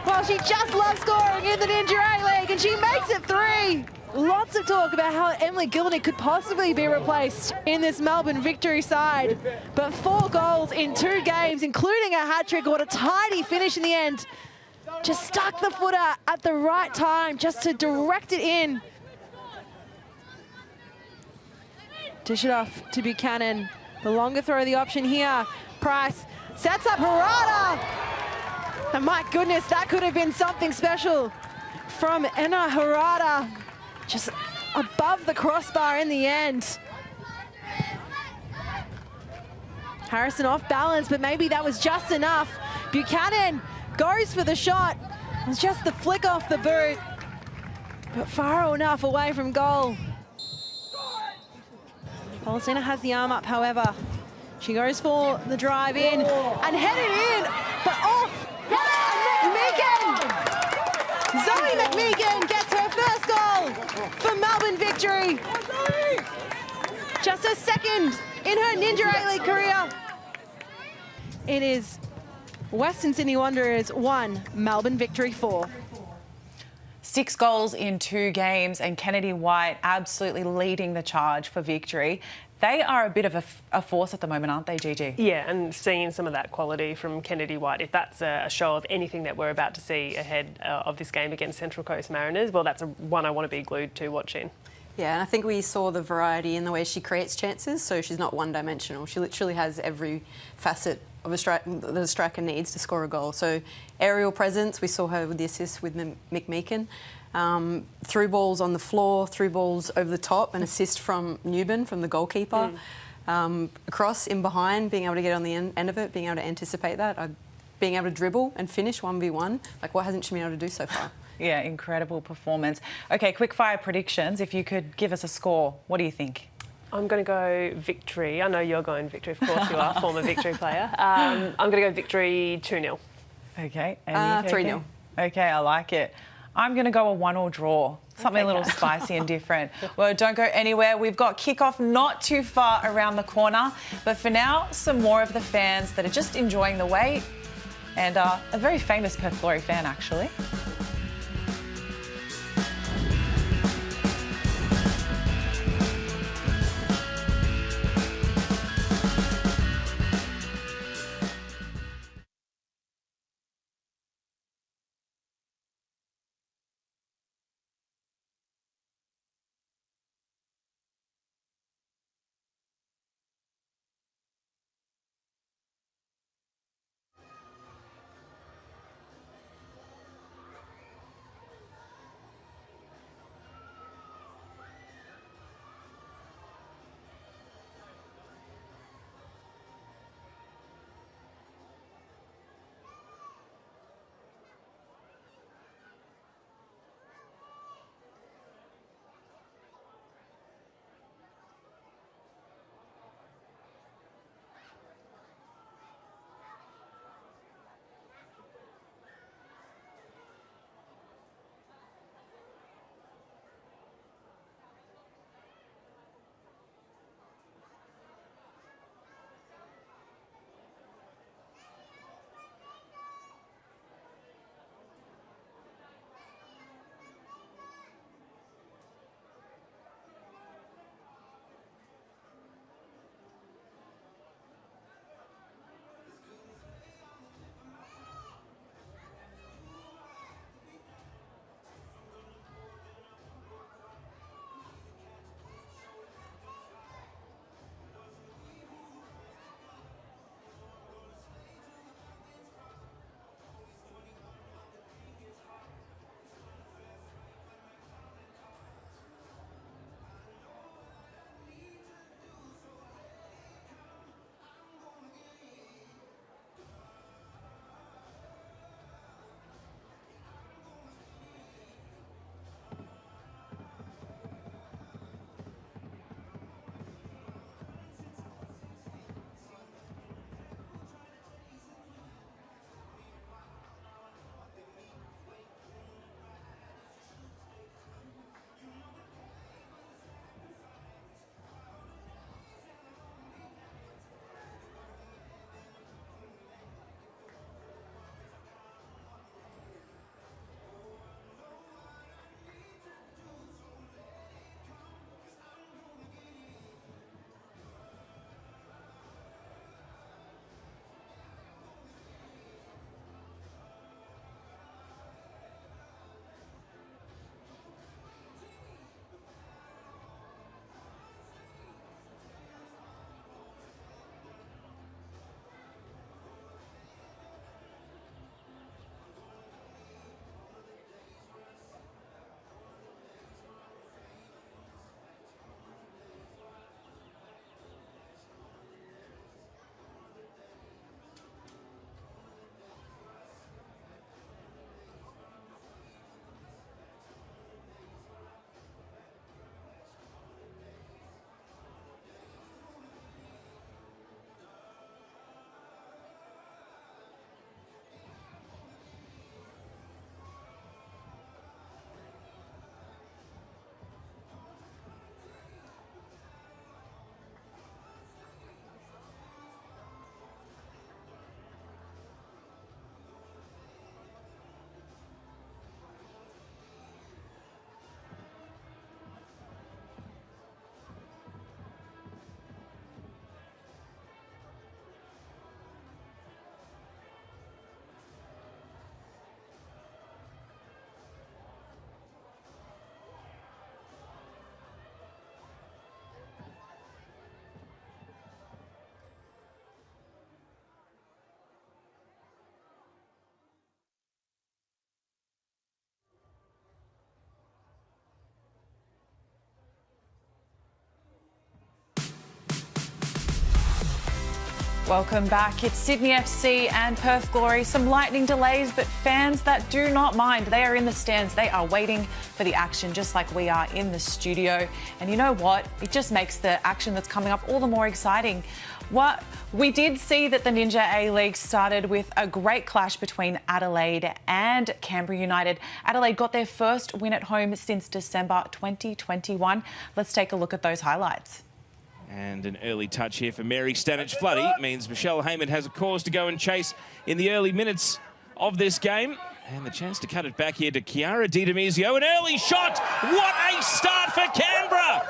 Well, she just loves scoring in the Ninja A-League, and she makes it 3. Lots of talk about how Emily Gilnick could possibly be replaced in this Melbourne Victory side, but 4 goals in 2 games, including a hat-trick. What a tidy finish in the end. Just stuck the footer at the right time just to direct it in. Dish it off to Buchanan. The longer throw, the option here. Price sets up Harada. And my goodness, that could have been something special from Enna Harada. Just above the crossbar in the end. Harrison off balance, but maybe that was just enough. Buchanan goes for the shot. It's just the flick off the boot, but far enough away from goal. Polisena has the arm up, however. She goes for the drive in and headed in, but off. And McMeekin! Zoe McMeekin gets her first goal for Melbourne Victory. Just her second in her Ninja A-League career. It is Western Sydney Wanderers 1, Melbourne Victory 4. 6 goals in 2 games, and Kennedy White absolutely leading the charge for Victory. They are a bit of a force at the moment, aren't they, Gigi? Yeah, and seeing some of that quality from Kennedy White, if that's a show of anything that we're about to see ahead of this game against Central Coast Mariners, well, that's one I want to be glued to watching. Yeah, and I think we saw the variety in the way she creates chances, so she's not one-dimensional. She literally has every facet of that a striker needs to score a goal. So aerial presence, we saw her with the assist with McMeekin. Through balls on the floor, through balls over the top, an assist from Newman, from the goalkeeper. Across, in behind, being able to get on the end of it, being able to anticipate that, being able to dribble and finish 1v1. Like, what hasn't she been able to do so far? Yeah, incredible performance. Okay, quick fire predictions. If you could give us a score, what do you think? I'm going to go Victory. I know you're going Victory, of course you are, former Victory player. I'm going to go Victory 2-0. Okay. 3-0. Okay, I like it. I'm going to go a 1-1 draw. Something a little spicy and different. Well, don't go anywhere. We've got kickoff not too far around the corner. But for now, some more of the fans that are just enjoying the wait. And a very famous Perth Glory fan, actually. Welcome back. It's Sydney FC and Perth Glory. Some lightning delays, but fans that do not mind. They are in the stands. They are waiting for the action, just like we are in the studio. And you know what? It just makes the action that's coming up all the more exciting. We did see that the Ninja A-League started with a great clash between Adelaide and Canberra United. Adelaide got their first win at home since December 2021. Let's take a look at those highlights. And an early touch here for Mary Stanich-Floody means Michelle Heyman has a cause to go and chase in the early minutes of this game. And the chance to cut it back here to Chiara Di Demizio. An early shot! What a start for Canberra!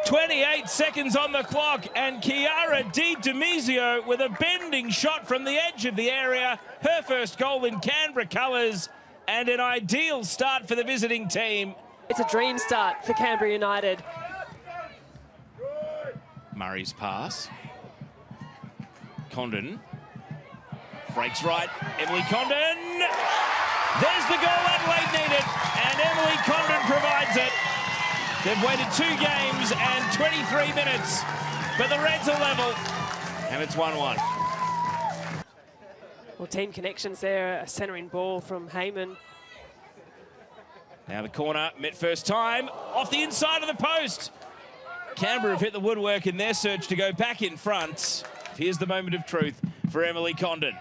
28 seconds on the clock, and Chiara Di Demizio with a bending shot from the edge of the area. Her first goal in Canberra colours, and an ideal start for the visiting team. It's a dream start for Canberra United. Murray's pass. Condon. Breaks right. Emily Condon. There's the goal Adelaide needed, and Emily Condon provides it. They've waited 2 games and 23 minutes, but the Reds are level, and it's 1-1. Well, team connections there, a centering ball from Heyman. Now the corner, met first time, off the inside of the post. Canberra have hit the woodwork in their search to go back in front. Here's the moment of truth for Emily Condon.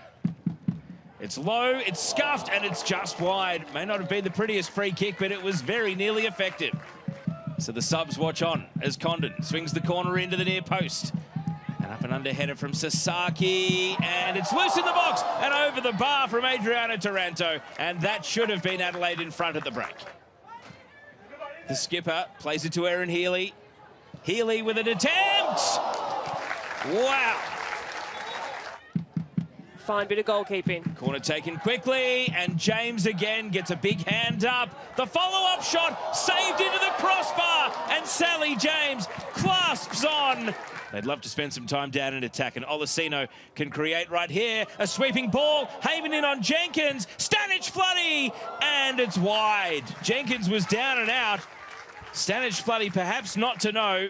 It's low, it's scuffed, and it's just wide. May not have been the prettiest free kick, but it was very nearly effective. So the subs watch on as Condon swings the corner into the near post. And up and under header from Sasaki, and it's loose in the box and over the bar from Adriana Taranto, and that should have been Adelaide in front at the break. The skipper plays it to Erin Healy. Healy with an attempt! Wow! Fine bit of goalkeeping. Corner taken quickly, and James again gets a big hand up. The follow-up shot saved into the crossbar, and Sally James clasps on. They'd love to spend some time down in attack, and Olasino can create right here. A sweeping ball, Heyman in on Jenkins, Stanich-Floody, and it's wide. Jenkins was down and out. Stanich-Floody perhaps not to know.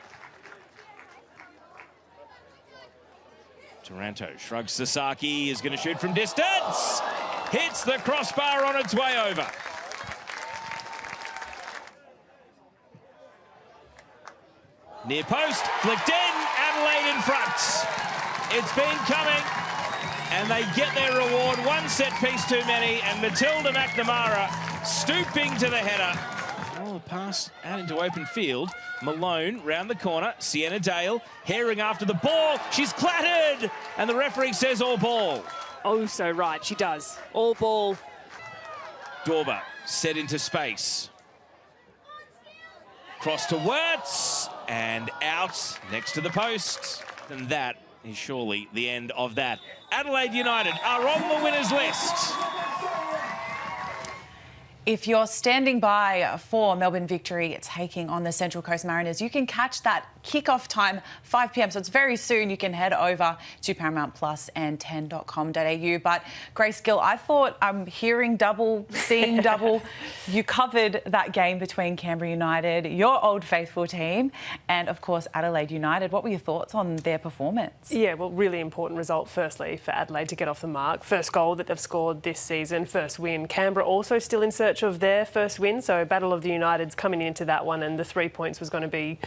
Taranto shrugs Sasaki, is going to shoot from distance. Hits the crossbar on its way over. Near post, flicked in, Adelaide in front. It's been coming, and they get their reward. One set piece too many, and Matilda McNamara stooping to the header. Oh, a pass out into open field. Malone round the corner. Sienna Dale herring after the ball. She's clattered, and the referee says all ball. Oh, so right, she does. All ball. Dorber set into space. Cross to Wirtz, and out next to the post. And that is surely the end of that. Adelaide United are on the winners list. If you're standing by for Melbourne Victory taking on the Central Coast Mariners, you can catch that kick-off time, 5 p.m. So it's very soon. You can head over to Paramount Plus and 10.com.au. But Grace Gill, I thought I'm hearing double, seeing double. You covered that game between Canberra United, your Old Faithful team, and of course Adelaide United. What were your thoughts on their performance? Yeah, well, really important result, firstly, for Adelaide to get off the mark. First goal that they've scored this season, first win. Canberra also still in search of their first win, so Battle of the Uniteds coming into that one, and the 3 points was going to be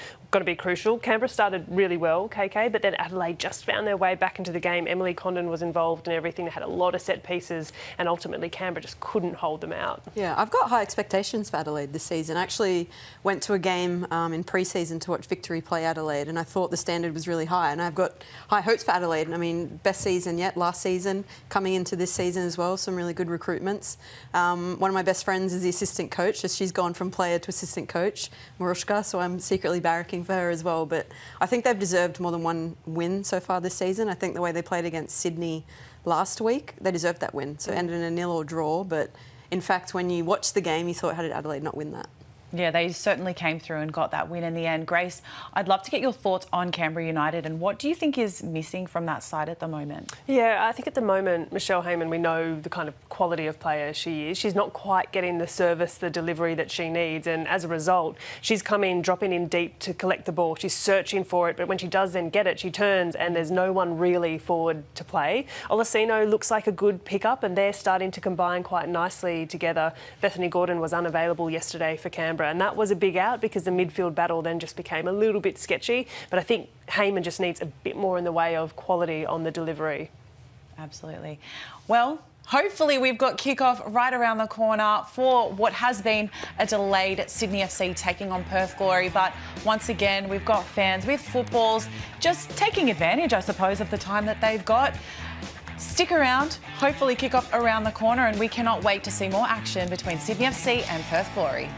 crucial. Canberra started really well, KK, but then Adelaide just found their way back into the game. Emily Condon was involved in everything. They had a lot of set pieces, and ultimately Canberra just couldn't hold them out. Yeah, I've got high expectations for Adelaide this season. I actually went to a game in pre-season to watch Victory play Adelaide, and I thought the standard was really high, and I've got high hopes for Adelaide. I mean, best season yet last season, coming into this season as well, some really good recruitments. One of my best friends is the assistant coach, as she's gone from player to assistant coach, Marushka, so I'm secretly barracking for her as well. But I think they've deserved more than one win so far this season. I think the way they played against Sydney last week, they deserved that win. So it ended in a 0 or draw, but in fact, when you watched the game, you thought, how did Adelaide not win that? Yeah, they certainly came through and got that win in the end. Grace, I'd love to get your thoughts on Canberra United and what do you think is missing from that side at the moment? Yeah, I think at the moment, Michelle Heyman, we know the kind of quality of player she is. She's not quite getting the service, the delivery that she needs, and as a result, she's come in, dropping in deep to collect the ball. She's searching for it, but when she does then get it, she turns and there's no one really forward to play. Olasino looks like a good pickup and they're starting to combine quite nicely together. Bethany Gordon was unavailable yesterday for Canberra, and that was a big out because the midfield battle then just became a little bit sketchy. But I think Heyman just needs a bit more in the way of quality on the delivery. Absolutely. Well, hopefully we've got kickoff right around the corner for what has been a delayed Sydney FC taking on Perth Glory. But once again, we've got fans with footballs just taking advantage, I suppose, of the time that they've got. Stick around, hopefully kickoff around the corner, and we cannot wait to see more action between Sydney FC and Perth Glory.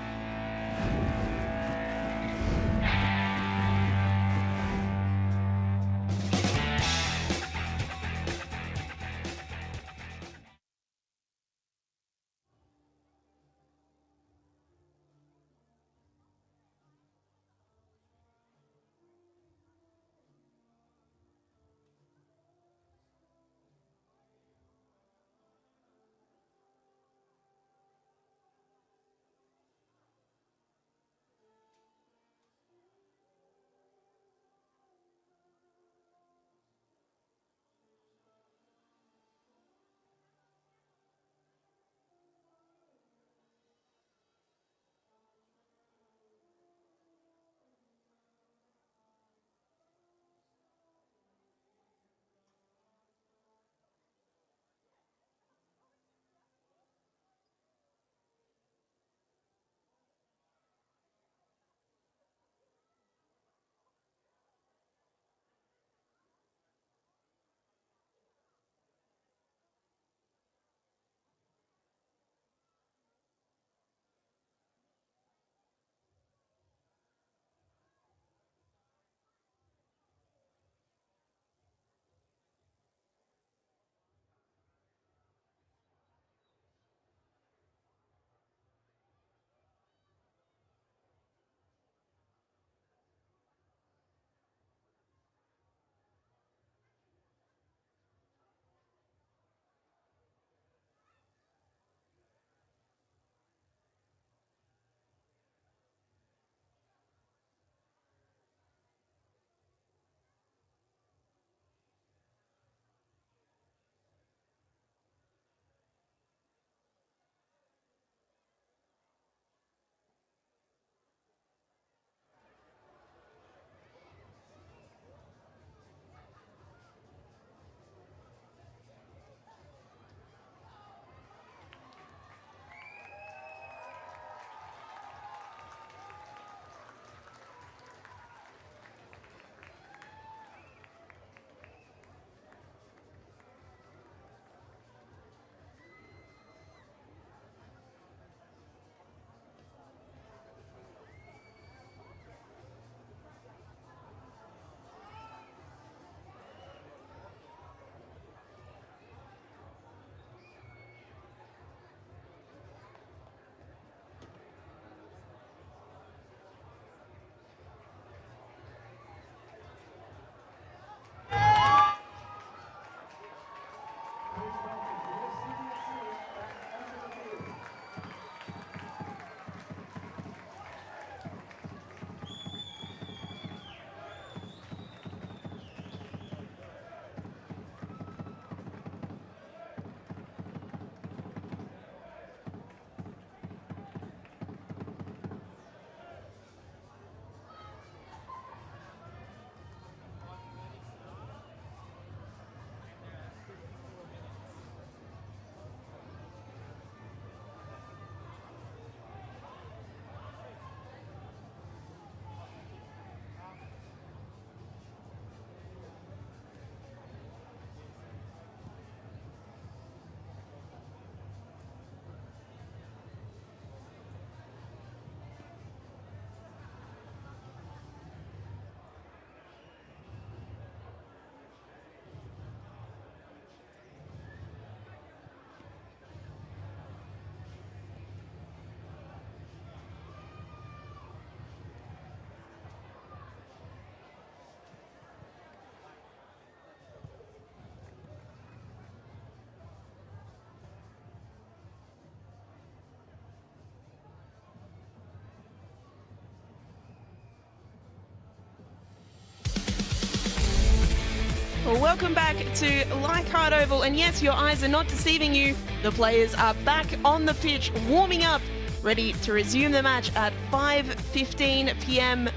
Well, welcome back to Leichhardt Oval, and yes, your eyes are not deceiving you. The players are back on the pitch, warming up, ready to resume the match at 5:15 p.m.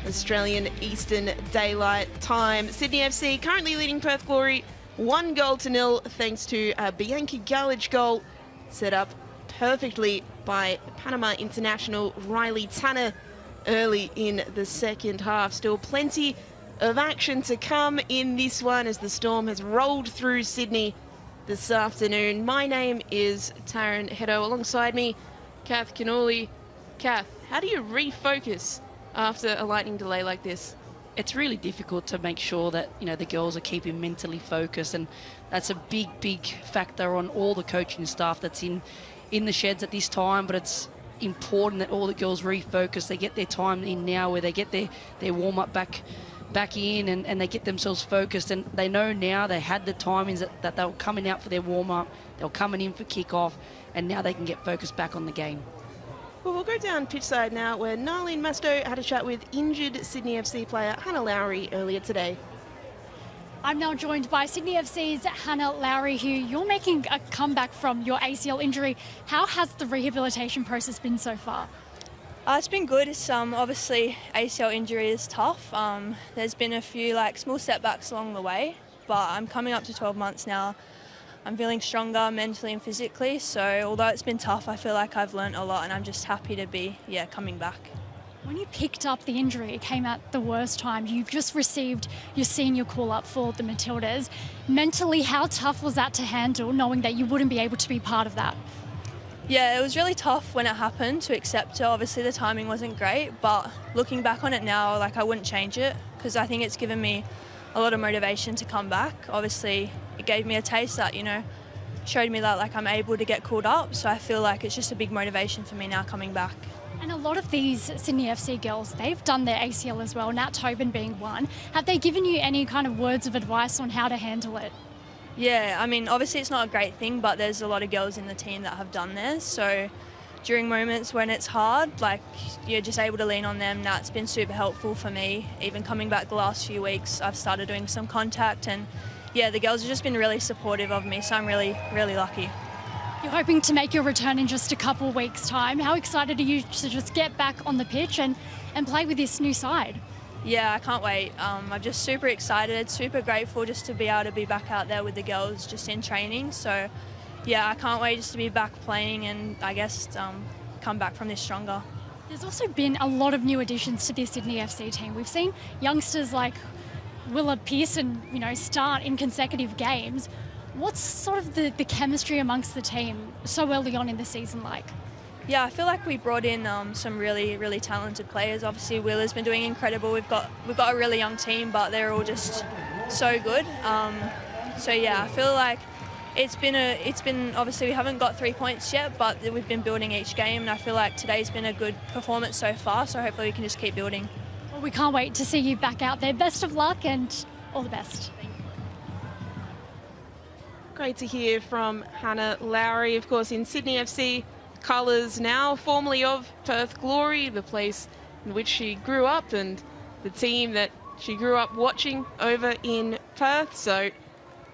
Australian Eastern Daylight Time. Sydney FC currently leading Perth Glory 1-0 thanks to a Bianca Galic goal set up perfectly by Panama international Riley Tanner early in the second half. Still plenty of action to come in this one as the Storm has rolled through Sydney this afternoon. My name is Taryn Hedo. Alongside me, Kath Canoli. Kath, how do you refocus after a lightning delay like this? It's really difficult to make sure that, you know, the girls are keeping mentally focused, and that's a big factor on all the coaching staff that's in the sheds at this time. But it's important that all the girls refocus. They get their time in now where they get their warm-up back in and they get themselves focused, and they know now they had the timings that they were coming out for their warm-up, they were coming in for kick-off, and now they can get focused back on the game. Well, we'll go down pitch side now, where Narlene Musto had a chat with injured Sydney FC player Hannah Lowry earlier today. I'm now joined by Sydney FC's Hannah Lowry, who you're making a comeback from your ACL injury. How has the rehabilitation process been so far? It's been good. It's obviously ACL injury is tough. There's been a few small setbacks along the way, but I'm coming up to 12 months now. I'm feeling stronger mentally and physically, so although it's been tough, I feel like I've learnt a lot, and I'm just happy to be coming back. When you picked up the injury, it came at the worst time. You've just received your senior call-up for the Matildas. Mentally, how tough was that to handle, knowing that you wouldn't be able to be part of that? Yeah, it was really tough when it happened to accept it. Obviously, the timing wasn't great, but looking back on it now, I wouldn't change it, because I think it's given me a lot of motivation to come back. Obviously, it gave me a taste that, showed me that I'm able to get called up, so I feel like it's just a big motivation for me now coming back. And a lot of these Sydney FC girls, they've done their ACL as well, Nat Tobin being one. Have they given you any kind of words of advice on how to handle it? Yeah, I mean, obviously it's not a great thing, but there's a lot of girls in the team that have done this. So during moments when it's hard, you're just able to lean on them. Nat's been super helpful for me. Even coming back the last few weeks, I've started doing some contact, and the girls have just been really supportive of me, so I'm really, really lucky. You're hoping to make your return in just a couple weeks' time. How excited are you to just get back on the pitch and play with this new side? Yeah, I can't wait. I'm just super excited, super grateful just to be able to be back out there with the girls just in training. So, I can't wait just to be back playing and I guess come back from this stronger. There's also been a lot of new additions to this Sydney FC team. We've seen youngsters like Willa Pearson, start in consecutive games. What's sort of the chemistry amongst the team so early on in the season like? Yeah, I feel like we brought in some really, really talented players. Obviously, Willa's been doing incredible. We've got a really young team, but they're all just so good. I feel like it's been obviously we haven't got 3 points yet, but we've been building each game, and I feel like today's been a good performance so far. So hopefully we can just keep building. Well, we can't wait to see you back out there. Best of luck and all the best. Great to hear from Hannah Lowry, of course, in Sydney FC colours now, formerly of Perth Glory, the place in which she grew up and the team that she grew up watching over in Perth. So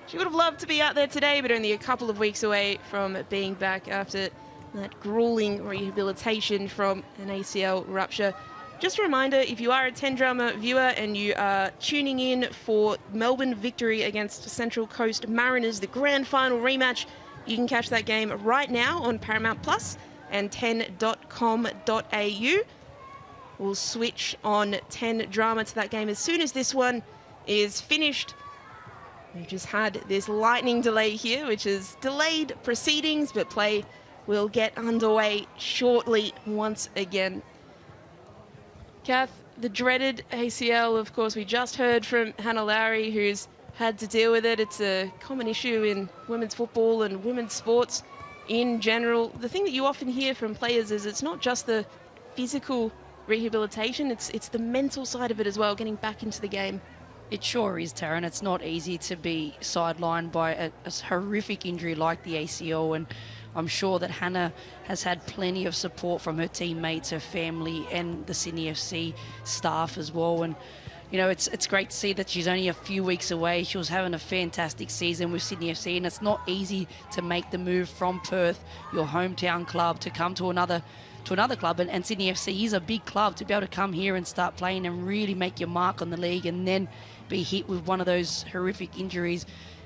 she would have loved to be out there today, but only a couple of weeks away from being back after that grueling rehabilitation from an ACL rupture. Just a reminder, if you are a 10 Drama viewer and you are tuning in for Melbourne victory against Central Coast Mariners, the grand final rematch, you can catch that game right now on Paramount Plus and 10.com.au. We'll switch on 10 Drama to that game as soon as this one is finished. We've just had this lightning delay here, which has delayed proceedings, but play will get underway shortly once again. Kath, the dreaded ACL, of course, we just heard from Hannah Lowry, who's had to deal with it. It's a common issue in women's football and women's sports in general. The thing that you often hear from players is it's not just the physical rehabilitation, it's the mental side of it as well, getting back into the game. It sure is, Taryn. It's not easy to be sidelined by a horrific injury like the ACL, and I'm sure that Hannah has had plenty of support from her teammates, her family, and the Sydney FC staff as well. And you know, it's great to see that she's only a few weeks away. She was having a fantastic season with Sydney FC, and it's not easy to make the move from Perth, your hometown club, to come to another club. And Sydney FC is a big club. To be able to come here and start playing and really make your mark on the league, and then be hit with one of those horrific injuries.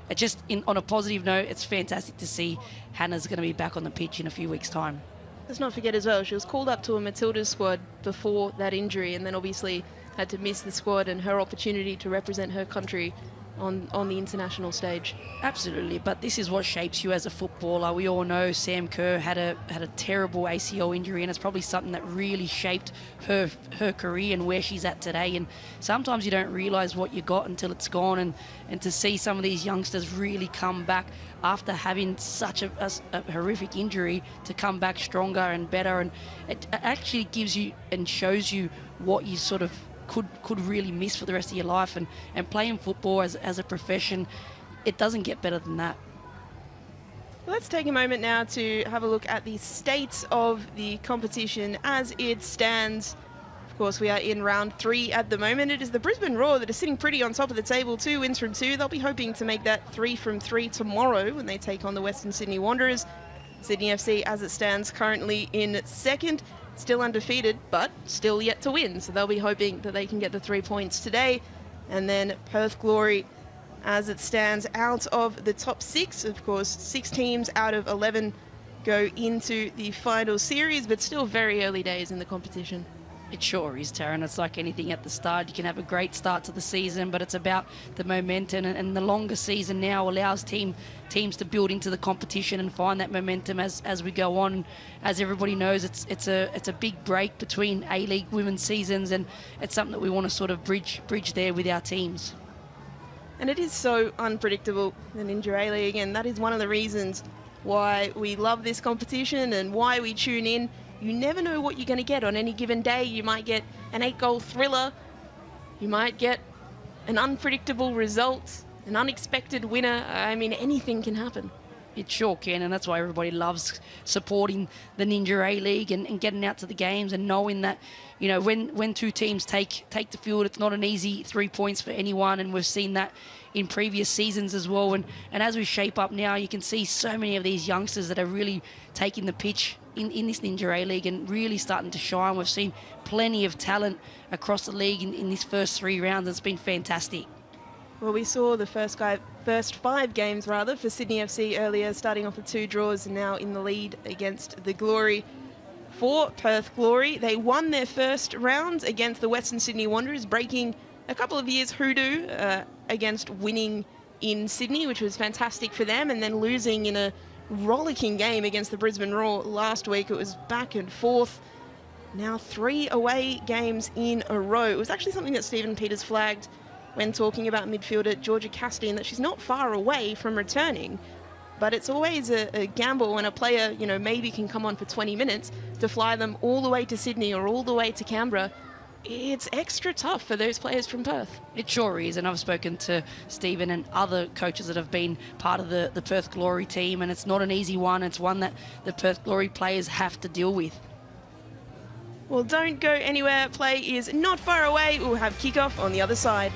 It just, on a positive note, it's fantastic to see Hannah's going to be back on the pitch in a few weeks' time. Let's not forget as well, she was called up to a Matildas squad before that injury, and then obviously had to miss the squad and her opportunity to represent her country on the international stage. Absolutely, but this is what shapes you as a footballer. We all know Sam Kerr had a terrible ACL injury, and it's probably something that really shaped her career and where she's at today. And sometimes you don't realise what you got until it's gone, and to see some of these youngsters really come back after having such a horrific injury, to come back stronger and better, and it actually gives you and shows you what you sort of could really miss for the rest of your life. And playing football as a profession, it doesn't get better than that. Let's take a moment now to have a look at the state of the competition as it stands. Of course, we are in round 3 at the moment. It is the Brisbane Roar that are sitting pretty on top of the table, 2 wins from 2. They'll be hoping to make that 3 from 3 tomorrow when they take on the Western Sydney Wanderers. Sydney FC, as it stands, currently in second. Still undefeated, but still yet to win. So they'll be hoping that they can get the 3 points today. And then Perth Glory, as it stands, out of the top 6. Of course, 6 teams out of 11 go into the final series, but still very early days in the competition. It sure is, Taryn. It's like anything at the start. You can have a great start to the season, but it's about the momentum, and the longer season now allows teams to build into the competition and find that momentum as we go on. As everybody knows, it's a big break between A-League women's seasons, and it's something that we want to sort of bridge there with our teams. And it is so unpredictable, the Ninja A-League, and that is one of the reasons why we love this competition and why we tune in. You never know what you're going to get on any given day. You might get an 8-goal thriller. You might get an unpredictable result, an unexpected winner. I mean, anything can happen. It sure can, and that's why everybody loves supporting the Ninja A-League and getting out to the games and knowing that, you know, when 2 teams take the field, it's not an easy 3 points for anyone, and we've seen that in previous seasons as well. And as we shape up now, you can see so many of these youngsters that are really taking the pitch in this Ninja A-League and really starting to shine. We've seen plenty of talent across the league in these first 3 rounds. It's been fantastic. Well, we saw the first 5 games for Sydney FC earlier, starting off with 2 draws and now in the lead against the Glory. For Perth Glory, they won their first round against the Western Sydney Wanderers, breaking a couple of years' hoodoo against winning in Sydney, which was fantastic for them, and then losing in a rollicking game against the Brisbane Roar last week. It was back and forth. Now 3 away games in a row. It was actually something that Stephen Peters flagged when talking about midfielder Georgia Castine, that she's not far away from returning, but it's always a gamble when a player, you know, maybe can come on for 20 minutes to fly them all the way to Sydney or all the way to Canberra. It's extra tough for those players from Perth. It sure is, and I've spoken to Stephen and other coaches that have been part of the Perth Glory team, and it's not an easy one. It's one that the Perth Glory players have to deal with. Well, don't go anywhere. Play is not far away. We'll have kickoff on the other side.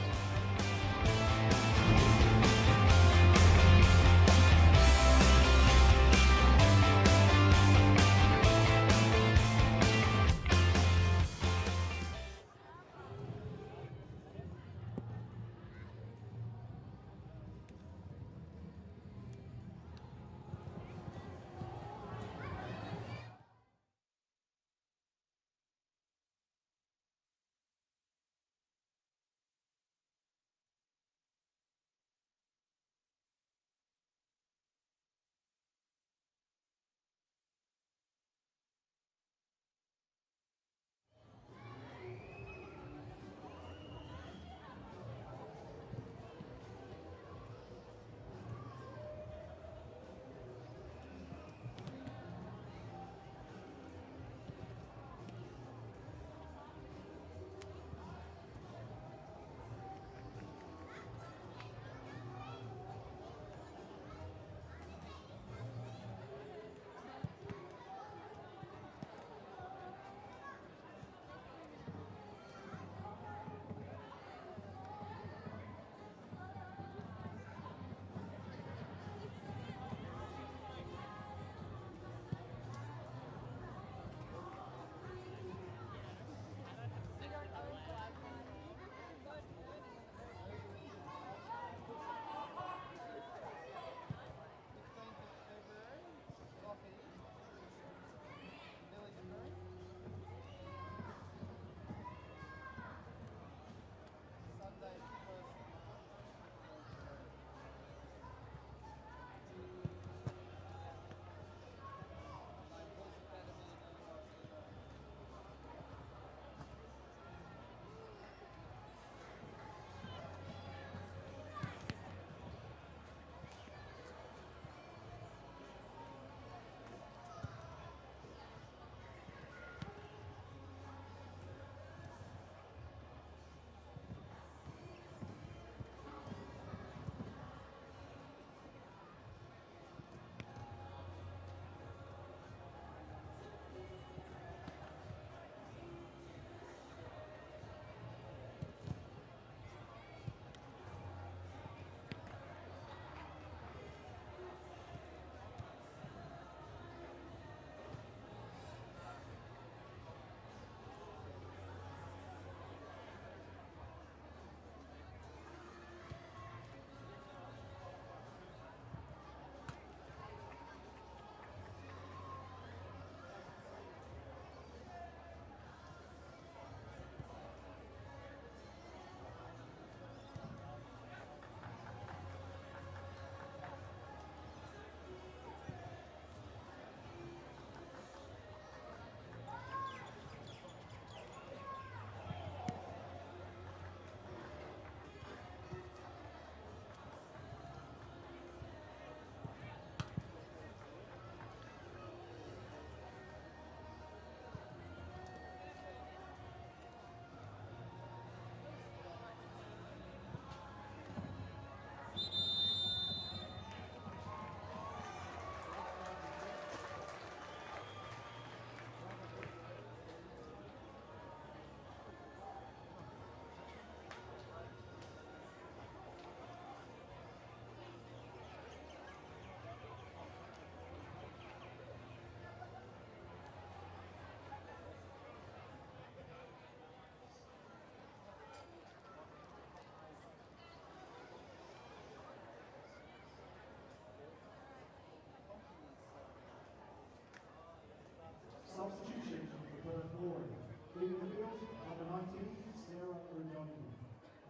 number 19, Sarah O'Donoghue,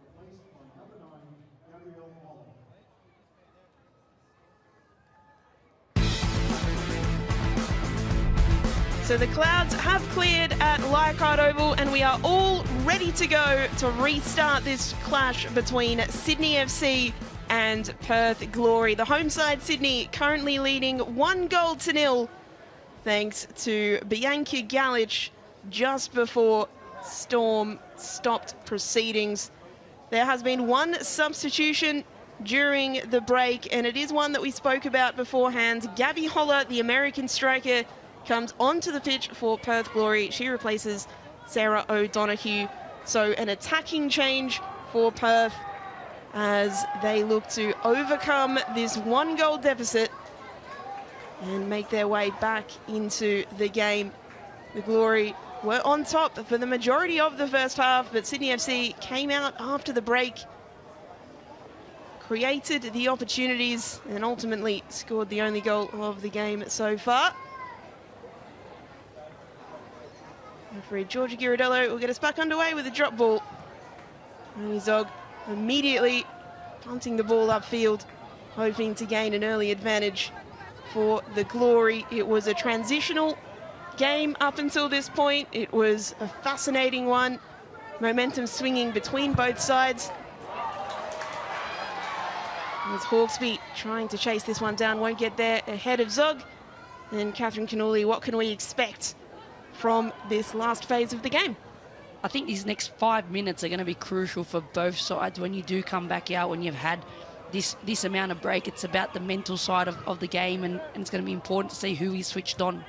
replaced by number 9, Gabrielle Moller. So the clouds have cleared at Leichhardt Oval and we are all ready to go to restart this clash between Sydney FC and Perth Glory. The home side, Sydney, currently leading 1-0 thanks to Bianca Galich just before Storm stopped proceedings. There has been one substitution during the break and it is one that we spoke about beforehand. Gabby Holler, the American striker, comes onto the pitch for Perth Glory. She replaces Sarah O'Donoghue. So an attacking change for Perth as they look to overcome this 1-goal deficit and make their way back into the game. The Glory were on top for the majority of the first half, but Sydney FC came out after the break, created the opportunities and ultimately scored the only goal of the game so far. Referee Georgia Ghirardello will get us back underway with a drop ball. Tony Zog immediately punting the ball upfield, hoping to gain an early advantage for the Glory. It was a transitional game up until this point. It was a fascinating one. Momentum swinging between both sides. As Hawkesby trying to chase this one down, won't get there ahead of Zog. And Catherine Cannuli, what can we expect from this last phase of the game? I think these next 5 minutes are going to be crucial for both sides when you do come back out, when you've had this amount of break. It's about the mental side of the game, and it's going to be important to see who is switched on.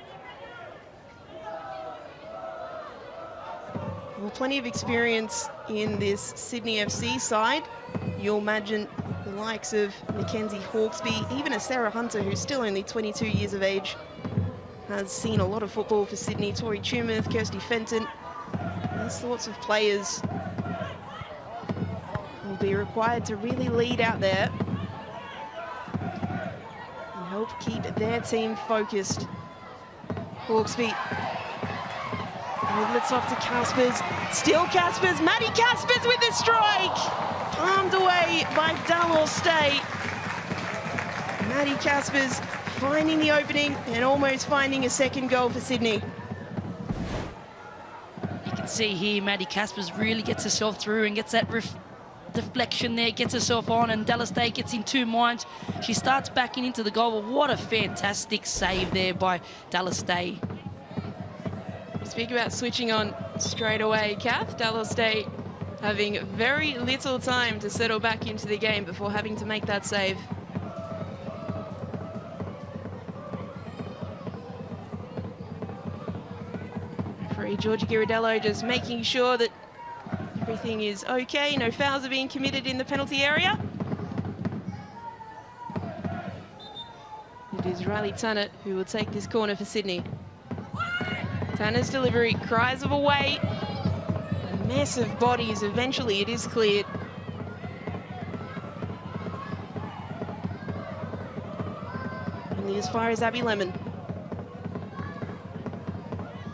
Well, plenty of experience in this Sydney FC side. You'll imagine the likes of Mackenzie Hawkesby, even a Sarah Hunter, who's still only 22 years of age, has seen a lot of football for Sydney. Tori Tumeth, Kirsty Fenton, those sorts of players will be required to really lead out there and help keep their team focused. Hawkesby over the top to Caspers, still Caspers, Maddie Caspers with the strike, palmed away by Dalor Stay. Maddie Caspers finding the opening and almost finding a second goal for Sydney. You can see here Maddie Caspers really gets herself through and gets that deflection there, gets herself on, and Dallas Day gets in two minds. She starts backing into the goal, but what a fantastic save there by Dallas Day. Speak about switching on straight away, Kath. Dallas Day having very little time to settle back into the game before having to make that save. Referee Georgia Ghirardello just making sure that everything is okay, no fouls are being committed in the penalty area. It is Riley Tunnett who will take this corner for Sydney. Tanner's delivery, cries of away. A mess of bodies, eventually it is cleared. Only as far as Abby Lemon.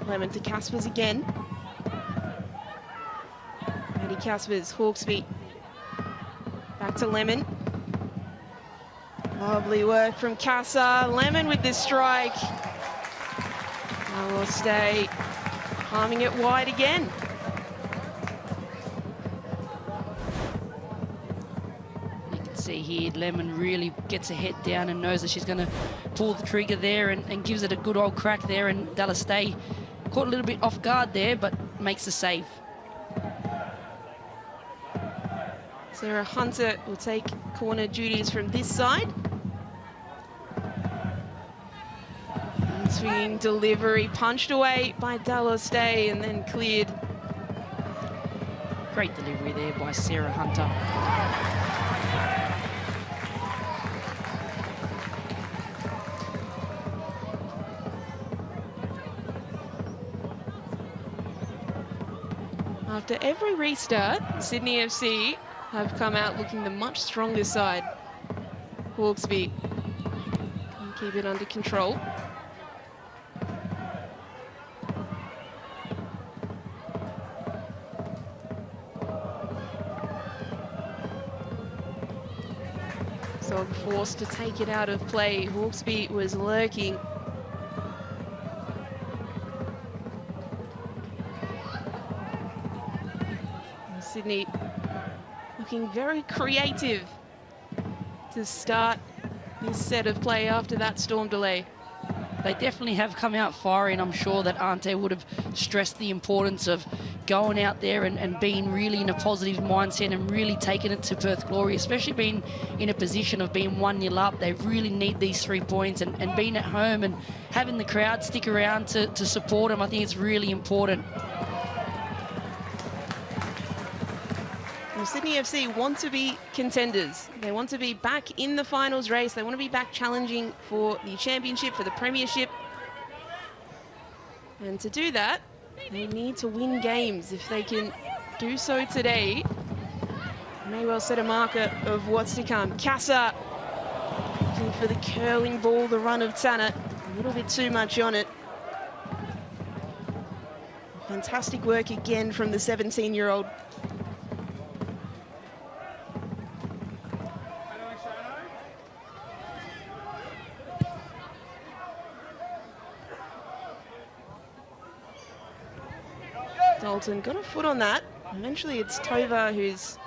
Lemon to Caspers again. Maddie Caspers, Hawkesby. Back to Lemon. Lovely work from Casa. Lemon with this strike. Dalor Stay palming it wide again. You can see here Lemon really gets her head down and knows that she's going to pull the trigger there and gives it a good old crack there, and Dallas Day caught a little bit off guard there but makes the save. Sarah Hunter will take corner duties from this side. Swinging delivery, punched away by Dalor Stay and then cleared. Great delivery there by Sarah Hunter. After every restart, Sydney FC have come out looking the much stronger side. Hawkesby can keep it under control. Herzog forced to take it out of play. Hawkesby was lurking. And Sydney looking very creative to start this set of play after that Storm delay. They definitely have come out firing. I'm sure that Ante would have stressed the importance of going out there and being really in a positive mindset and really taking it to Perth Glory, especially being in a position of being 1-0 up. They really need these 3 points, and being at home and having the crowd stick around to support them, I think it's really important. Well, Sydney FC want to be contenders. They want to be back in the finals race. They want to be back challenging for the championship, for the premiership. And to do that, they need to win games. If they can do so today, may well set a marker of what's to come. Casa looking for the curling ball, the run of Tanner. A little bit too much on it. Fantastic work again from the 17-year-old. Dalton got a foot on that. Eventually it's Tova who's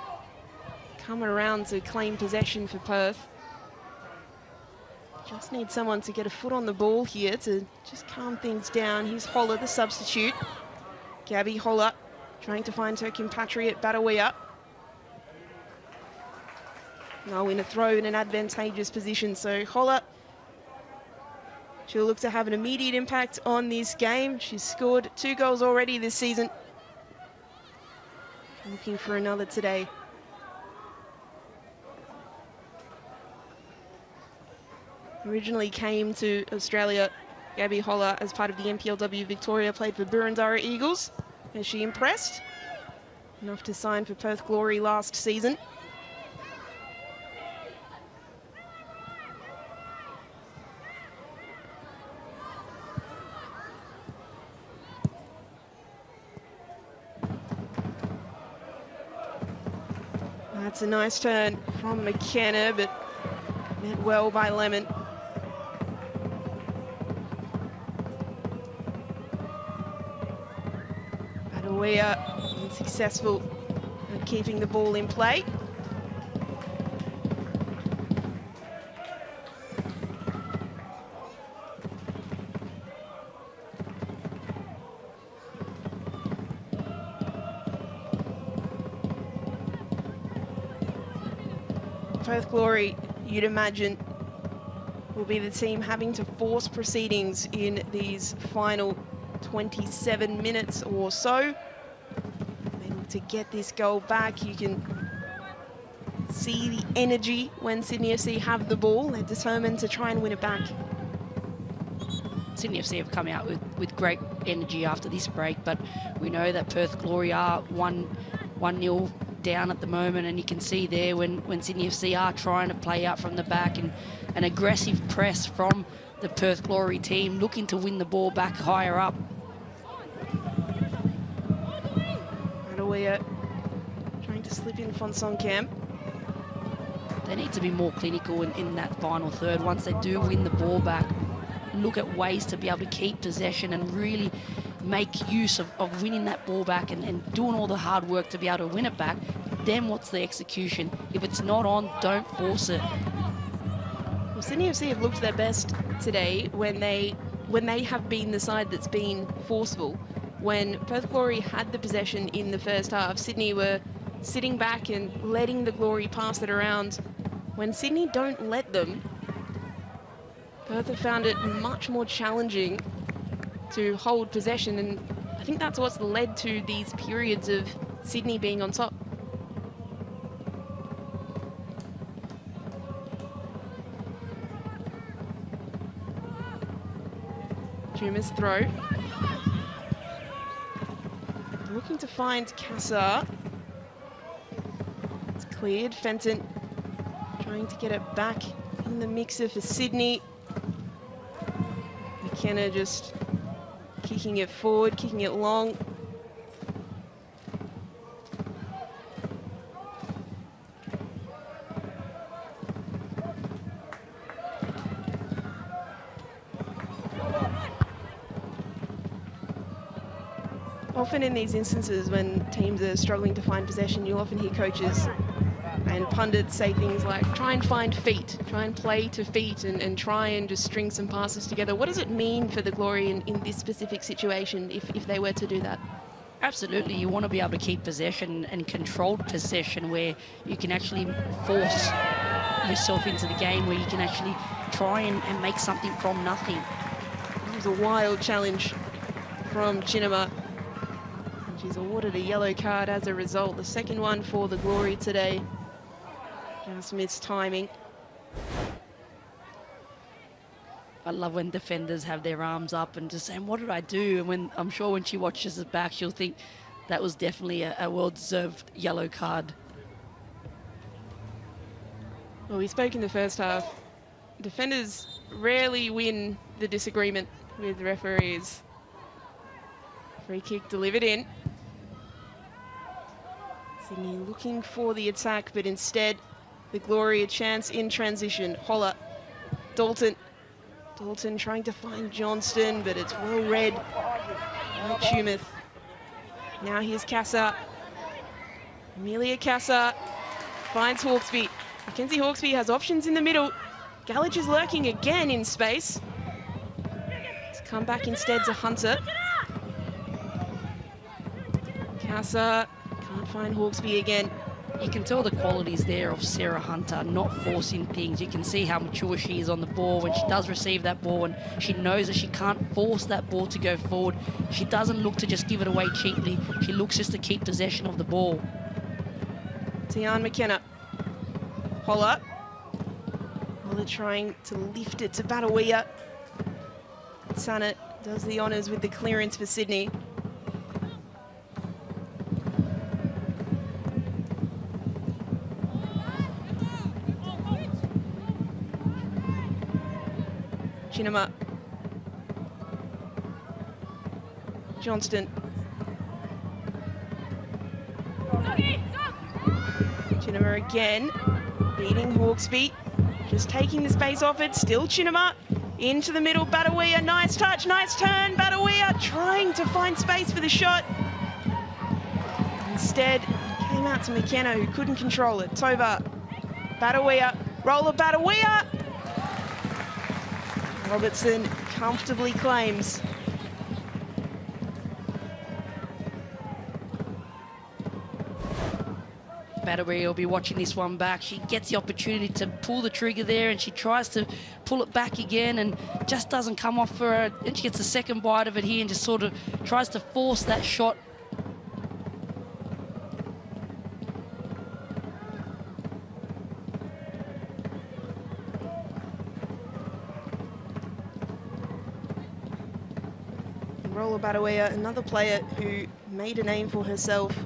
come around to claim possession for Perth. Just need someone to get a foot on the ball here to just calm things down. Here's Holler, the substitute. Gabby Holler trying to find her compatriot Badawia. Now in a throw in an advantageous position. So Holler, she'll look to have an immediate impact on this game. She's scored 2 goals already this season. Looking for another today. Originally came to Australia, Gabby Holler, as part of the NPLW Victoria, played for Burundara Eagles. Has she impressed? Enough to sign for Perth Glory last season. That's a nice turn from McKenna, but met well by Lemon. Badawia unsuccessful at keeping the ball in play. Perth Glory, you'd imagine, will be the team having to force proceedings in these final 27 minutes or so. They look to get this goal back. You can see the energy when Sydney FC have the ball. They're determined to try and win it back. Sydney FC have come out with great energy after this break, but we know that Perth Glory are 1-0 down at the moment, and you can see there when Sydney FC are trying to play out from the back and an aggressive press from the Perth Glory team, looking to win the ball back higher up. Badawia trying to slip in Fonsonkamp. They need to be more clinical in that final third. Once they do win the ball back, look at ways to be able to keep possession and really make use of winning that ball back and doing all the hard work to be able to win it back. Then what's the execution? If it's not on, don't force it. Well, Sydney FC have looked their best today when they have been the side that's been forceful. When Perth Glory had the possession in the first half, Sydney were sitting back and letting the Glory pass it around. When Sydney don't let them, Perth have found it much more challenging to hold possession, and I think that's what's led to these periods of Sydney being on top. Juma's throw. Looking to find Kassar. It's cleared. Fenton trying to get it back in the mixer for Sydney. McKenna just kicking it forward, kicking it long. often in these instances when teams are struggling to find possession, you'll often hear coaches and pundits say things like, try and find feet, try and play to feet, and try and just string some passes together. What does it mean for the Glory in this specific situation if they were to do that? Absolutely, you want to be able to keep possession and controlled possession where you can actually force yourself into the game, where you can actually try and make something from nothing. It was a wild challenge from Chinema. She's awarded a yellow card as a result. The second one for the Glory today. Just missed timing. I love when defenders have their arms up and just saying, what did I do? And when I'm sure when she watches it back, she'll think that was definitely a well-deserved yellow card. Well, we spoke in the first half. Defenders rarely win the disagreement with referees. Free kick delivered in. Sydney looking for the attack, but instead the Glory a chance in transition. Holler, Dalton trying to find Johnston, but it's well read by Tumeth. Now here's Casa. Amelia Casa finds Hawkesby. Mackenzie Hawkesby has options in the middle. Gallage is lurking again in space. It's come back instead to Hunter. Casa can't find Hawkesby again. You can tell the qualities there of Sarah Hunter, not forcing things. You can see how mature she is on the ball when she does receive that ball, and she knows that she can't force that ball to go forward. She doesn't look to just give it away cheaply. She looks just to keep possession of the ball. Tian McKenna. Holler trying to lift it to Badawia. Sannett does the honours with the clearance for Sydney. Chinema. Johnston. Chinema again, beating Hawkesby. Just taking the space off it, still Chinema. Into the middle, Badawia, nice touch, nice turn. Badawia trying to find space for the shot. Instead, came out to McKenna, who couldn't control it. Tova, Badawia, roller Badawia. Robertson comfortably claims. Badawia will be watching this one back. She gets the opportunity to pull the trigger there, and she tries to pull it back again and just doesn't come off for her. And she gets a second bite of it here and just sort of tries to force that shot. Roller Badawia, another player who made a name for herself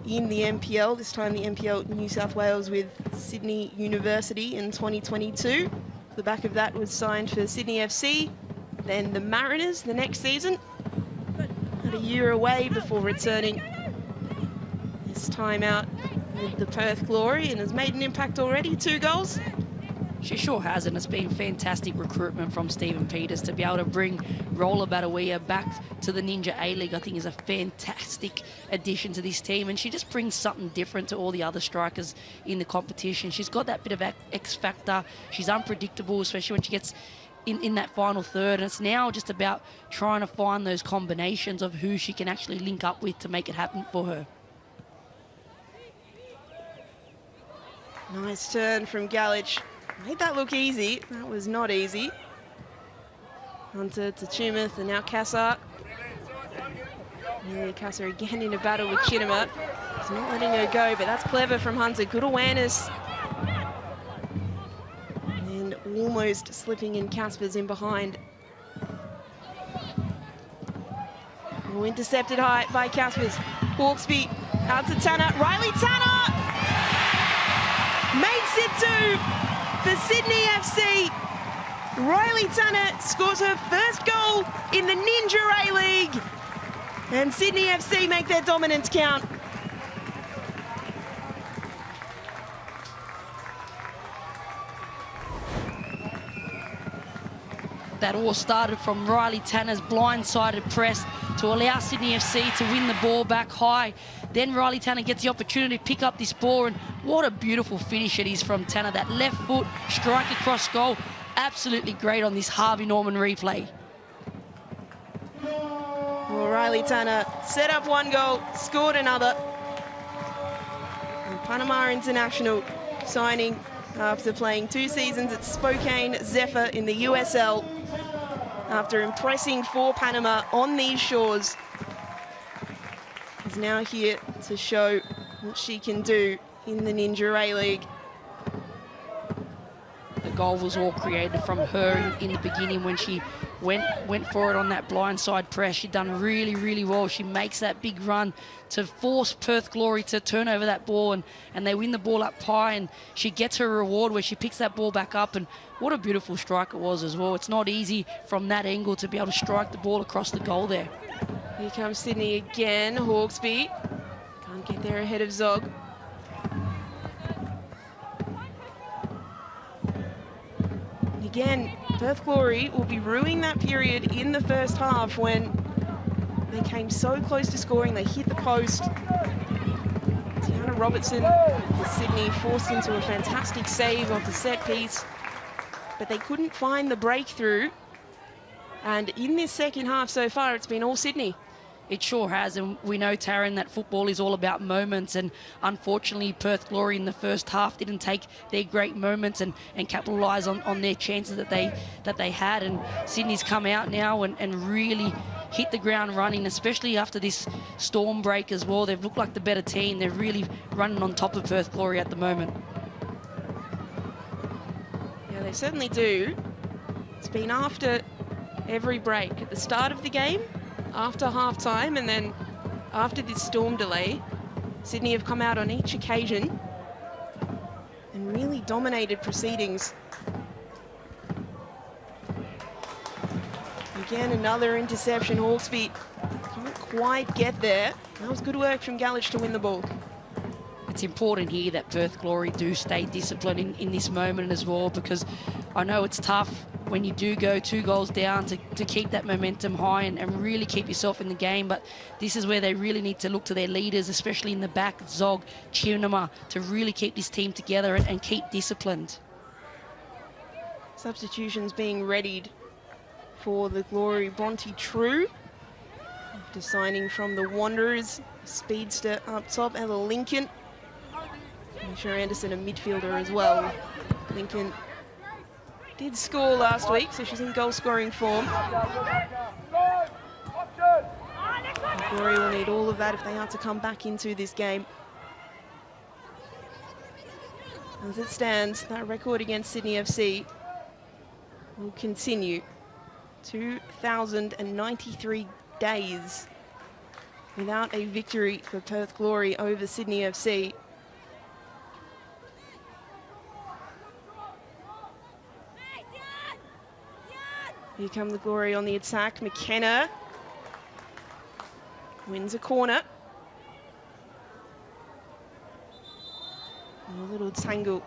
in the NPL, this time the NPL New South Wales with Sydney University in 2022. The back of that was signed for Sydney FC, then the Mariners the next season. Had a year away before returning this time out with the Perth Glory, and has made an impact already, 2 goals. She sure has, and it's been fantastic recruitment from Stephen Peters to be able to bring Roller Badawia back to the Ninja A-League. I think is a fantastic addition to this team, and she just brings something different to all the other strikers in the competition. She's got that bit of X factor. She's unpredictable, especially when she gets in that final third, and it's now just about trying to find those combinations of who she can actually link up with to make it happen for her. Nice turn from Gallage. Made that look easy. That was not easy. Hunter to Tumeth, and now Casa. Amelia Casa again in a battle with Chinema. He's not letting her go, but that's clever from Hunter. Good awareness. And almost slipping in. Casper's in behind. Oh, intercepted high by Caspers. Hawkesby out to Tanner. Riley Tanner makes it 2 for Sydney FC. Riley Tanner scores her first goal in the Ninja A-League. And Sydney FC make their dominance count. That all started from Riley Tanner's blindsided press, to allow Sydney FC to win the ball back high. Then Riley Tanner gets the opportunity to pick up this ball, and what a beautiful finish it is from Tanner. That left foot strike across goal. Absolutely great on this Harvey Norman replay. Well, Riley Tanner set up one goal, scored another. And Panama International signing after playing 2 seasons at Spokane Zephyr in the USL. After impressing for Panama on these shores, is now here to show what she can do in the Ninja A-League. The goal was all created from her in the beginning when she went for it on that blindside press. She'd done really, really well. She makes that big run to force Perth Glory to turn over that ball, and they win the ball up high, and she gets her reward where she picks that ball back up, and what a beautiful strike it was as well. It's not easy from that angle to be able to strike the ball across the goal there. Here comes Sydney again. Hawkesby can't get there ahead of Zog. Again, Perth Glory will be ruining that period in the first half when they came so close to scoring. They hit the post. Tiana Robertson with Sydney forced into a fantastic save off the set piece, but they couldn't find the breakthrough. And in this second half so far, it's been all Sydney. It sure has, and we know, Taryn, that football is all about moments, and unfortunately Perth Glory in the first half didn't take their great moments and capitalise on their chances that they had, and Sydney's come out now and really hit the ground running, especially after this storm break as well. They've looked like the better team. They're really running on top of Perth Glory at the moment. Yeah, they certainly do. It's been after every break. At the start of the game, after half-time, and then after this storm delay, Sydney have come out on each occasion and really dominated proceedings. Again, another interception. Hawkesby can't quite get there. That was good work from Galich to win the ball. It's important here that Perth Glory do stay disciplined in this moment as well, because I know it's tough when you do go 2 goals down to keep that momentum high and really keep yourself in the game. But this is where they really need to look to their leaders, especially in the back, Zog, Chinama, to really keep this team together and keep disciplined. Substitutions being readied for the Glory. Bronte True, after signing from the Wanderers. Speedster up top, Ella Lincoln. Misha Anderson, a midfielder as well. Lincoln did score last week, so she's in goal-scoring form. Glory will need all of that if they are to come back into this game. As it stands, that record against Sydney FC will continue. 2,093 days without a victory for Perth Glory over Sydney FC. Here come the Glory on the attack. McKenna wins a corner. And a little tangle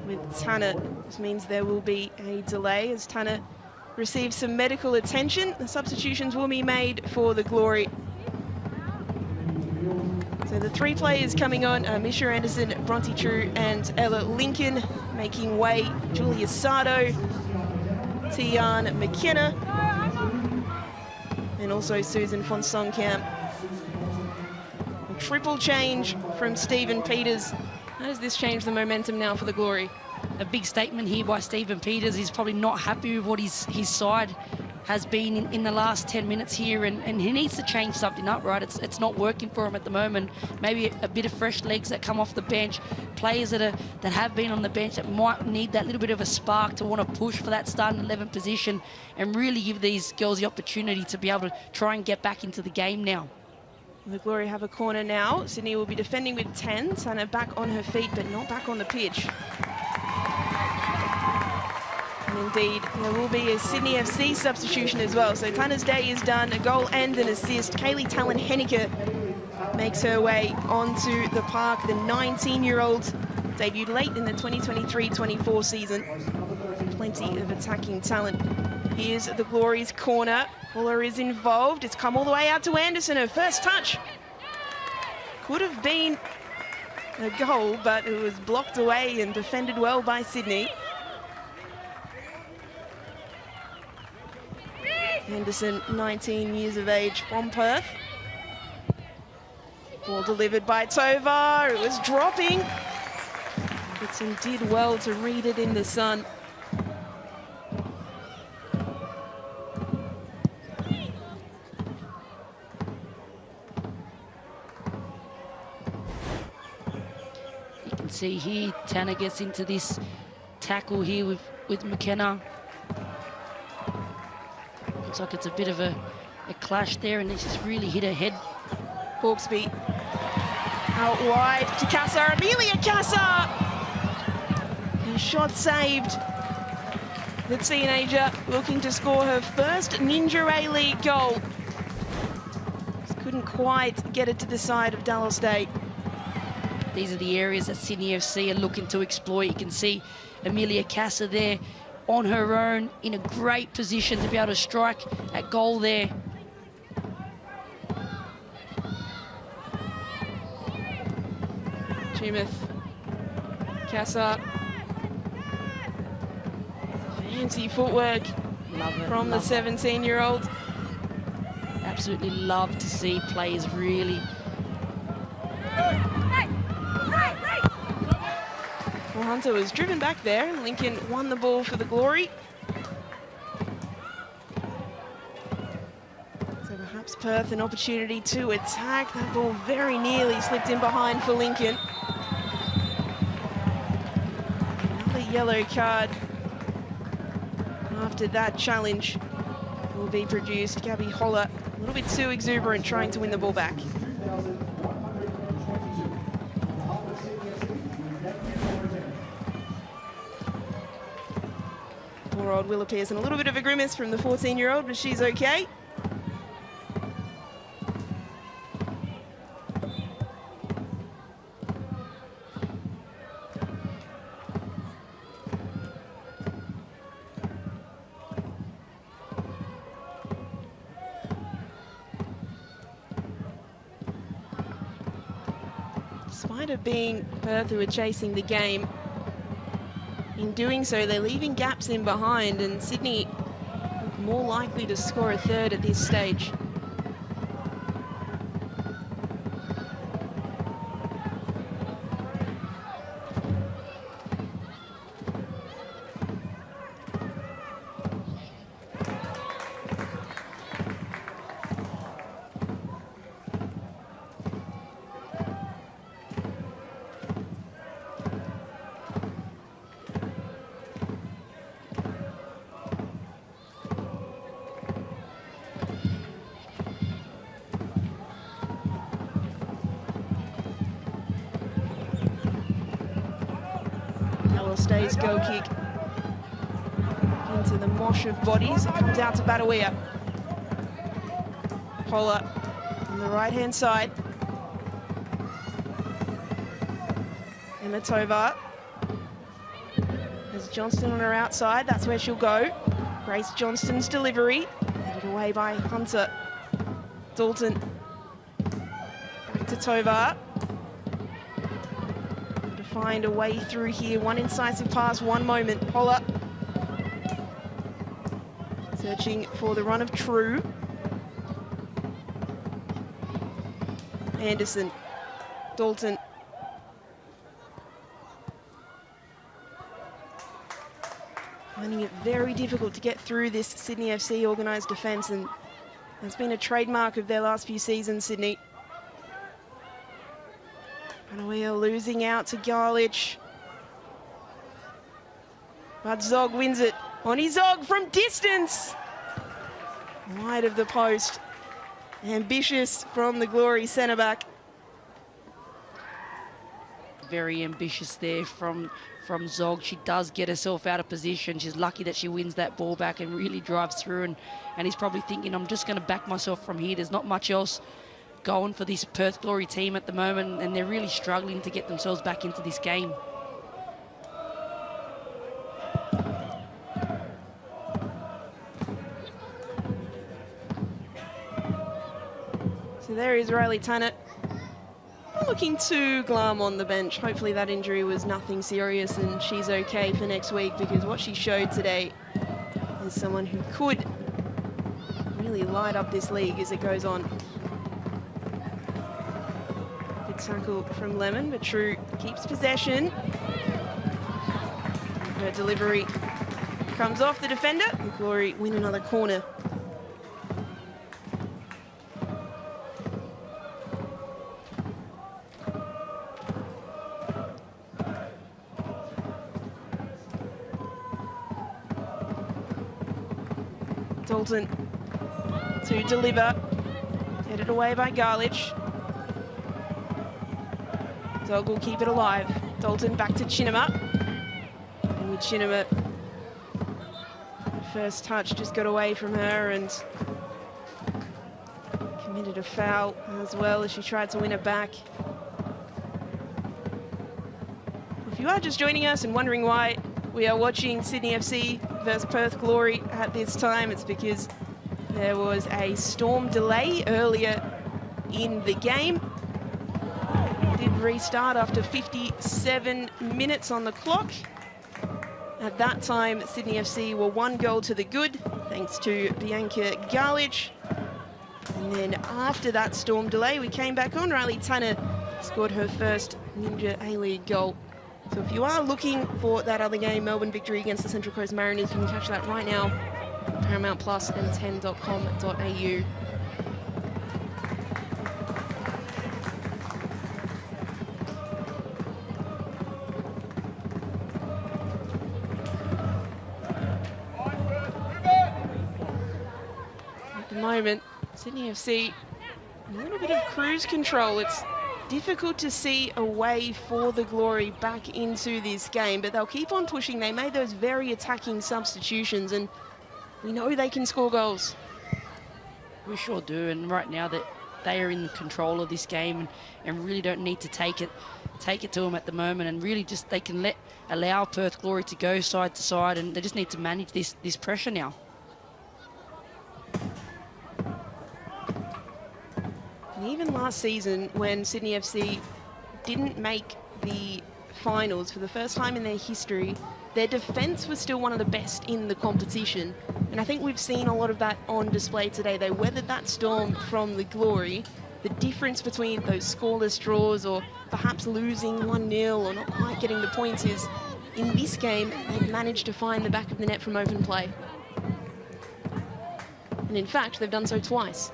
with Tanner. This means there will be a delay as Tanner receives some medical attention. The substitutions will be made for the Glory. So the 3 players coming on are Misha Anderson, Bronte True and Ella Lincoln, making way Julia Sardo, Tian McKenna, and also Susan Fonsongkamp. A triple change from Stephen Peters. How does this change the momentum now for the Glory? A big statement here by Stephen Peters. He's probably not happy with what his side has been in the last 10 minutes here, and he needs to change something up, right? It's not working for him at the moment. Maybe a bit of fresh legs that come off the bench, players that have been on the bench that might need that little bit of a spark to want to push for that starting 11 position and really give these girls the opportunity to be able to try and get back into the game now. The Glory have a corner now. Sydney will be defending with 10. Tanner back on her feet, but not back on the pitch. And indeed, there will be a Sydney FC substitution as well. So Tanner's day is done, a goal and an assist. Kaylee Talon-Henneke makes her way onto the park. The 19-year-old debuted late in the 2023-24 season. Plenty of attacking talent. Here's the Glory's corner. Fuller is involved. It's come all the way out to Anderson. Her first touch could have been a goal, but it was blocked away and defended well by Sydney. Anderson, 19 years of age, from Perth. Ball delivered by Tovar. It was dropping. Goodson did well to read it in the sun. You can see here, Tanner gets into this tackle here with McKenna. Looks like it's a bit of a clash there, and it's just really hit her head. Hawkesby out wide to Casa. Amelia Casa! And shot saved. The teenager looking to score her first Ninja A-League goal. Just couldn't quite get it to the side of Dallas State. These are the areas that Sydney FC are looking to exploit. You can see Amelia Casa there on her own in a great position to be able to strike that goal there. Chumeth, Casa. Fancy footwork from the 17-year-old. Absolutely love to see players really. Well, Hunter was driven back there. Lincoln won the ball for the Glory. So perhaps Perth an opportunity to attack. That ball very nearly slipped in behind for Lincoln. Another yellow card after that challenge will be produced. Gabby Holler, a little bit too exuberant trying to win the ball back. Poor old Willa Pearson, a little bit of a grimace from the 14-year-old, but she's okay. Despite it being Perth who are chasing the game, in doing so, they're leaving gaps in behind, and Sydney more likely to score a third at this stage. Stays goal kick into the mosh of bodies. It comes out to Badawia. Holler on the right-hand side. Emma Tovar has Johnston on her outside. That's where she'll go. Grace Johnston's delivery. Headed away by Hunter. Dalton. Back to Tovar. Find a way through here. One incisive pass, one moment. Holler. Searching for the run of True. Anderson. Dalton. Finding it very difficult to get through this Sydney FC organised defence, and that's been a trademark of their last few seasons, Sydney. And we are losing out to Garlich. But Zog wins it. Oni Zog from distance. Wide of the post. Ambitious from the Glory centre-back. Very ambitious there from Zog. She does get herself out of position. She's lucky that she wins that ball back and really drives through. And he's probably thinking, I'm just going to back myself from here. There's not much else going for this Perth Glory team at the moment, and they're really struggling to get themselves back into this game. So there is Riley Tanner. Not looking too glum on the bench. Hopefully that injury was nothing serious and she's okay for next week, because what she showed today is someone who could really light up this league as it goes on. Good tackle from Lemon, but True keeps possession. Her delivery comes off the defender. And Glory win another corner. Dalton to deliver, headed away by Garlich. Dog will keep it alive. Dalton back to Chinema. And with Chinema, first touch just got away from her and committed a foul as well as she tried to win it back. If you are just joining us and wondering why we are watching Sydney FC versus Perth Glory at this time, it's because there was a storm delay earlier in the game. It did restart after 57 minutes on the clock. At that time, Sydney FC were 1 goal to the good, thanks to Bianca Garlich. And then after that storm delay, we came back on. Riley Tanner scored her first Ninja A-League goal. So if you are looking for that other game, Melbourne victory against the Central Coast Mariners, you can catch that right now. Paramount Plus and 10.com.au. At the moment, Sydney FC, a little bit of cruise control. It's difficult to see a way for the Glory back into this game, but they'll keep on pushing. They made those very attacking substitutions, and we know they can score goals. We sure do, and right now that they are in control of this game and really don't need to take it to them at the moment, and really just they can allow Perth Glory to go side to side, and they just need to manage this pressure now. And even last season, when Sydney FC didn't make the finals for the first time in their history, their defence was still one of the best in the competition. And I think we've seen a lot of that on display today. They weathered that storm from the Glory. The difference between those scoreless draws or perhaps losing 1-0 or not quite getting the points is, in this game, they've managed to find the back of the net from open play. And in fact, they've done so twice.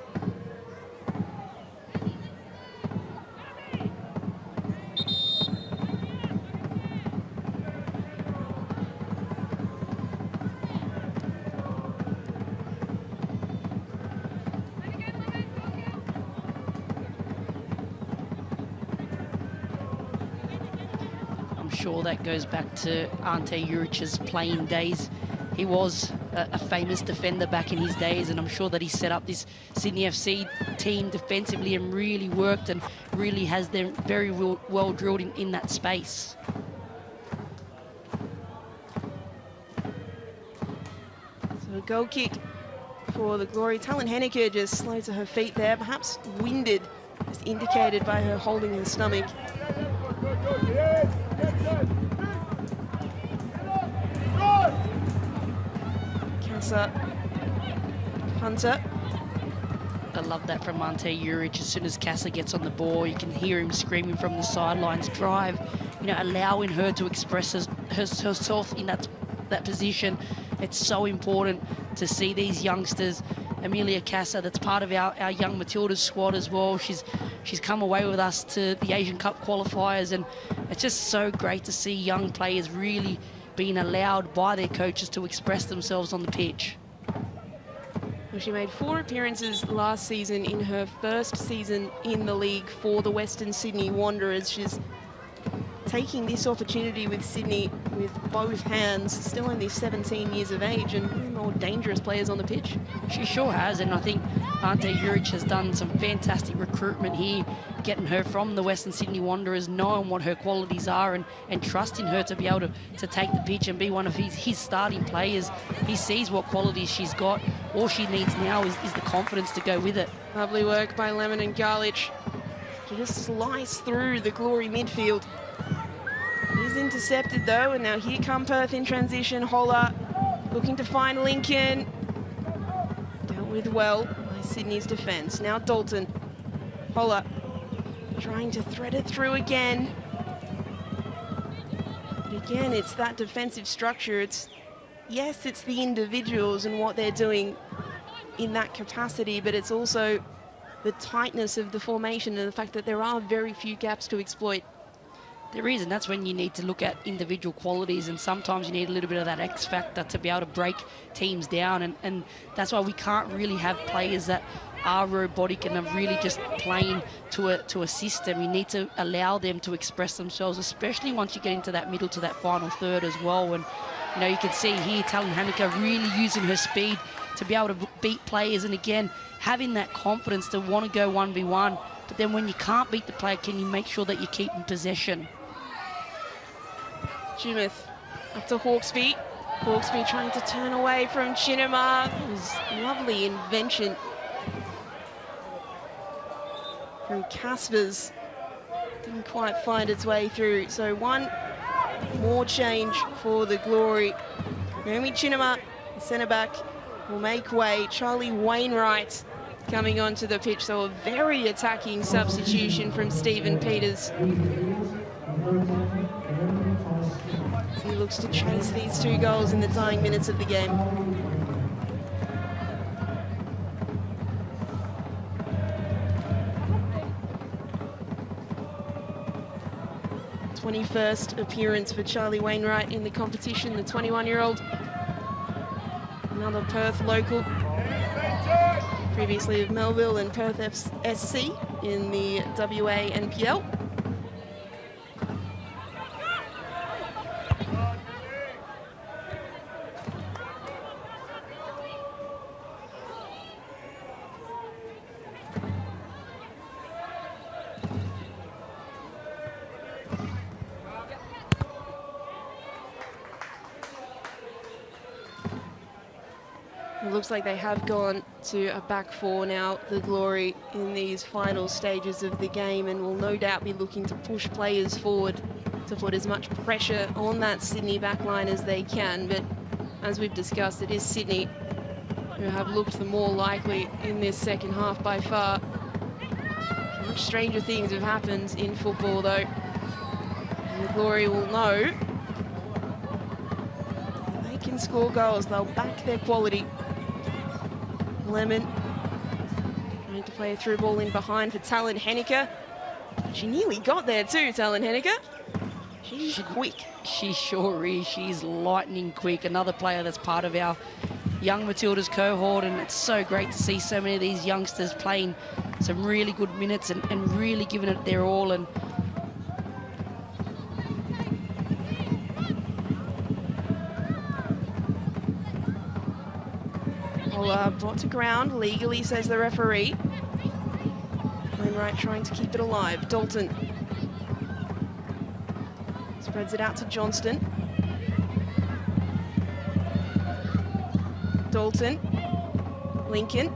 Sure, that goes back to Ante Juric's playing days. He was a famous defender back in his days, and I'm sure that he set up this Sydney FC team defensively and really worked and really has them very well drilled in that space. So a goal kick for the Glory. Talon Henniker just slow to her feet there, perhaps winded, as indicated by her holding her stomach. Hunter. I love that from Ante Juric. As soon as Casa gets on the ball, you can hear him screaming from the sidelines, drive, allowing her to express herself in that position. It's so important to see these youngsters. Amelia Casa, that's part of our young Matildas squad as well. She's come away with us to the Asian Cup qualifiers, and it's just so great to see young players really being allowed by their coaches to express themselves on the pitch. Well, she made 4 appearances last season in her first season in the league for the Western Sydney Wanderers. She's taking this opportunity with Sydney with both hands, still only 17 years of age and one of the more dangerous players on the pitch. She sure has, and I think Ante Juric has done some fantastic recruitment here, getting her from the Western Sydney Wanderers, knowing what her qualities are and trusting her to be able to take the pitch and be one of his starting players. He sees what qualities she's got. All she needs now is the confidence to go with it. Lovely work by Lemon and Garlich to just slice through the Glory midfield. He's intercepted though, and now here come Perth in transition. Holler looking to find Lincoln. Dealt with well by Sydney's defence. Now Dalton. Holler trying to thread it through again. But again, it's that defensive structure. Yes, it's the individuals and what they're doing in that capacity, but it's also the tightness of the formation and the fact that there are very few gaps to exploit. There is, and that's when you need to look at individual qualities, and sometimes you need a little bit of that X factor to be able to break teams down, and that's why we can't really have players that are robotic and are really just playing to a system. You need to allow them to express themselves, especially once you get into that middle to that final third as well. And you know, you can see here Talon Hanukkah really using her speed to be able to beat players, and again having that confidence to want to go 1v1. But then when you can't beat the player, can you make sure that you keep in possession? Jumeth up to Hawkesby. Hawkesby trying to turn away from Chinema. It was lovely invention from Caspers. Didn't quite find its way through. So one more change for the Glory. Naomi Chinema, the centre back, will make way. Charlie Wainwright coming onto the pitch. So a very attacking substitution from Stephen Peters. He looks to chase these 2 goals in the dying minutes of the game. '21st appearance for Charlie Wainwright in the competition, the 21-year-old. Another Perth local, previously of Melville and Perth SC in the WA NPL. It looks like they have gone to a back 4 now, the Glory, in these final stages of the game, and will no doubt be looking to push players forward to put as much pressure on that Sydney backline as they can. But as we've discussed, it is Sydney who have looked the more likely in this second half by far. Much stranger things have happened in football though, and the Glory will know they can score goals, they'll back their quality. Lemon trying to play a through ball in behind for Talon Hanukkah. She nearly got there too, Talon Hanukkah. She's quick. She sure is. She's lightning quick. Another player that's part of our young Matildas cohort, and it's so great to see so many of these youngsters playing some really good minutes and really giving it their all. And brought to ground legally, says the referee. Wainwright trying to keep it alive. Dalton spreads it out to Johnston. Dalton, Lincoln,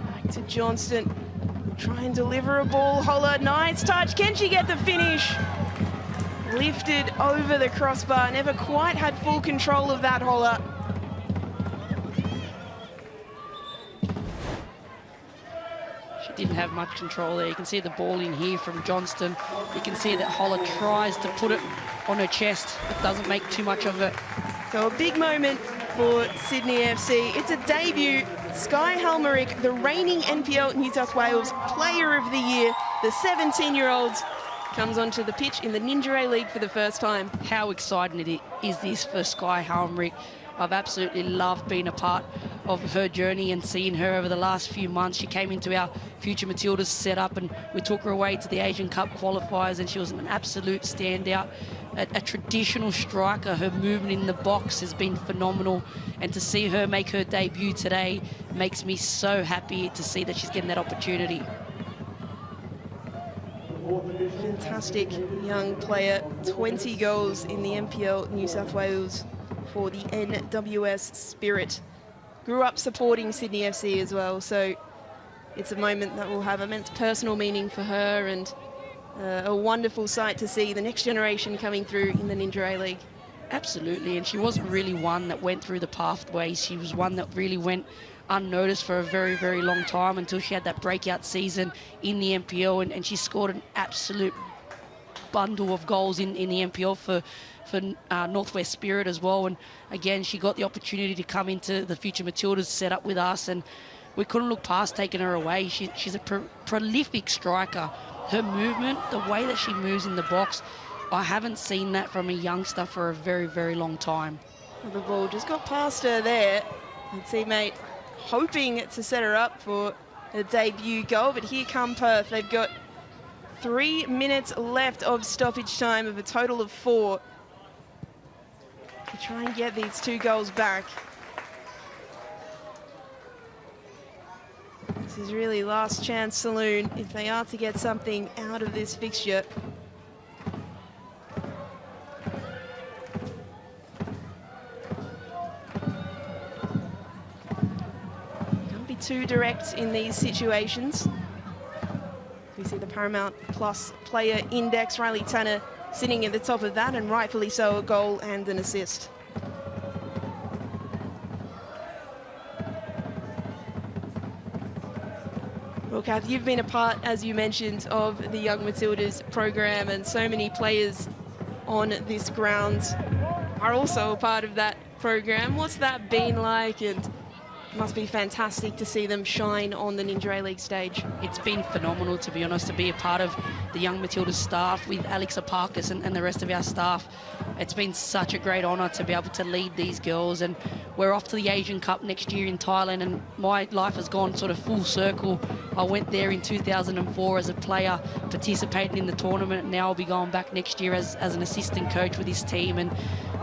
back to Johnston. Try and deliver a ball. Holler, nice touch. Can she get the finish? Lifted over the crossbar. Never quite had full control of that, Holler. Didn't have much control there. You can see the ball in here from Johnston. You can see that Holler tries to put it on her chest, but doesn't make too much of it. So a big moment for Sydney FC. It's a debut. Sky Halmerick, the reigning NPL New South Wales Player of the Year, the 17-year-old, comes onto the pitch in the Ninja A League for the first time. How exciting is this for Sky Halmerick? I've absolutely loved being a part of her journey and seeing her over the last few months. She came into our Future Matildas setup and we took her away to the Asian Cup qualifiers, and she was an absolute standout. A traditional striker. Her movement in the box has been phenomenal, and to see her make her debut today makes me so happy to see that she's getting that opportunity. Fantastic young player, 20 goals in the NPL New South Wales for the NWS Spirit. Grew up supporting Sydney FC as well, so it's a moment that will have immense personal meaning for her, and a wonderful sight to see the next generation coming through in the Ninja A-League. Absolutely, and she wasn't really one that went through the pathways. She was one that really went unnoticed for a very, very long time until she had that breakout season in the NPL, and she scored an absolute bundle of goals in the NPL for Northwest Spirit as well. And again, she got the opportunity to come into the Future Matildas setup with us, and we couldn't look past taking her away. She's a prolific striker. Her movement, the way that she moves in the box, I haven't seen that from a youngster for a very, very long time. Well, the ball just got past her there. Her teammate hoping to set her up for a debut goal, but here come Perth. They've got 3 minutes left of stoppage time of a total of 4 to try and get these 2 goals back. This is really last chance saloon if they are to get something out of this fixture. Don't be too direct in these situations. We see the Paramount Plus player index, Riley Tanner sitting at the top of that, and rightfully so, a goal and an assist. Well, Kath, you've been a part, as you mentioned, of the Young Matildas program, and so many players on this ground are also a part of that program. What's that been like? And it must be fantastic to see them shine on the Ninja A-League stage. It's been phenomenal, to be honest, to be a part of the Young Matildas staff with Alex Aparkis and the rest of our staff. It's been such a great honour to be able to lead these girls, and we're off to the Asian Cup next year in Thailand, and my life has gone sort of full circle. I went there in 2004 as a player, participating in the tournament, and now I'll be going back next year as an assistant coach with this team. And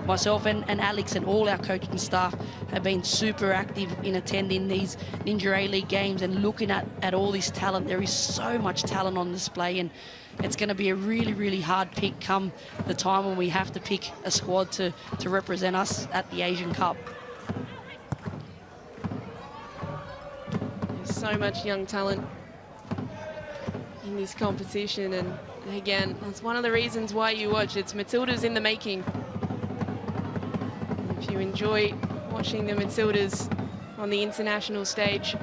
myself and Alex and all our coaching staff have been super active in attending these Ninja A-League games and looking at all this talent. There is so much talent on display, and it's going to be a really, really hard pick come the time when we have to pick a squad to represent us at the Asian Cup. There's so much young talent in this competition, and again, that's one of the reasons why you watch. It's Matildas in the making. If you enjoy watching the Matildas on the international stage,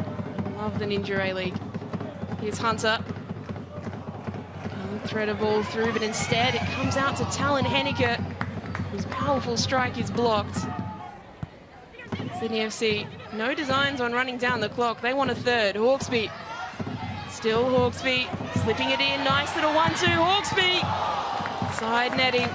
love the Ninja A-League. Here's Hunter. Can't thread a ball through, but instead it comes out to Talon Henneke, whose powerful strike is blocked. Sydney FC, no designs on running down the clock. They want a third. Hawkesby. Still Hawkesby, slipping it in. Nice little 1-2. Hawkesby. Side netting.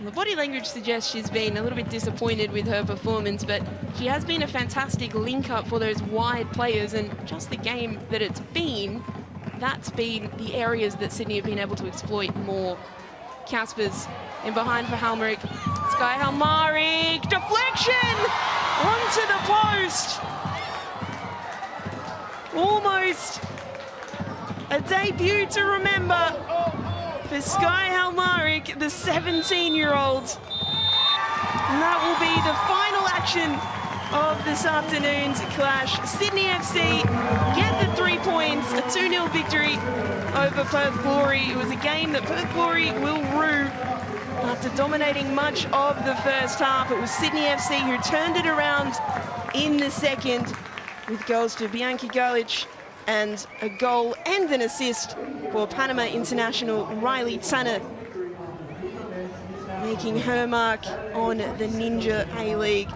The body language suggests she's been a little bit disappointed with her performance, but she has been a fantastic link-up for those wide players, and just the game that it's been, that's been the areas that Sydney have been able to exploit more. Caspers in behind for Halmarick. Sky Halmarick, deflection onto the post. Almost a debut to remember for Sky Halmarick, the 17-year-old. And that will be the final action of this afternoon's clash. Sydney FC get the 3 points, a 2-0 victory over Perth Glory. It was a game that Perth Glory will rue after dominating much of the first half. It was Sydney FC who turned it around in the second with goals to Bianchi Galic and a goal and an assist for Panama international Riley Tanner, making her mark on the Ninja A-League.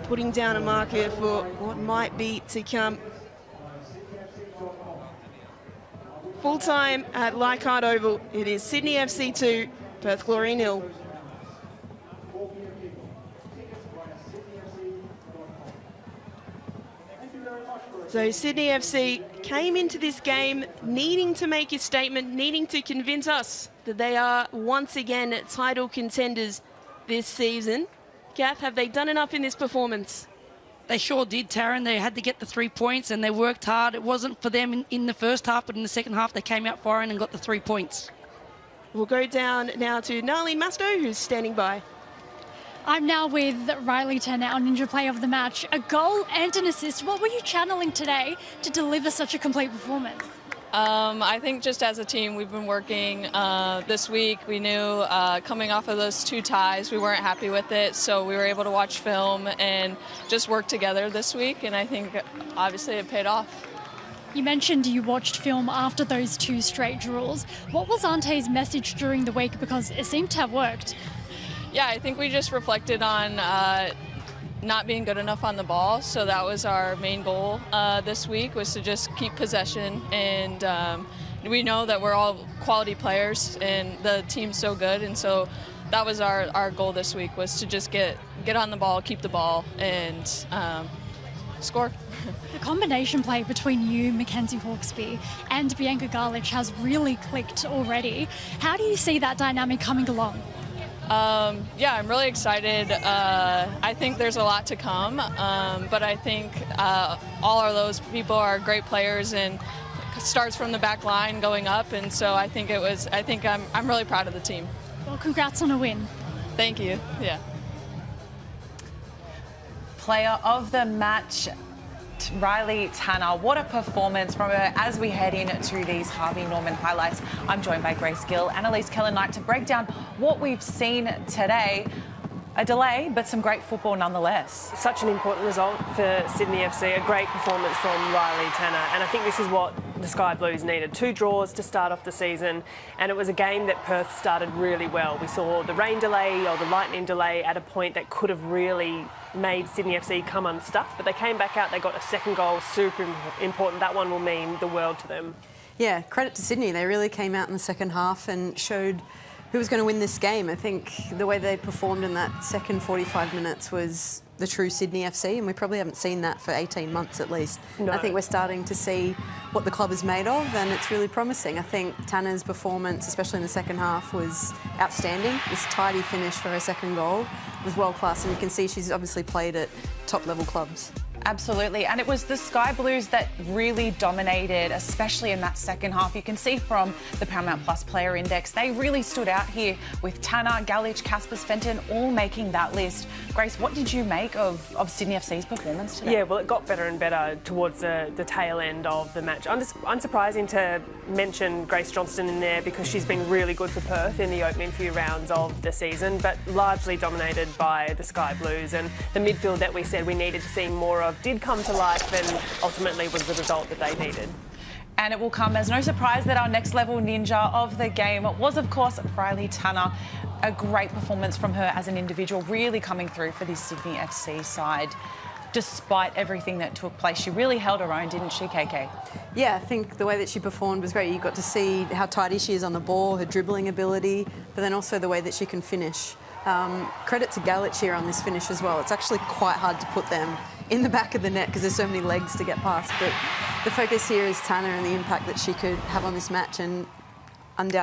putting down a marker for what might be to come. Full time at Leichhardt Oval. It is Sydney FC 2, Perth Glory 0. So Sydney FC came into this game needing to make a statement, needing to convince us that they are once again title contenders this season. Kath, have they done enough in this performance? They sure did, Taryn. They had to get the 3 points and they worked hard. It wasn't for them in the first half, but in the second half they came out firing and got the 3 points. We'll go down now to Narlene Masto, who's standing by. I'm now with Riley Tanner, our Ninja Player of the Match. A goal and an assist. What were you channeling today to deliver such a complete performance? I think just as a team, we've been working this week. We knew coming off of those 2 ties, we weren't happy with it, so we were able to watch film and just work together this week, and I think obviously it paid off. You mentioned you watched film after those 2 straight draws. What was Ante's message during the week, because it seemed to have worked? Yeah, I think we just reflected on not being good enough on the ball, so that was our main goal this week, was to just keep possession, and we know that we're all quality players and the team's so good, and so that was our goal this week, was to just get on the ball, keep the ball, and score. The combination play between you, Mackenzie Hawkesby, and Bianca Garlich has really clicked already. How do you see that dynamic coming along? Yeah, I'm really excited. I think there's a lot to come, but I think all of those people are great players, and starts from the back line going up, and so I think I'm really proud of the team. Well, congrats on a win. Thank you. Yeah. Player of the match, Riley Tanner. What a performance from her as we head into these Harvey Norman highlights. I'm joined by Grace Gill, Annalise Keller-Knight to break down what we've seen today. A delay, but some great football nonetheless. Such an important result for Sydney FC, a great performance from Riley Tanner, and I think this is what the Sky Blues needed. 2 draws to start off the season, and it was a game that Perth started really well. We saw the rain delay or the lightning delay at a point that could have really made Sydney FC come unstuck, but they came back out, they got a second goal, super important. That one will mean the world to them. Yeah, credit to Sydney. They really came out in the second half and showed who was going to win this game. I think the way they performed in that second 45 minutes was the true Sydney FC, and we probably haven't seen that for 18 months at least. No. I think we're starting to see what the club is made of, and it's really promising. I think Tanner's performance, especially in the second half, was outstanding. This tidy finish for her second goal was world class, and you can see she's obviously played at top level clubs. Absolutely, and it was the Sky Blues that really dominated, especially in that second half. You can see from the Paramount Plus Player Index, they really stood out here with Tanner, Garlich, Kaspers, Fenton all making that list. Grace, what did you make of Sydney FC's performance today? Yeah, well, it got better and better towards the tail end of the match. Unsurprising to mention Grace Johnston in there, because she's been really good for Perth in the opening few rounds of the season, but largely dominated by the Sky Blues, and the midfield that we said we needed to see more of did come to life, and ultimately was the result that they needed. And it will come as no surprise that our next level ninja of the game was, of course, Riley Tanner. A great performance from her as an individual, really coming through for this Sydney FC side. Despite everything that took place, she really held her own, didn't she, KK? Yeah, I think the way that she performed was great. You got to see how tidy she is on the ball, her dribbling ability, but then also the way that she can finish. Credit to Garlich here on this finish as well. It's actually quite hard to put them in the back of the net because there's so many legs to get past, but the focus here is Tanner and the impact that she could have on this match, and undoubtedly